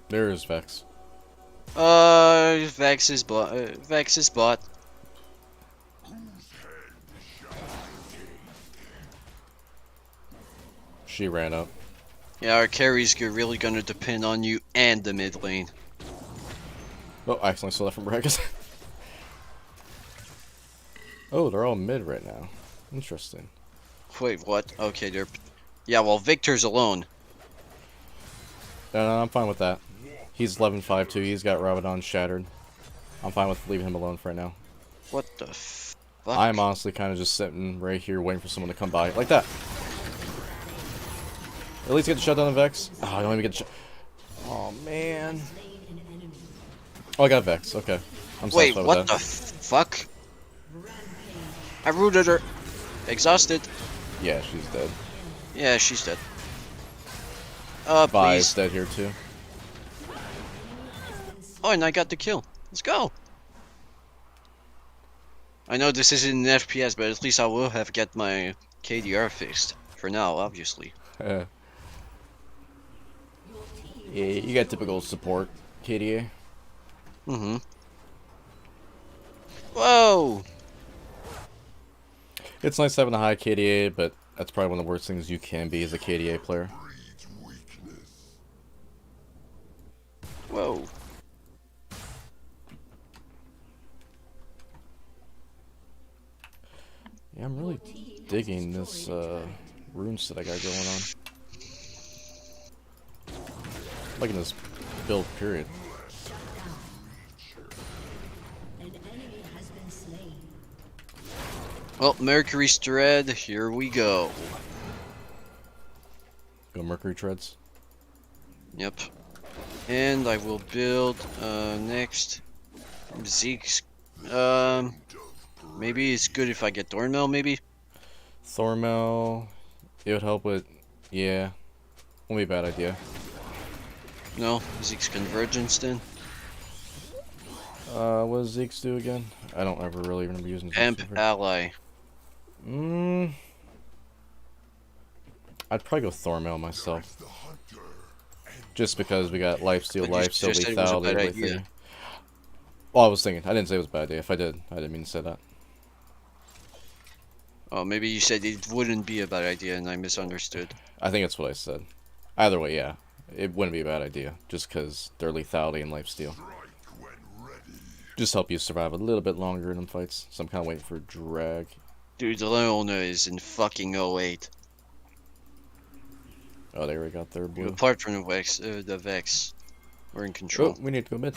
There is Vex. Vex is bot. Vex is bot. She ran up. Yeah, our carry's really gonna depend on you and the mid lane. Oh, I accidentally stole that from Bragus. Oh, they're all mid right now. Interesting. Wait, what? Okay, they're... Yeah, well, Victor's alone. No, I'm fine with that. He's 11-5 too. He's got Rabadon shattered. I'm fine with leaving him alone for right now. What the fuck? I'm honestly kind of just sitting right here waiting for someone to come by. Like that. At least get the shut down the Vex. Oh, I don't even get the shut. Oh, man. Oh, I got Vex. Okay. I'm Wait, satisfied what with the that. fuck? I rooted her. Exhausted. Yeah, she's dead. Yeah, she's dead. Vi's Please. dead here too. Oh, and I got the kill. Let's go. I know this isn't an FPS, but at least I will have get my KDR fixed. For now, obviously. Yeah, you got typical support, KDA. Mm-hmm. Whoa! It's nice having a high KDA, but that's probably one of the worst things you can be as a KDA player. Whoa. Yeah, I'm really digging this rune set I got going on. Liking this build, period. Well, Mercury's thread, here we go. Go Mercury treads. Yep. And I will build next Zeke's. Maybe it's good if I get Thornmail, maybe? Thornmail, it would help with, yeah, won't be a bad idea. No, Zeke's Convergence then? What does Zeke's do again? I don't ever really remember using Zeke's. Amp Ally. I'd probably go Thornmail myself. Just because we got lifesteal, just said it was a lethality, bad everything. idea. Well, I was thinking. I didn't say it was a bad idea. If I did, I didn't mean to say that. Oh, maybe you said it wouldn't be a bad idea and I misunderstood. I think that's what I said. Either way, yeah. It wouldn't be a bad idea. Just because their lethality and lifesteal. Just help you survive a little bit longer in them fights. So I'm kind of waiting for drag. Dude, the Leona is in fucking 08. Oh, they already got their blue. Apart from the Vex, we're in control. Oh, we need to go mid.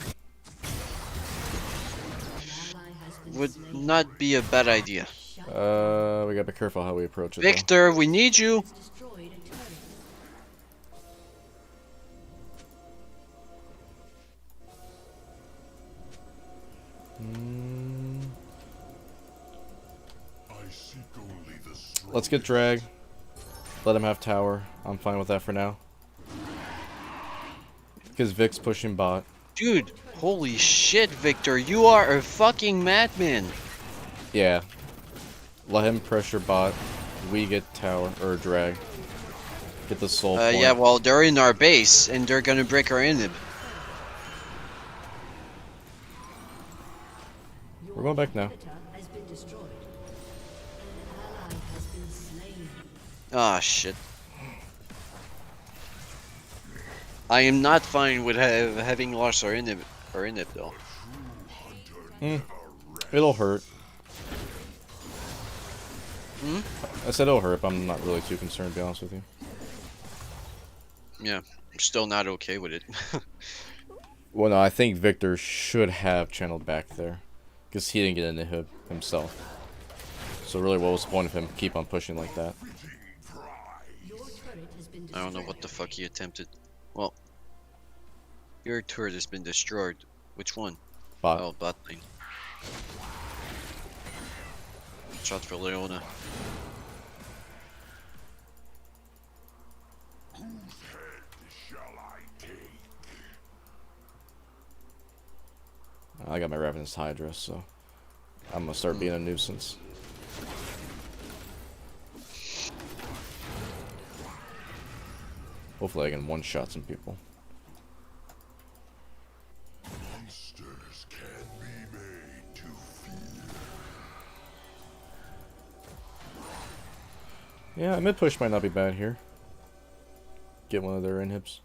Would not be a bad idea. We gotta be careful how we approach it. Victor, we need you. let's get drag. Let him have tower. I'm fine with that for now. Because Vic's pushing bot. Dude, holy shit, Victor, you are a fucking madman. Yeah. Let him pressure bot. We get tower or drag. Get the soul point. Yeah, well, they're in our base and they're gonna break our inhib. We're going back now. Ah, shit. I am not fine with having lost our inhib though. It'll hurt. Hmm? I said it'll hurt, but I'm not really too concerned, to be honest with you. Yeah, I'm still not okay with it. Well, no, I think Victor should have channeled back there. Because he didn't get an inhib himself. So really, what was the point of him keep on pushing like that? I don't know what the fuck he attempted. Well, your turret has been destroyed. Which one? Bot. Oh, bot lane. Shot for Leona. I got my Revenant's Hydra, so I'm gonna start being a nuisance. Hopefully I can one-shot some people. Monsters can be made to fear. Yeah, mid push might not be bad here. Get one of their inhibs.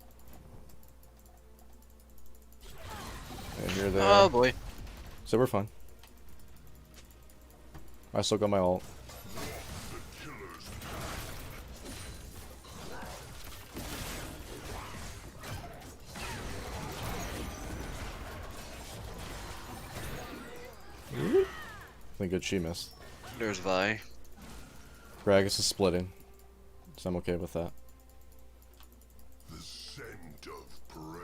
And here they are. Oh boy. So we're fine. I still got my ult. I think good she missed. There's Vi. Gragas is splitting, so I'm okay with that. The scent of prey.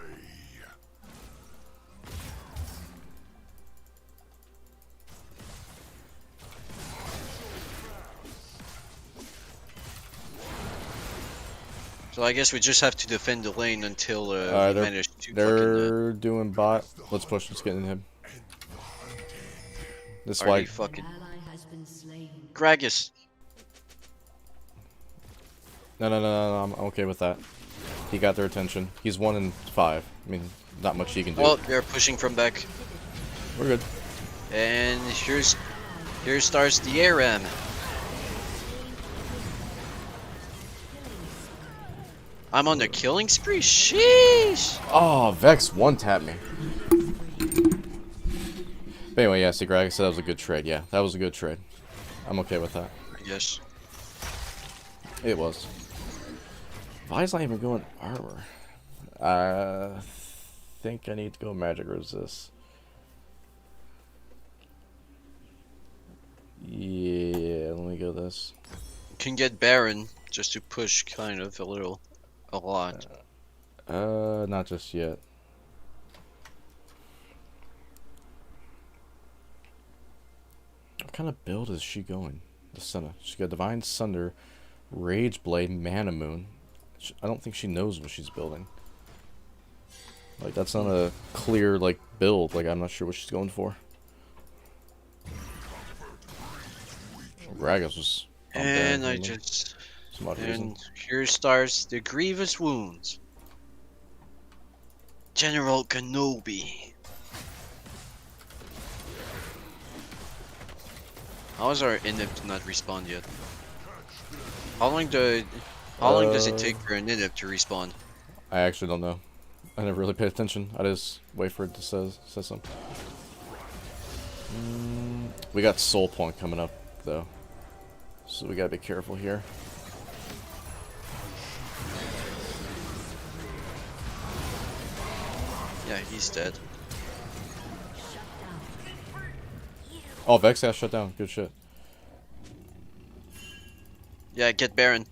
So I guess we just have to defend the lane until we manage to they're doing bot. Let's push. Let's get in him. This Already why fucking Gragas. No, I'm okay with that. He got their attention. He's 1 in 5. I mean, not much he can do. Oh, they're pushing from back. We're good. And here starts the ARAM. I'm on the killing spree. Sheesh. Oh, Vex one-tapped me. But anyway, yeah, see, Greg said that was a good trade. Yeah, that was a good trade. I'm okay with that. Yes. It was. Vi's not even going armor. I think I need to go magic resist. Yeah, let me go this. Can get Baron just to push kind of a lot. Not just yet. What kind of build is she going? The Senna. She got Divine Sunder, Rage Blade, Mana Moon. I don't think she knows what she's building. Like, that's not a clear, like, build. Like, I'm not sure what she's going for. Gragas was... And I just... And here starts the Grievous Wounds. General Kenobi. How is our inhib to not respawn yet? How long does it take for an inhib to respawn? I actually don't know. I never really paid attention. I just wait for it to say something. We got Soul Point coming up, though. So we gotta be careful here. Yeah, he's dead. Oh, Vex got shut down. Good shit. Yeah, get Baron.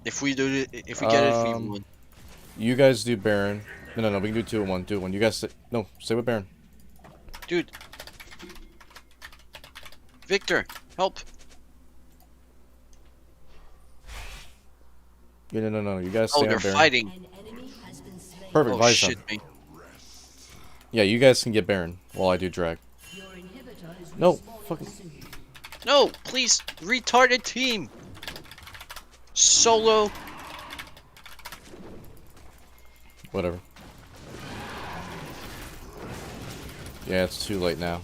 If we do it, if we get it, we win. You guys do Baron. No, we can do 2 and 1. 2 and 1. You guys stay with Baron. Dude. Victor, help. No. You guys Oh, stay they're on Baron. fighting. Perfect. Oh Vice shit, them. me. Yeah, you guys can get Baron while I do drag. No, fucking. No, please, retarded team. Solo. Whatever. Yeah, it's too late now.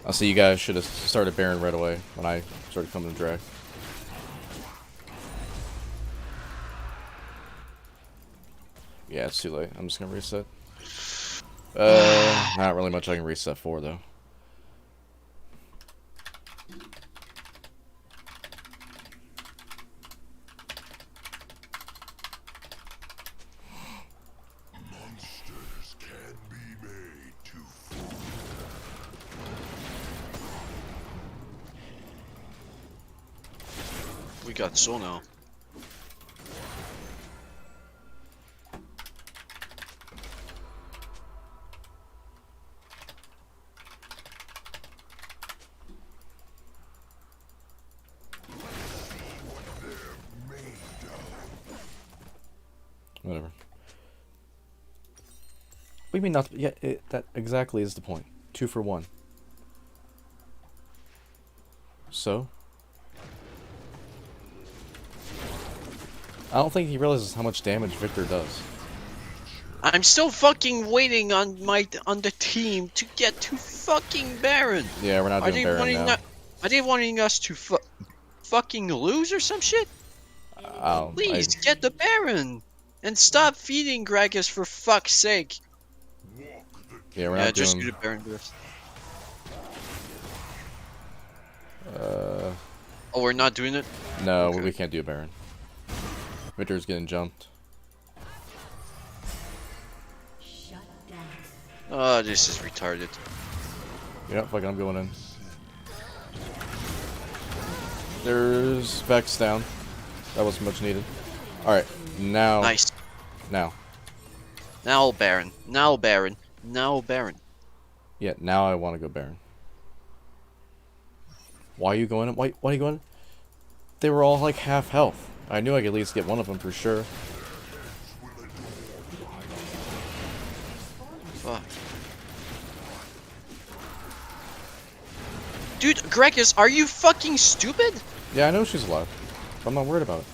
I'll see you guys should have started Baron right away when I started coming to drag. Yeah, it's too late. I'm just gonna reset. Not really much I can reset for though. Monsters can be made to fall. We got Soul now. Whatever. What do you mean not? Yeah, that exactly is the point. 2 for 1. So? I don't think he realizes how much damage Victor does. I'm still fucking waiting on the team to get to fucking Baron. Yeah, we're not doing Baron now. Are they wanting us to fucking lose or some shit? Please get the Baron and stop feeding Gragas for fuck's sake. Yeah, we're not just doing. do the Baron burst. Oh, we're not doing it? No, Okay. we can't do Baron. Victor's getting jumped. Oh, this is retarded. Yep, fuck it, I'm going in. There's Vex down. That wasn't much needed. Alright, now. Nice. Now. Now Baron. Now Baron. Now Baron. Yeah, now I want to go Baron. Why are you going in? Why are you going in? They were all like half health. I knew I could at least get one of them for sure. Fuck. Dude, Gragas, are you fucking stupid? Yeah, I know she's alive. But I'm not worried about it.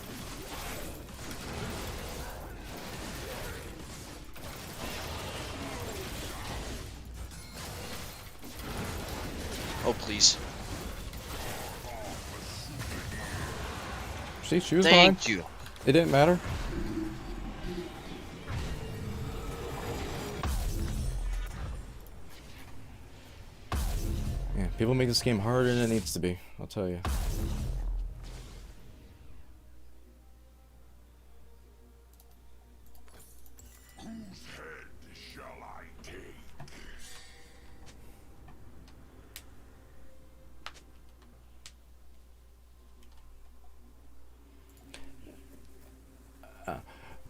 Oh, please. See, she was Thank fine. you. It didn't matter. Yeah, people make this game harder than it needs to be, I'll tell you. Whose head shall I take?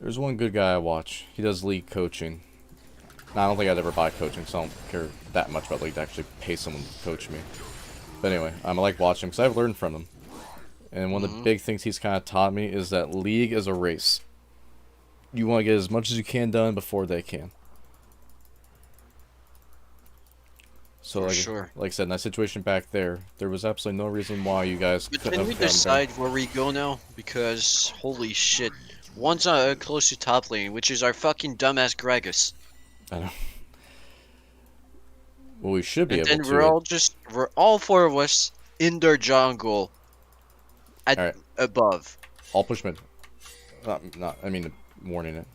There's one good guy I watch. He does league coaching. Now, I don't think I'd ever buy coaching, so I don't care that much about league to actually pay someone to coach me. But anyway, I like watching him because I've learned from him. And one of the big things he's kind of taught me is that league is a race. You want to get as much as you can done before they can. So like I said, in that situation back there, there was absolutely no reason why you guys But couldn't can we have gotten decide where we go now? Because, holy shit. One's close to top lane, which is our fucking dumbass Gragas. I know. Well, we should be able to. And then we're all 4 of us in their jungle. At above. I'll push mid. I mean, warning it.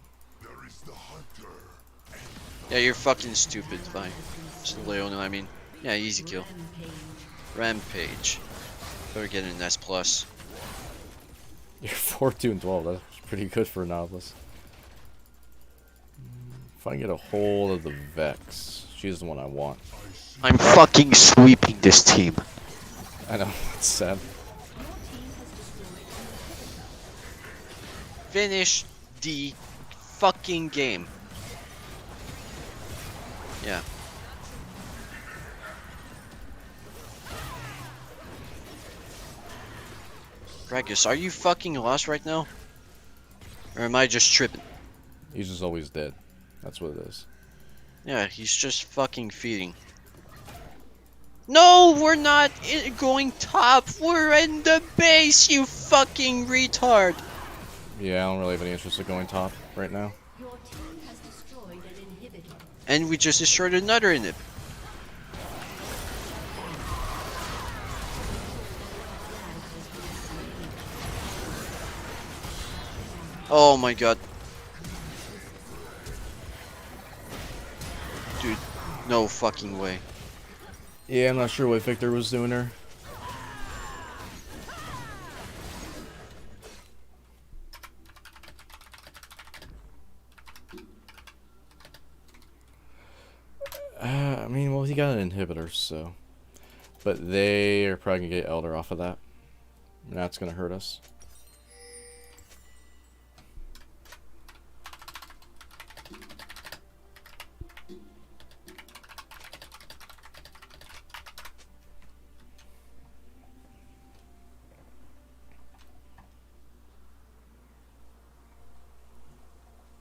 Yeah, you're fucking stupid. Fine. Just Leona, I mean. Yeah, easy kill. Rampage. Better get an S+. You're 4, 2, and 12. That's pretty good for a novice. If I can get a hold of the Vex, she's the one I want. I'm fucking sweeping this team. I know, it's sad. Finish the fucking game. Yeah. Gragus, are you fucking lost right now? Or am I just tripping? He's just always dead. That's what it is. Yeah, he's just fucking feeding. No, we're not going top. We're in the base, you fucking retard. Yeah, I don't really have any interest in going top right now. Your team has destroyed an inhibitor. And we just destroyed another inhib. Oh my god. Dude, no fucking way. Yeah, I'm not sure what Victor was doing there. I mean, well, he got an inhibitor, so. But they are probably gonna get Elder off of that. And that's gonna hurt us.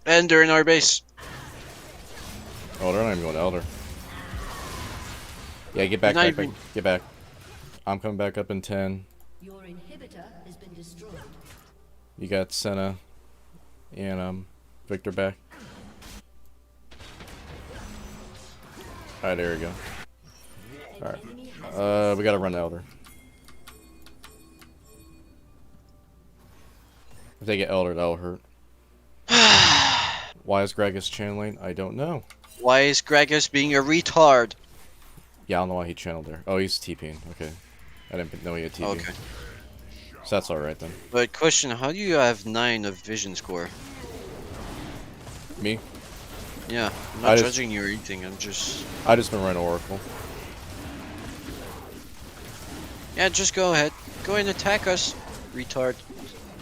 And they're in our base. Oh, they're not even going to Elder. Yeah, get back, get back. I'm coming back up in 10. Your inhibitor has been destroyed. You got Senna and Victor back. Alright, there we go. Alright. We gotta run Elder. If they get Elder, that'll hurt. Why is Gragas channeling? I don't know. Why is Gragas being a retard? Yeah, I don't know why he channeled there. Oh, he's TPing. Okay. I didn't know he had TP. Okay. So that's alright then. But question, how do you have 9 of vision score? Me? Yeah, I'm not judging you or anything, I just been running Oracle. Yeah, just go ahead. Go and attack us, retard.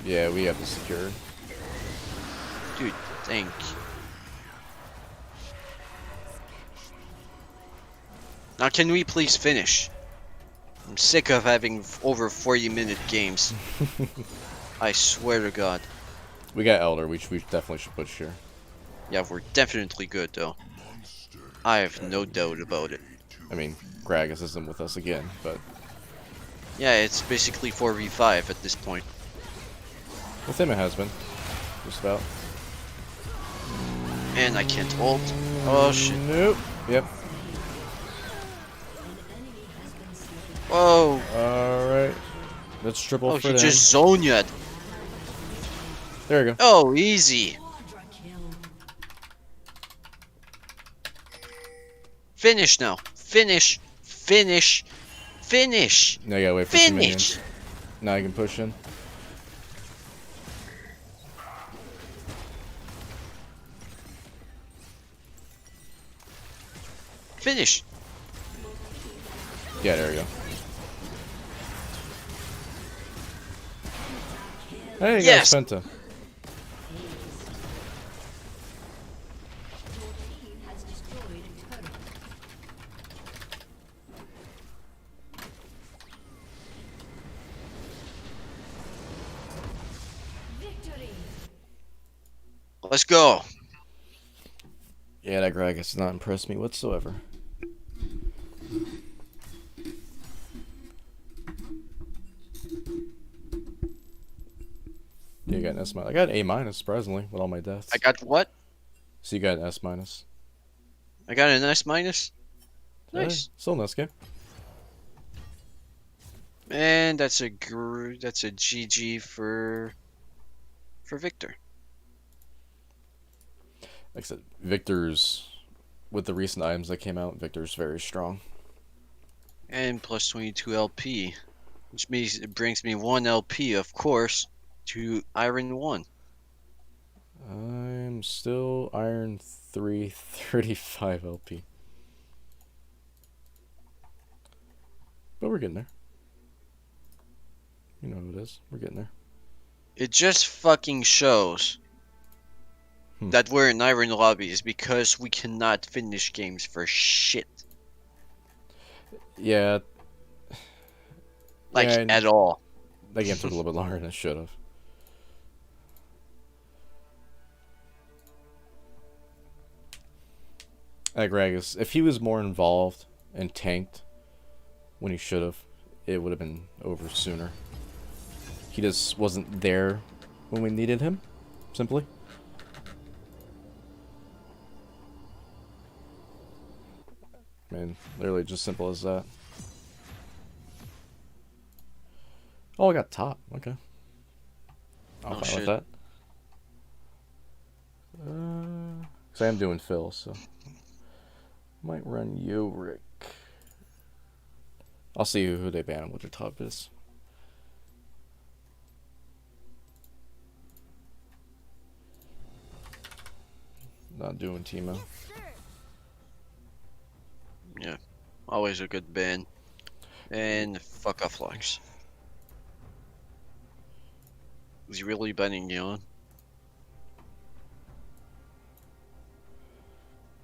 Yeah, we have to secure. Dude, thank you. Now can we please finish? I'm sick of having over 40-minute games. I swear to God. We got Elder, we definitely should push here. Yeah, we're definitely good though. I have no doubt about it. I mean, Gragas isn't with us again, but... Yeah, it's basically 4v5 at this point. With him it has been. Just about. And I can't ult. Oh shit. Nope. Yep. Whoa. Alright. Let's triple for he them. just Zonya'd. There we go. Oh, easy. Finish now. Finish. Finish. Finish. Now you gotta wait for some minions. Now you can push in. Finish. Yeah, there we go. Hey, you yes. got Penta. Let's go. Yeah, that Gragas does not impress me whatsoever. You got an S minus. I got an A minus, surprisingly, with all my deaths. I got what? So you got an S minus. I got an S minus. Nice. Still an S game. And that's a GG for Victor. Like I said, Victor's, with the recent items that came out, Victor's very strong. And plus 22 LP, which means it brings me 1 LP, of course, to Iron 1. I'm still Iron 3, 35 LP. But we're getting there. You know who it is. We're getting there. It just fucking shows that we're in Iron lobbies because we cannot finish games for shit. Yeah. Like, yeah, at all. That game took a little bit longer than it should have. Greg, if he was more involved and tanked when he should have, it would have been over sooner. He just wasn't there when we needed him, simply. I mean, literally just simple as that. Oh, I got top. Okay. I'm fine with that. Because I am doing Phil, so. Might run Yorick. I'll see who they ban and what their top is. Not doing Timo. Yeah, always a good ban. And fuck off Lux. Was he really banning Yon?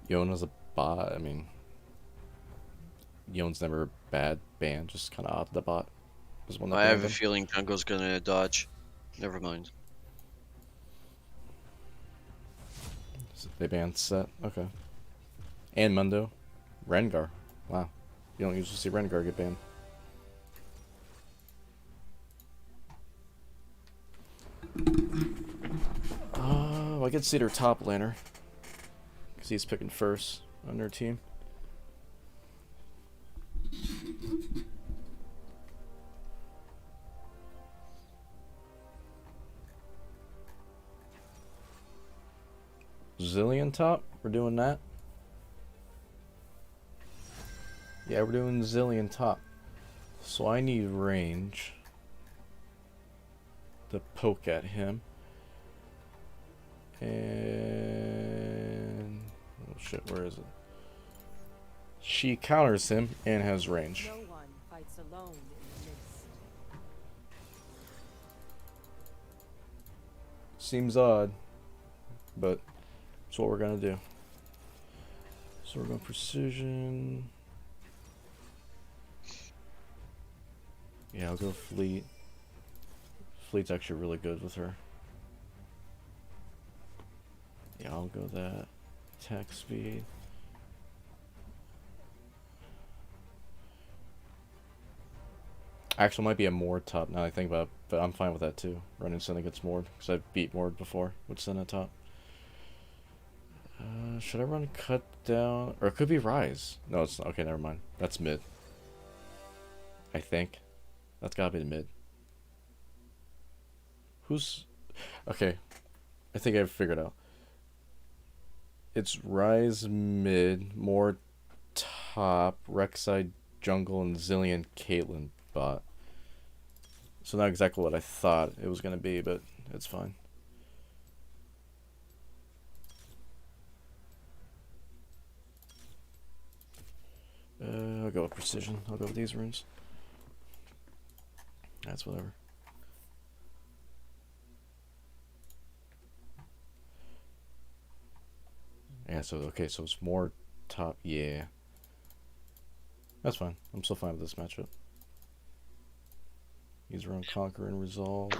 Yon was a bot. I mean, Yon's never a bad ban, just kind of odd the bot was one that I have banned a him. feeling Jungle's gonna dodge. Never mind. They banned Set. Okay. And Mundo. Rengar. Wow. You don't usually see Rengar get banned. Oh, I could see their top laner. Because he's picking first on their team. Zillion top? We're doing that? Yeah, we're doing Zillion top. So I need range to poke at him. And... oh shit, where is it? She counters him and has range. No one fights alone in the mist. Seems odd, but it's what we're gonna do. So we're going precision. Yeah, I'll go Fleet. Fleet's actually really good with her. Yeah, I'll go that. Attack speed. Actually, might be a Mord top now that I think about it, but I'm fine with that too. Running Senna gets Mord, because I've beat Mord before with Senna top. Should I run Cut Down? Or it could be Rise. No, it's not. Okay, never mind. That's mid. I think. That's gotta be the mid. Who's... okay. I think I've figured out. It's Rise mid, Mord top, Rek'Sai jungle, and Zillion Caitlyn bot. So not exactly what I thought it was gonna be, but it's fine. I'll go with precision. I'll go with these runes. That's whatever. Yeah, so okay, so it's more top. Yeah. That's fine. I'm still fine with this matchup. He's around Conquer and Resolve.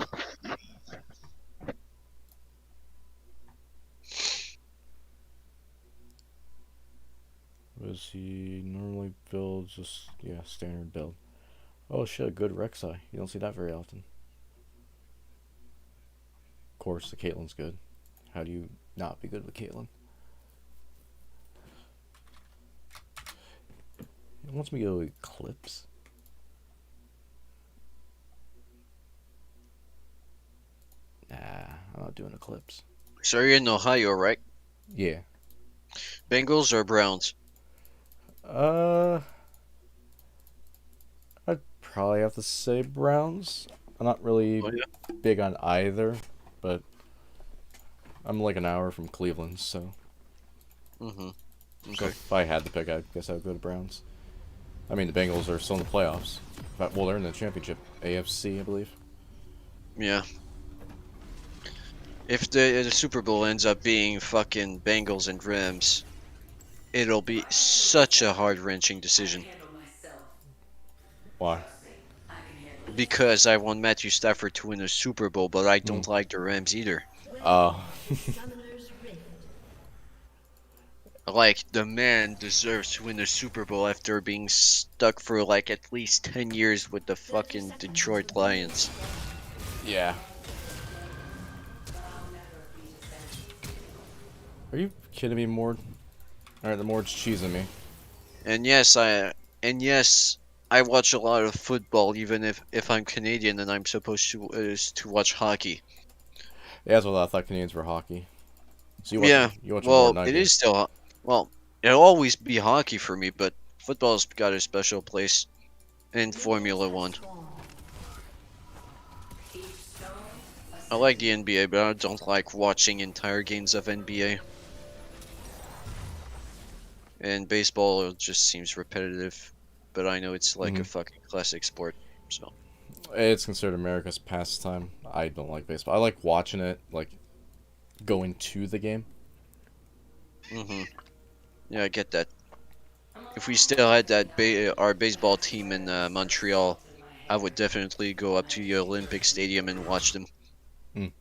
Does he normally build just, yeah, standard build? Oh shit, good Rek'Sai. You don't see that very often. Of course, the Caitlyn's good. How do you not be good with Caitlyn? He wants me to go Eclipse. Nah, I'm not doing Eclipse. So you're in Ohio, right? Yeah. Bengals or Browns? I'd probably have to say Browns. I'm not really big on either, but I'm like an hour from Cleveland, so. So Okay. if I had to pick, I guess I would go to Browns. I mean, the Bengals are still in the playoffs. Well, they're in the championship, AFC, I believe. Yeah. If the Super Bowl ends up being fucking Bengals and Rams, it'll be such a heart-wrenching decision. Why? because I want Matthew Stafford to win a Super Bowl, but I don't like the Rams either. Oh. Like, the man deserves to win a Super Bowl after being stuck for like at least 10 years with the fucking Detroit Lions. Yeah. Are you kidding me, Mord? Alright, the Mord's cheesing me. And yes, I watch a lot of football, even if I'm Canadian and I'm supposed to watch hockey. Yeah, that's what I thought Canadians were hockey. So Yeah, you watch it more well, than I it do. is still well, it'll always be hockey for me, but football's got a special place in Formula One. I like the NBA, but I don't like watching entire games of NBA. And baseball just seems repetitive, but I know it's like a fucking classic sport, so. It's considered America's pastime. I don't like baseball. I like watching it, like going to the game. Yeah, I get that. If we still had that our baseball team in Montreal, I would definitely go up to the Olympic Stadium and watch them in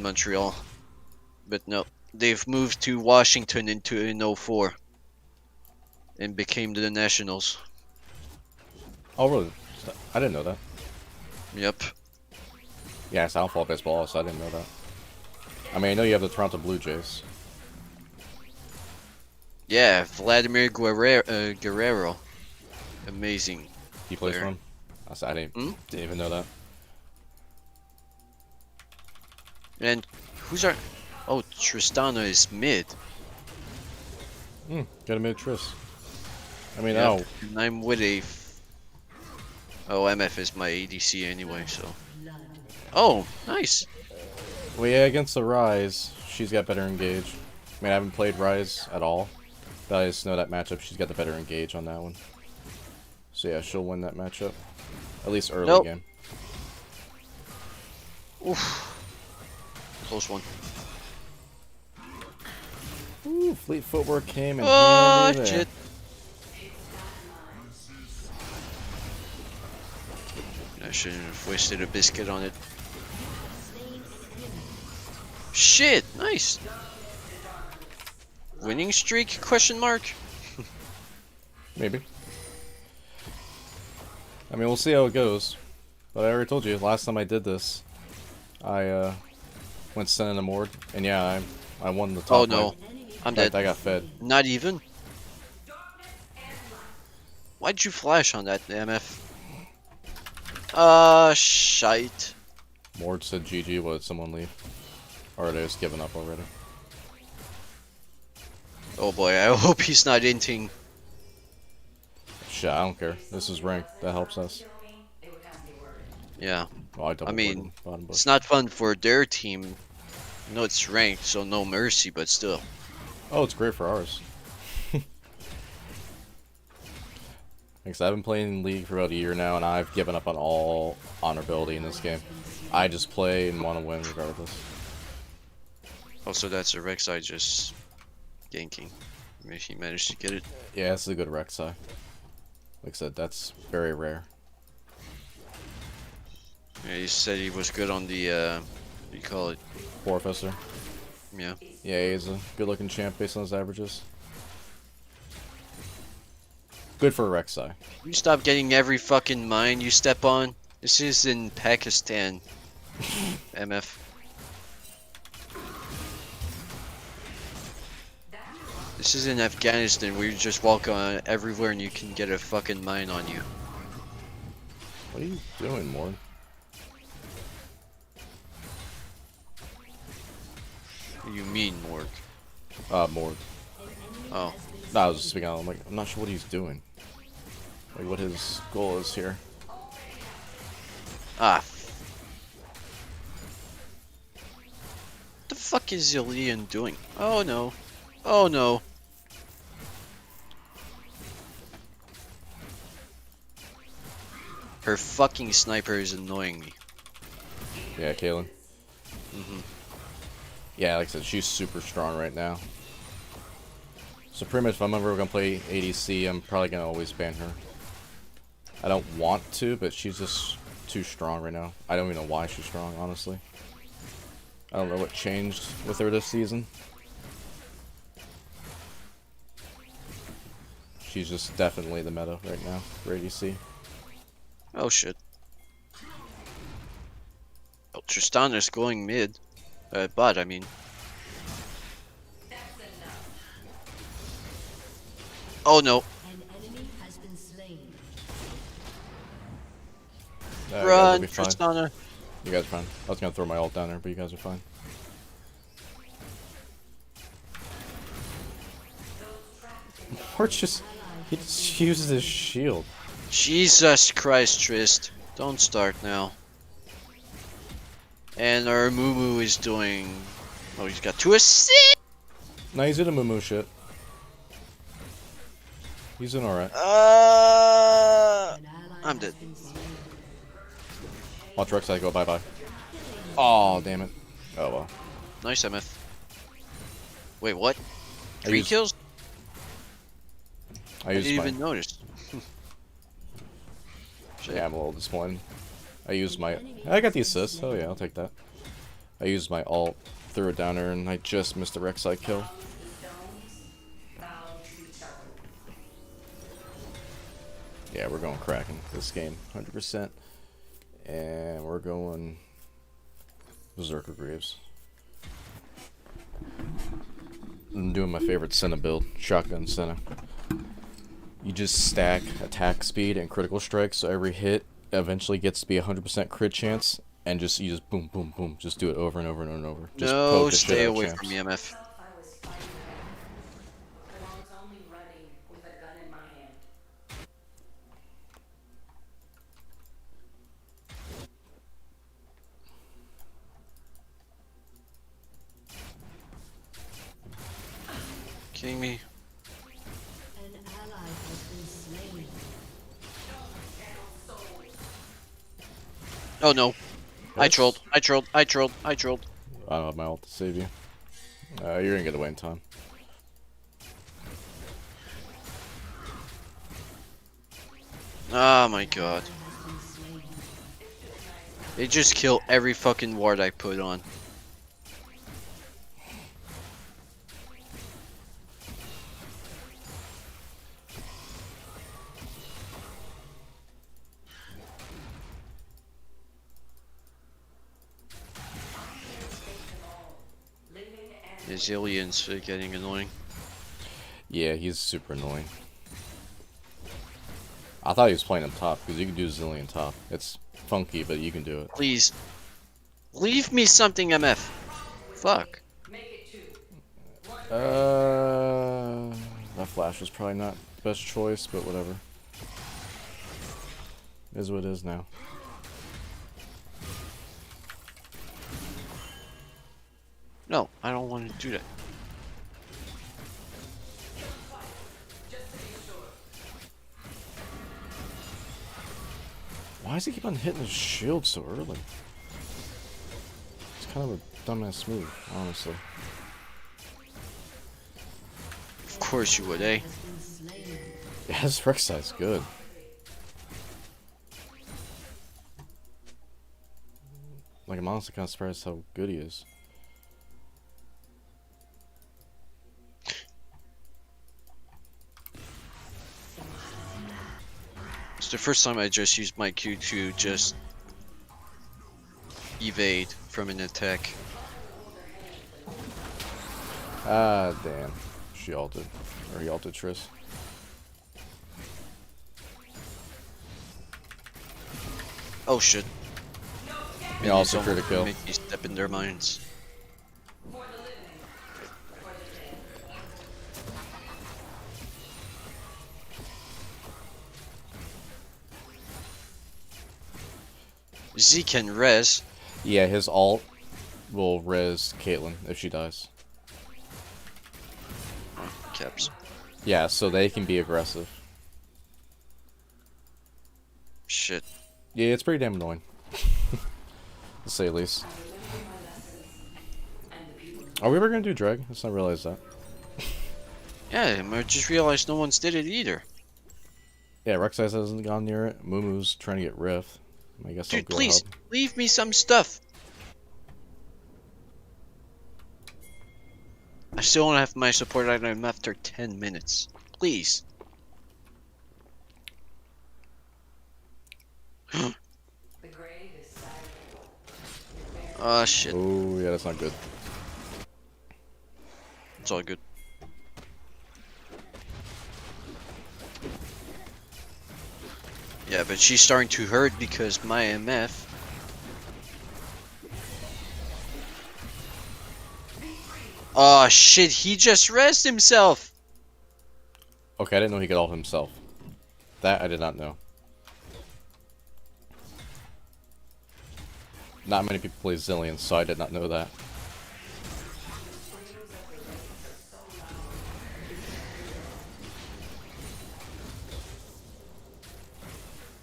Montreal. But no, they've moved to Washington in 04 and became the Nationals. Oh, really? I didn't know that. Yep. Yeah, I don't follow baseball, so I didn't know that. I mean, I know you have the Toronto Blue Jays. Yeah, Vladimir Guerrero. Amazing. He plays player. for him? I didn't even know that. And who's our... Oh, Tristana is mid. Got a mid Tris. I mean, Yep. And I'm with a... Oh, MF is my ADC anyway, so... Oh, nice. Well, yeah, against the Rise, she's got better engage. I mean, I haven't played Rise at all, but I just know that matchup, she's got the better engage on that one. So yeah, she'll win that matchup. At least early game. Oof. Close one. Ooh, Fleet Footwork came in handy there. Shit. I shouldn't have wasted a biscuit on it. Shit, nice. Winning streak? Question mark. Maybe. I mean, we'll see how it goes. But I already told you, last time I did this, I went sending a Mord, and yeah, I won the top. Oh no, I'm dead. I got fed. Not even? Why'd you flash on that, MF? Shite. Mord said GG, would someone leave? Or they just given up already? Oh boy, I hope he's not inting. Shit, I don't care. This is ranked. That helps us. Yeah. Oh, I mean, it's not fun for their team. No, it's ranked, so no mercy, but still. Oh, it's great for ours. Because I've been playing League for about a year now, and I've given up on all honorability in this game. I just play and want to win regardless. Also, that's a Rek'Sai just ganking. Maybe he managed to get it. Yeah, this is a good Rek'Sai. Like I said, that's very rare. Yeah, he said he was good on the, what do you call it? Professor. Yeah. Yeah, he's a good-looking champ based on his averages. Good for a Rek'Sai. You stop getting every fucking mine you step on. This is in Pakistan. MF. This is in Afghanistan where you just walk on everywhere and you can get a fucking mine on you. What are you doing, Mord? What do you mean, Mord? Mord. Oh. No, I was just speaking out. I'm like, I'm not sure what he's doing. Like, what his goal is here. Ah. What the fuck is Zillion doing? Oh no. Oh no. Her fucking sniper is annoying me. Yeah, Kaylin. Yeah, like I said, she's super strong right now. So pretty much if I'm ever going to play ADC, I'm probably going to always ban her. I don't want to, but she's just too strong right now. I don't even know why she's strong, honestly. I don't know what changed with her this season. She's just definitely the meta right now for ADC. Oh shit. Oh, Tristan is going mid. Bot, I mean. Oh no. An enemy has been slain. You guys will Run, be fine. Tristana. You guys are fine. I was gonna throw my ult down there, but you guys are fine. Hort's just... He just uses his shield. Jesus Christ, Trist. Don't start now. And our Mumu is doing... Oh, he's got 2 assists! No, he's doing a Mumu shit. He's doing alright. I'm dead. Watch Rek'Sai go bye-bye. Oh, damn it. Oh, well. Nice MF. Wait, what? I 3 used- kills? I I used didn't my... even notice. Yeah, I'm a little disappointed. I used my... I got the assist. Oh yeah, I'll take that. I used my ult, threw it down there, and I just missed the Rek'Sai kill. Yeah, we're going Kraken this game, 100%. And we're going Berserker Greaves. I'm doing my favorite Senna build, Shotgun Senna. You just stack attack speed and critical strike, so every hit eventually gets to be 100% crit chance, and you just boom, boom, boom, just do it over and over and over and over. Just No, poke the shit stay out of away champs. from me, MF. Kidding me? An ally has been slain. Oh no. I trolled. I trolled. I trolled. I trolled. I don't have my ult to save you. You're gonna get away in time. Oh my god. They just kill every fucking ward I put on. Zillions are getting annoying. Yeah, he's super annoying. I thought he was playing him top, because you can do Zillion top. It's funky, but you can do it. Please. Leave me something, MF. Fuck. That flash was probably not the best choice, but whatever. Is what it is now. No, I don't want to do that. Why does he keep on hitting his shield so early? It's kind of a dumbass move, honestly. Of course you would, eh? Yeah, his Rek'Sai's good. Like, I'm honestly kind of surprised how good he is. It's the first time I just used my Q to just evade from an attack. Ah, damn. She ulted. Or he ulted Triss. Oh shit. He also tried to kill. Make me step in their minds. Z can res. Yeah, his ult will res Caitlyn if she dies. Caps. Yeah, so they can be aggressive. Shit. Yeah, it's pretty damn annoying. To say the least. Are we ever gonna do drag? Let's not realize that. Yeah, I just realized no one's did it either. Yeah, Rek'Sai hasn't gone near it. Mumu's trying to get Rift. I guess I'll Dude, go please help. leave me some stuff. I still don't have my support item after 10 minutes. Please. Oh shit. Oh yeah, that's not good. It's all good. Yeah, but she's starting to hurt because my MF. Oh shit, he just rezzed himself! Okay, I didn't know he could ult himself. That I did not know. Not many people play Zillion, so I did not know that.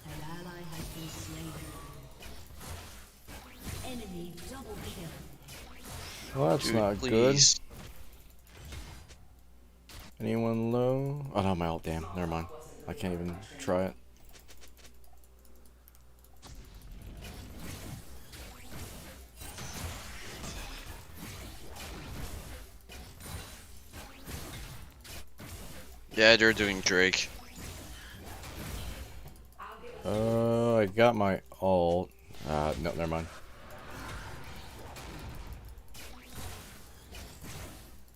An ally has been slain. Enemy double kill. Well, that's Dude, not please. good. Anyone low? Oh no, my ult, damn. Never mind. I can't even try it. Yeah, they're doing Drake. I got my ult. No, never mind.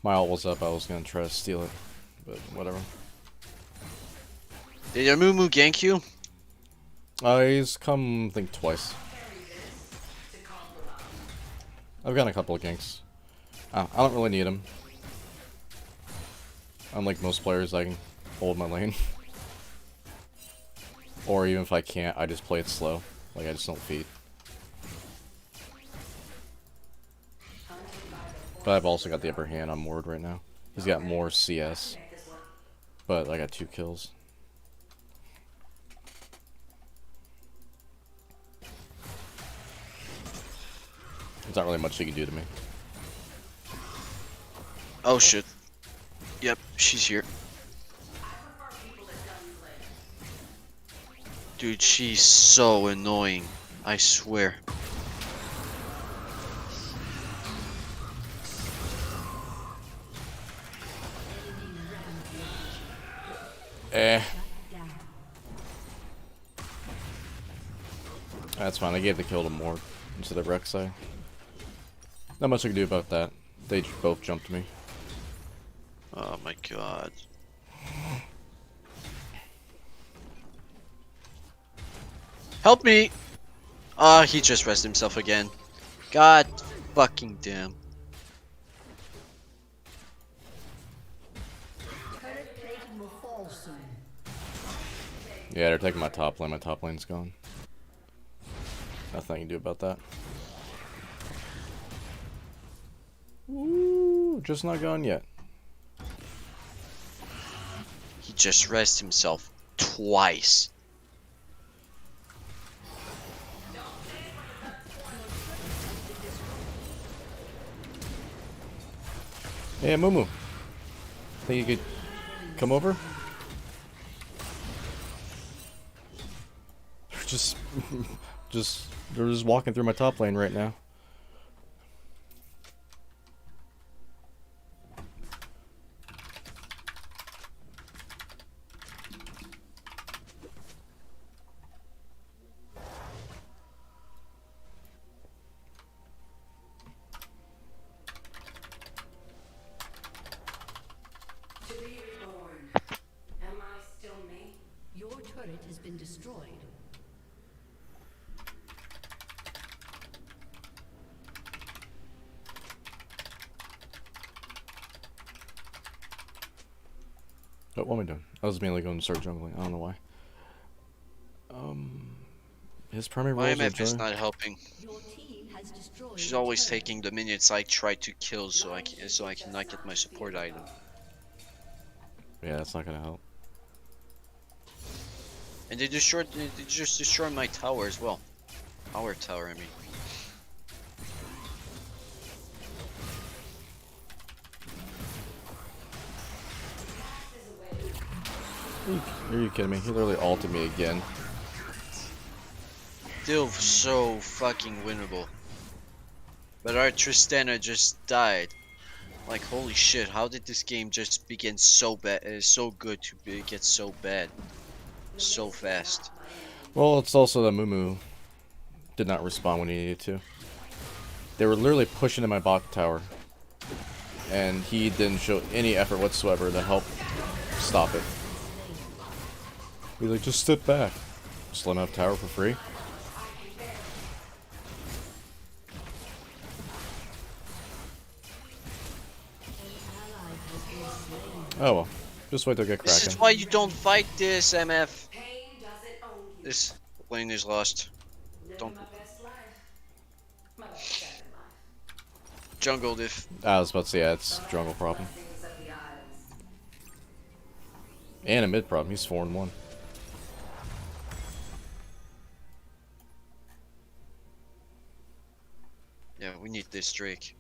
My ult was up, I was gonna try to steal it, but whatever. Did your Mumu gank you? He's come, I think, twice. I've gotten a couple of ganks. I don't really need him. Unlike most players, I can hold my lane. Or even if I can't, I just play it slow. Like, I just don't feed. But I've also got the upper hand on Mord right now. He's got more CS. But I got 2 kills. There's not really much he can do to me. Oh shit. Yep, she's here. Dude, she's so annoying. I swear. That's fine, I gave the kill to Mord instead of Rek'Sai. Not much I can do about that. They both jumped me. Oh my god. Help me! Ah, he just rested himself again. God fucking damn. Yeah, they're taking my top lane. My top lane's gone. Nothing I can do about that. Ooh, just not gone yet. He just rested himself twice. Hey, Mumu. Think you could come over? Just, they're just walking through my top lane right now. To be reborn. Am I still me? Your turret has been destroyed. What am I doing? I was mainly going to start jungling. I don't know why. His primary role My is MF is jungle. not helping. She's always taking the minutes I try to kill so I cannot get my support item. Yeah, that's not gonna help. And they just destroyed my tower as well. Our tower, I mean. Are you kidding me? He literally ulted me again. Still so fucking winnable. But our Tristana just died. Like, holy shit, how did this game just begin so bad, so good to get so bad so fast? Well, it's also that Mumu did not respond when he needed to. They were literally pushing in my bot tower, and he didn't show any effort whatsoever to help stop it. He's like, just step back. Just let him have tower for free. Oh well, just wait till I get cracking. This is why you don't fight this, MF. This lane is lost. Don't. Jungle diff. I was about to say, yeah, it's jungle problem. And a mid problem. He's 4-1. Yeah, we need this Drake.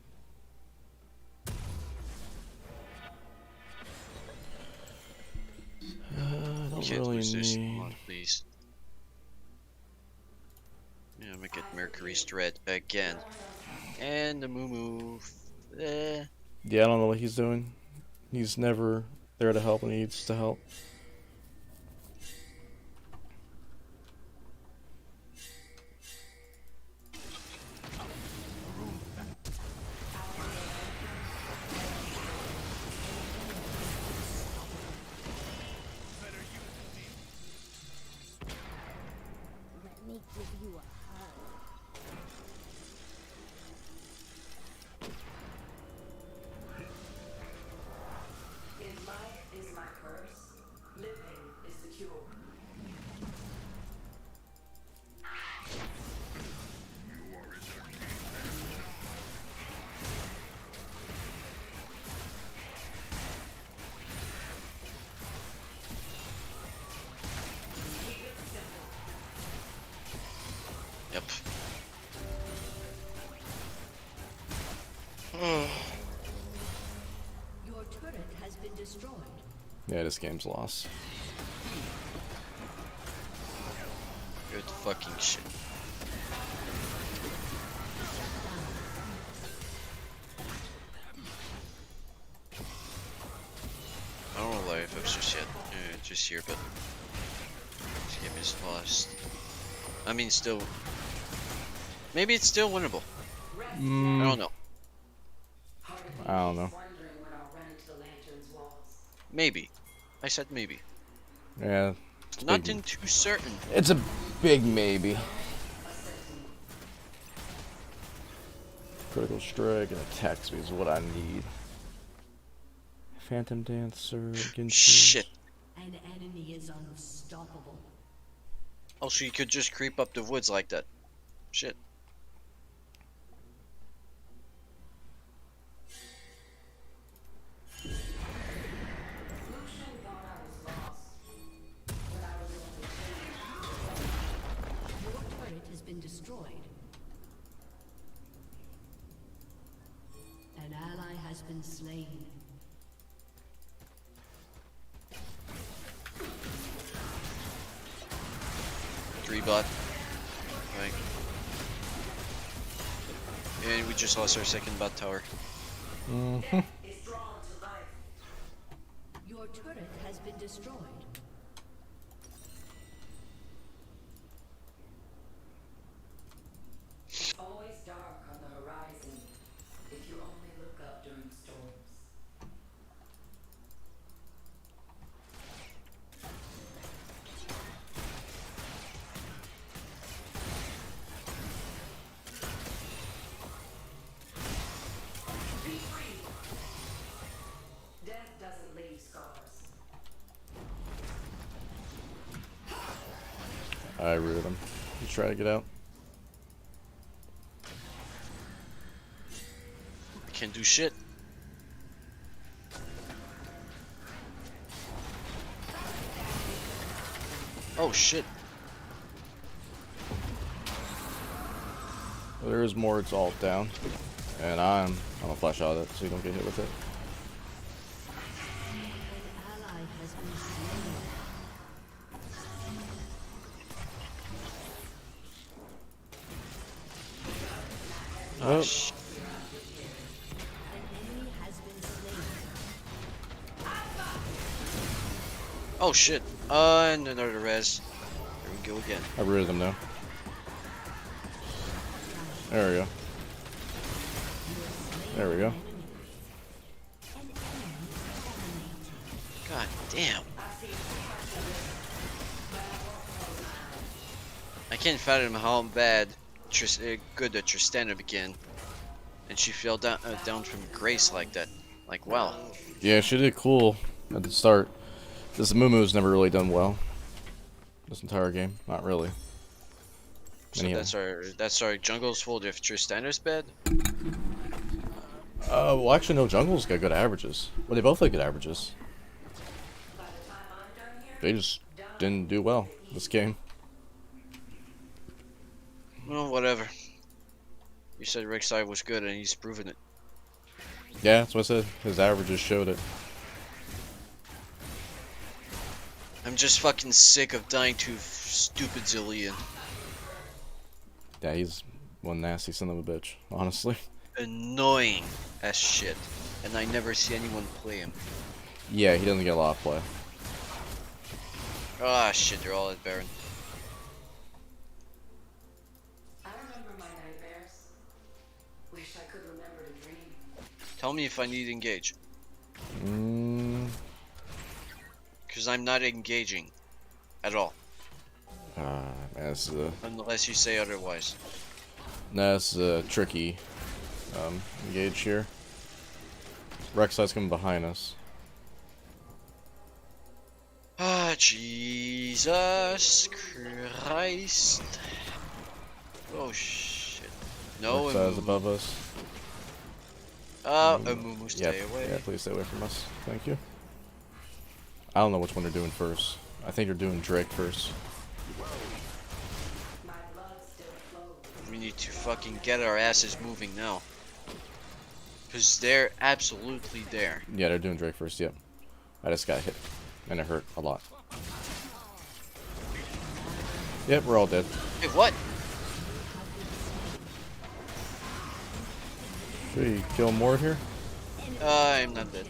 I don't Can't really lose this. need... Come on, please. Yeah, I'm gonna get Mercury's Dread again. And the Mumu. Yeah, I don't know what he's doing. He's never there to help when he needs to help. Let me give you a hug. If life is my curse, living is the cure. Yep. Your turret has been destroyed. Yeah, this game's lost. Good fucking shit. I don't know if it's just here, but this game is lost. I mean, still. Maybe it's still winnable. I don't know. I don't know. Maybe. I said maybe. Yeah. Nothing too certain. It's a big maybe. Critical strike and attack speed is what I need. Phantom Dancer, Genshin. Shit. An enemy is unstoppable. Oh, so you could just creep up the woods like that. Shit. Your turret has been destroyed. An ally has been slain. Three bot. Right. And we just lost our second bot tower. Mm-hmm. Your turret has been destroyed. Always dark on the horizon if you only look up during storms. Be free. Death doesn't leave scars. I rooted him. He's trying to get out. I can't do shit. Oh shit. Well, there is more. It's all down, and I'm gonna flash out of it so you don't get hit with it. An ally has been slain. Oh, oh shit. And another res. There we go again. I rooted them though. There we go. There we go. God damn. I can't fathom how bad, good that Tristana began. And she fell down from grace like that. Like, wow. Yeah, she did cool at the start. This Mumu's never really done well. This entire game, not really. So that's our jungle's fault if Tristana's bad? Well, actually, no, Jungle's got good averages. Well, they both have good averages. They just didn't do well this game. Well, whatever. You said Rek'Sai was good and he's proven it. Yeah, that's what I said. His averages showed it. I'm just fucking sick of dying to stupid Zillion. Yeah, he's one nasty son of a bitch, honestly. Annoying as shit. And I never see anyone play him. Yeah, he doesn't get a lot of play. Ah, shit, they're all at Baron. I remember my nightmares. Wish I could remember to dream. Tell me if I need to engage. Because I'm not engaging. At all. Man, this is Unless you say otherwise. this is a tricky engage here. Rek'Sai's coming behind us. Ah, Jesus Christ. Oh, shit. No, Rek'Sai's above us. Amumu, stay away. Yeah, please stay away from us. Thank you. I don't know which one they're doing first. I think they're doing Drake first. We need to fucking get our asses moving now. Because they're absolutely there. Yeah, they're doing Drake first, yep. I just got hit. And it hurt a lot. Yep, we're all dead. Hey, what? Should we kill more here? I'm not dead.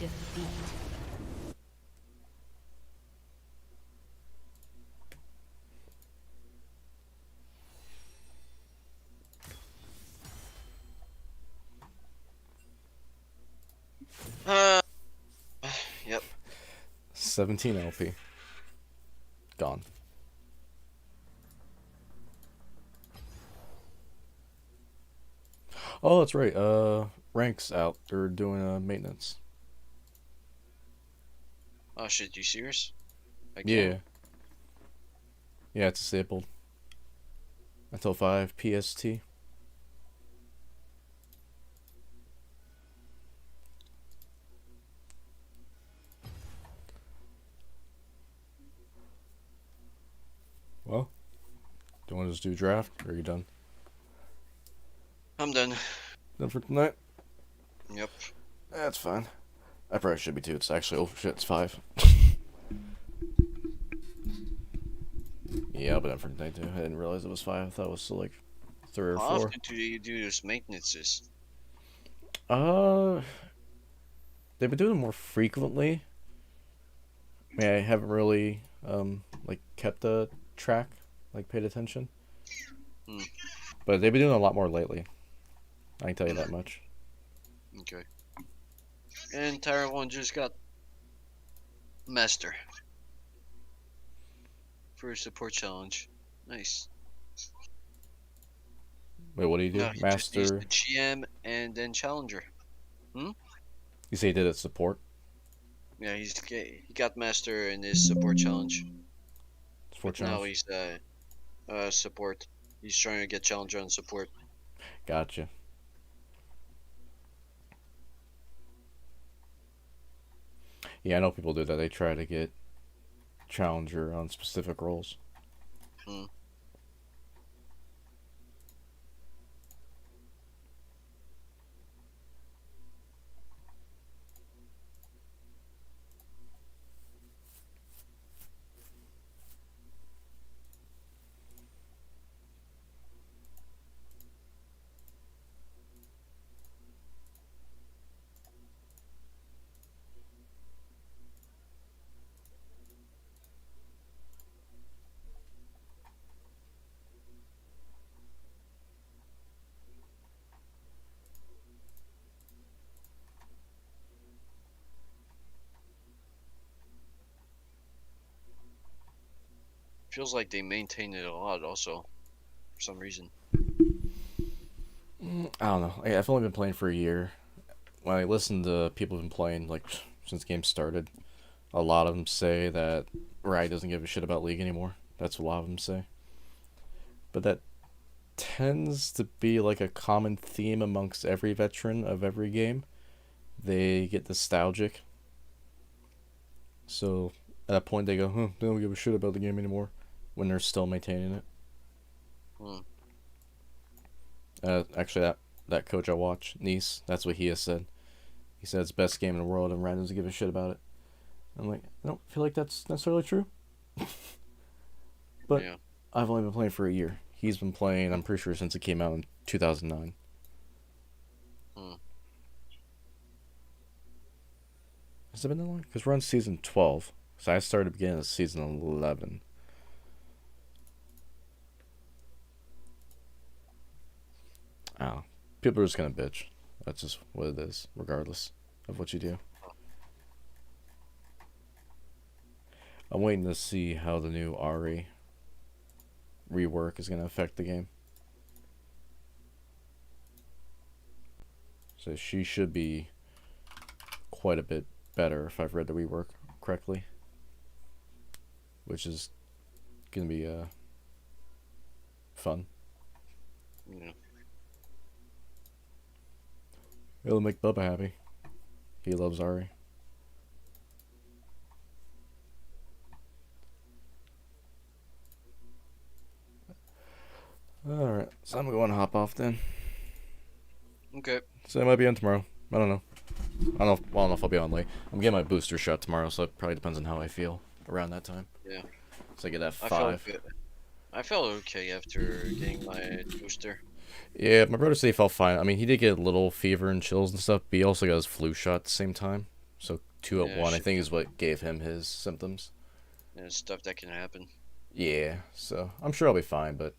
Defeat. Yep. 17 LP. Gone. Oh, that's right. Rank's out. They're doing maintenance. Oh shit, you serious? Yeah. Yeah, it's disabled. Until 5 PST. Well, do you want to just do draft, or are you done? I'm done. Done for tonight? Yep. That's fine. I probably should be too. It's actually, oh shit, it's 5. Yeah, I'll be done for tonight too. I didn't realize it was 5. I thought it was still like 3 or 4. How often do you do those maintenances? They've been doing it more frequently. I mean, I haven't really, like, kept a track, like, paid attention. But they've been doing a lot more lately. I can tell you that much. Okay. And Tyra 1 just got Master. For a support challenge. Nice. Wait, what do you do? No, he just Master? needs the GM and then Challenger. Hmm? You say he did it support? Yeah, he got Master in his support challenge. Support But now challenge? he's support. He's trying to get Challenger on support. Gotcha. Yeah, I know people do that. They try to get Challenger on specific roles. feels like they maintain it a lot also, for some reason. I don't know. I've only been playing for a year. When I listen to people who've been playing like since the game started, a lot of them say that Riot doesn't give a shit about League anymore. That's what a lot of them say. But that tends to be like a common theme amongst every veteran of every game. They get nostalgic. So at that point they go, they don't give a shit about the game anymore when they're still maintaining it. Actually, that coach I watch, Nice, that's what he has said. He said it's the best game in the world and Ryan doesn't give a shit about it. I'm like, I don't feel like that's necessarily true. But yeah. I've only been playing for a year. He's been playing, I'm pretty sure, since it came out in 2009. Has it been that long? Because we're on season 12. So I started beginning of season 11. Oh, people are just gonna bitch. That's just what it is, regardless of what you do. I'm waiting to see how the new Ari rework is gonna affect the game. So she should be quite a bit better if I've read the rework correctly, which is gonna be fun. Yeah. It'll make Bubba happy. He loves Ari. Alright, so I'm going to hop off then. Okay. So I might be on tomorrow. I don't know. I don't know if I'll be on late. I'm getting my booster shot tomorrow, so it probably depends on how I feel around that time. Yeah. So I get that 5. I felt okay after getting my booster. Yeah, my brother said he felt fine. I mean, he did get a little fever and chills and stuff, but he also got his flu shot at the same time. So 2 at 1, I think, is what gave him his symptoms. Yeah, stuff that can happen. Yeah, so I'm sure I'll be fine, but